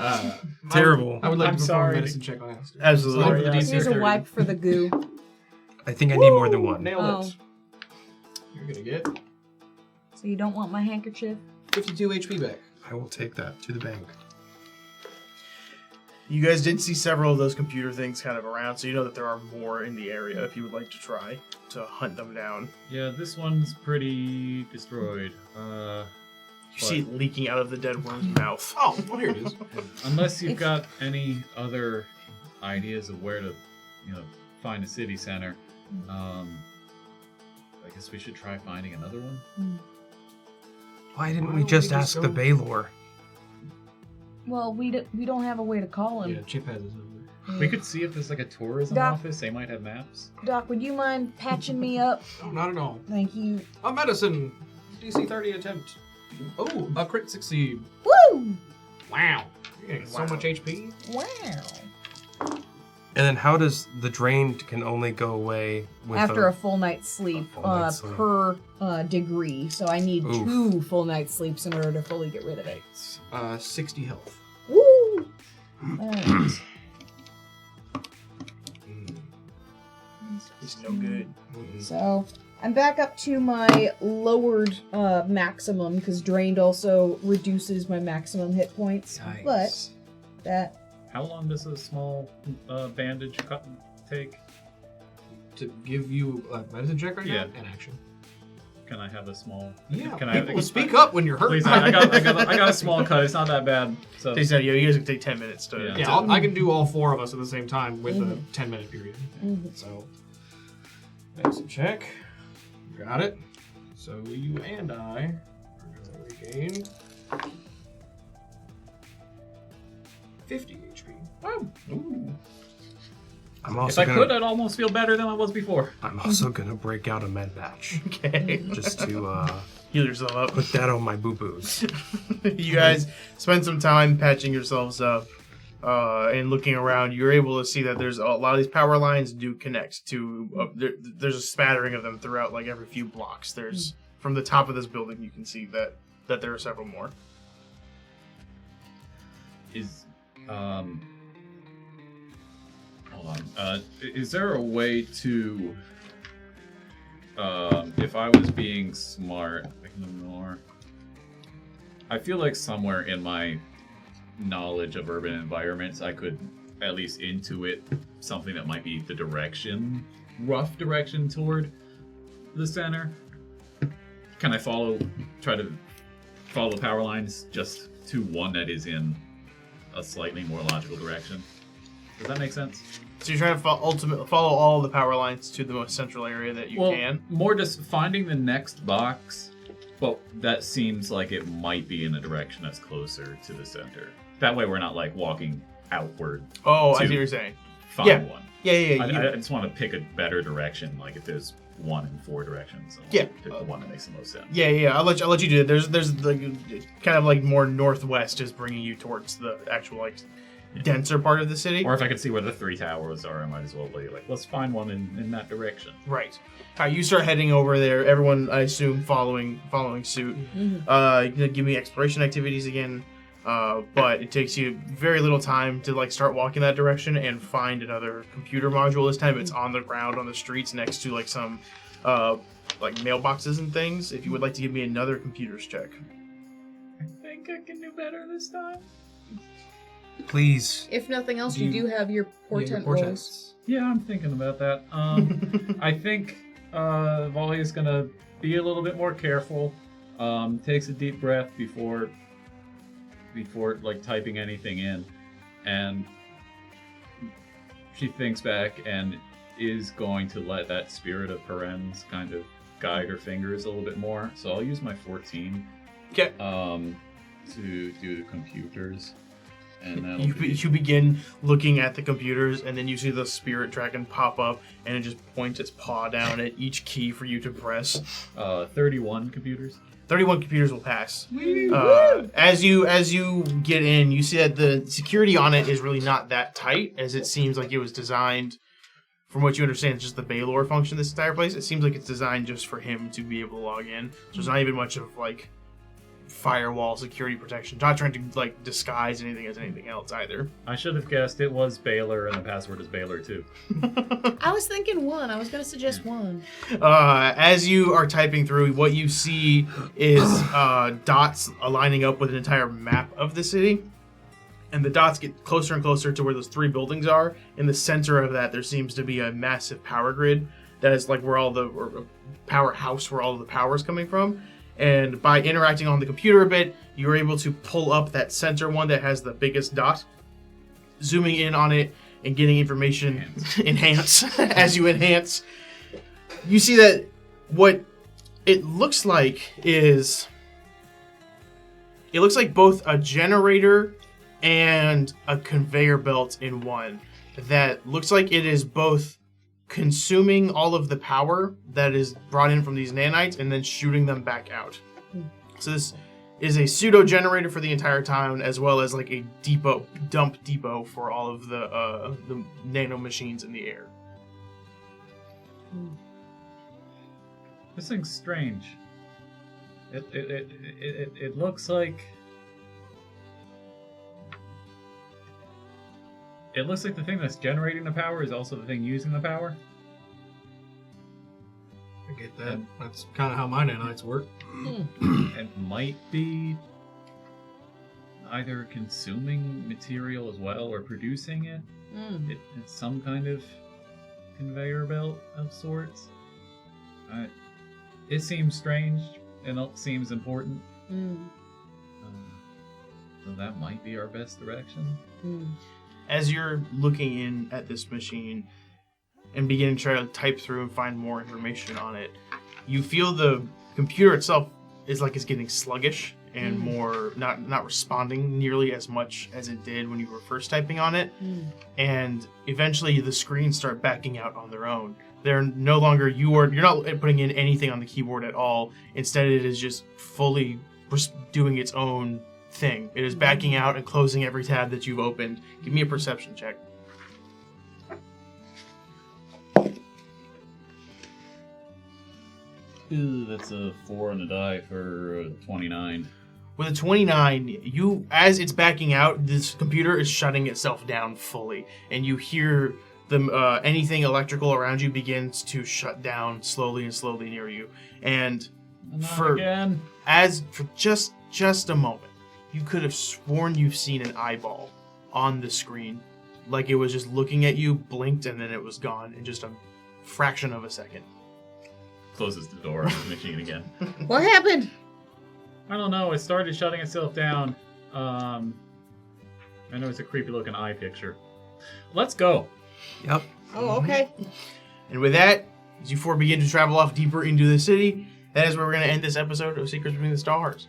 Terrible. I would like I'm to perform sorry. a medicine check on Aster. Absolutely. Slide for the Yeah. DC Here's a 30. wipe for the goo. I think I need more than one. Nailed Oh. it. You're gonna get So you don't want my handkerchief? 52 HP back. I will take that to the bank. You guys did see several of those computer things kind of around, so you know that there are more in the area if you would like to try to hunt them down. Yeah, this one's pretty destroyed. You see it leaking out of the dead worm's mouth. Oh, well, here it is. Unless you've got any other ideas of where to, find a city center, I guess we should try finding another one. Why didn't Why we don't just we just ask the go- Baylor? Well, we don't have a way to call him. Yeah, Chip has his number. We could see if there's like a tourism Doc. office. They might have maps. Doc, would you mind patching me up? No, not at all. Thank you. A medicine. DC 30 attempt. Oh, a crit succeed. Woo! Wow. You're getting so Wow. much HP. Wow. And then how does the drain can only go away with After a full night's sleep, full night's sleep. per degree. So I need Oof. 2 full night's sleeps in order to fully get rid of it. 60 health. Woo! Alright. It's no good. So I'm back up to my lowered maximum because drained also reduces my maximum hit points. But that How long does a small bandage cut take? To give you a medicine check right Yeah. now? An action. Can I have a small? Yeah, Can I people speak up when you're hurt. Please, I got a small cut. It's not that bad. So They said, you guys can take 10 minutes to... Yeah. Yeah, I can do all 4 of us at the same time with a 10-minute period. Mhm. So, medicine check. Got it. So you and I are going to regain 50 HP. Oh, ooh. I'm If also I gonna could, I'd almost feel better than I was before. I'm also gonna break out a med patch Okay. just to Heal yourself up. put that on my boo boos. You guys spend some time patching yourselves up and looking around. You're able to see that there's a lot of these power lines do connect to. There's a spattering of them throughout, like every few blocks. There's from the top of this building, you can see that there are several more. Hold on. Is there a way to, if I was being smart, ignore. I feel like somewhere in my knowledge of urban environments, I could at least intuit something that might be the direction, rough direction toward the center. Can I try to follow the power lines just to one that is in a slightly more logical direction? Does that make sense? So you're trying to follow all the power lines to the most central area that you can? More just finding the next box, but that seems like it might be in a direction that's closer to the center. That way we're not like walking outward. Oh, I see what you're saying. Find one. Yeah. I just want to pick a better direction, like if there's 1 in 4 directions. Yeah. Pick the one that makes the most sense. Yeah. I'll let you do it. There's like kind of like more northwest is bringing you towards the actual like denser part of the city. Or if I can see where the 3 towers are, I might as well be like, let's find one in that direction. Right. You start heading over there. Everyone, I assume, following suit. Mm-hmm. Give me exploration activities again. But it takes you very little time to like start walking that direction and find another computer module. This time it's on the ground on the streets next to like some like mailboxes and things. If you would like to give me another computers check. I think I can do better this time. Please. If nothing else, you do have your portent rolls. Yeah, I'm thinking about that. I think Volley is gonna be a little bit more careful. Takes a deep breath before like typing anything in, and she thinks back and is going to let that spirit of Perens kind of guide her fingers a little bit more. So I'll use my 14 Okay. To do computers. And you begin looking at the computers, and then you see the spirit dragon pop up, and it just points its paw down at each key for you to press. 31 computers. 31 computers will pass. As you get in, you see that the security on it is really not that tight, as it seems like it was designed, from what you understand, it's just the Baylor function of this entire place. It seems like it's designed just for him to be able to log in. So there's not even much of like firewall security protection. Not trying to like disguise anything as anything else either. I should have guessed it was Baylor and the password is Baylor too. I was thinking 1. I was going to suggest 1. As you are typing through, what you see is dots aligning up with an entire map of the city. And the dots get closer and closer to where those 3 buildings are. In the center of that, there seems to be a massive power grid that is like where all the or powerhouse where all the power is coming from. And by interacting on the computer a bit, you're able to pull up that center one that has the biggest dot, zooming in on it and getting information. Enhance. As you enhance, you see that what it looks like is both a generator and a conveyor belt in one. That looks like it is both consuming all of the power that is brought in from these nanites and then shooting them back out. So this is a pseudo generator for the entire town, as well as like a dump depot for all of the nano machines in the air. This thing's strange. It looks like. It looks like the thing that's generating the power is also the thing using the power. I get that. That's kind of how my nanites work. It might be either consuming material as well or producing it. It's some kind of conveyor belt of sorts. It seems strange and it seems important. So that might be our best direction. As you're looking in at this machine and beginning to try to type through and find more information on it, you feel the computer itself is like it's getting sluggish and more not responding nearly as much as it did when you were first typing on it. And eventually the screens start backing out on their own. They're no longer you're not putting in anything on the keyboard at all. Instead, it is just fully doing its own thing. It is backing out and closing every tab that you've opened. Give me a perception check. Ooh, that's a 4 on the die for 29. With a 29, as it's backing out, this computer is shutting itself down fully, and you hear anything electrical around you begins to shut down slowly and slowly near you. And for just a moment, you could have sworn you've seen an eyeball on the screen like it was just looking at you, blinked, and then it was gone in just a fraction of a second. Closes the door on the machine again. What happened? I don't know. It started shutting itself down. I know it's a creepy looking eye picture. Let's go. Yep. Oh, okay. And with that, as you four begin to travel off deeper into the city, that is where we're going to end this episode of Secrets Between the Stars.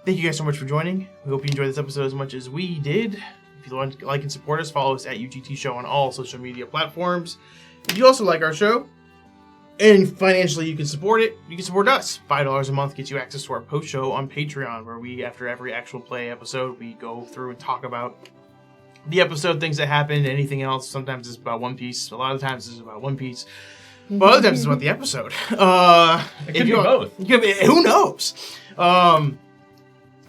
Thank you guys so much for joining. We hope you enjoyed this episode as much as we did. If you want to like and support us, follow us at UGT Show on all social media platforms. If you also like our show, and financially you can support it, you can support us. $5 a month gets you access to our post show on Patreon, where we, after every actual play episode, we go through and talk about the episode, things that happened, anything else. Sometimes it's about One Piece. A lot of times it's about One Piece. But other times it's about the episode. It could be both. Who knows?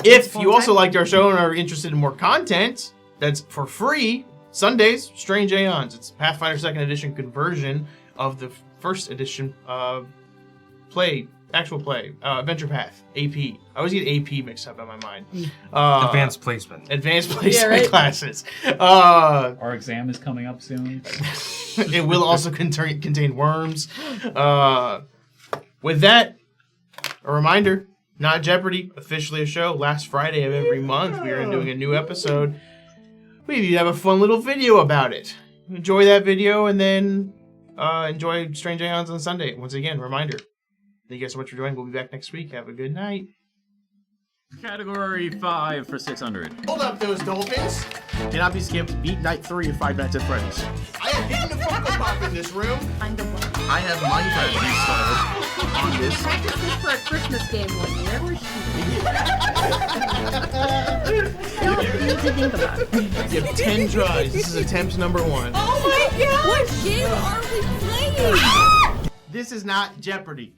If you also liked our show and are interested in more content, that's for free. Sundays, Strange Aeons. It's Pathfinder 2nd Edition conversion of the first edition actual play, Adventure Path, AP. I always get AP mixed up in my mind. Advanced placement. Advanced placement Yeah, right. classes. Our exam is coming up soon. It will also contain worms. With that, a reminder, Not Jeopardy, officially a show. Last Friday of every month, we are doing a new episode. We have a fun little video about it. Enjoy that video, and then enjoy Strange Aeons on Sunday. Once again, reminder. Thank you guys so much for joining. We'll be back next week. Have a good night. Category 5 for 600. Hold up those dolphins. Cannot be skipped. Beat night 3 of Five Nights at Freddy's. I am hitting the Funko Pop in this room. Find a book. I have Minecraft installed on this. Practice this for a Christmas game one year. Still a few to think about. You have 10 tries. This is attempt number 1. Oh my god! What game are we playing? This is not Jeopardy.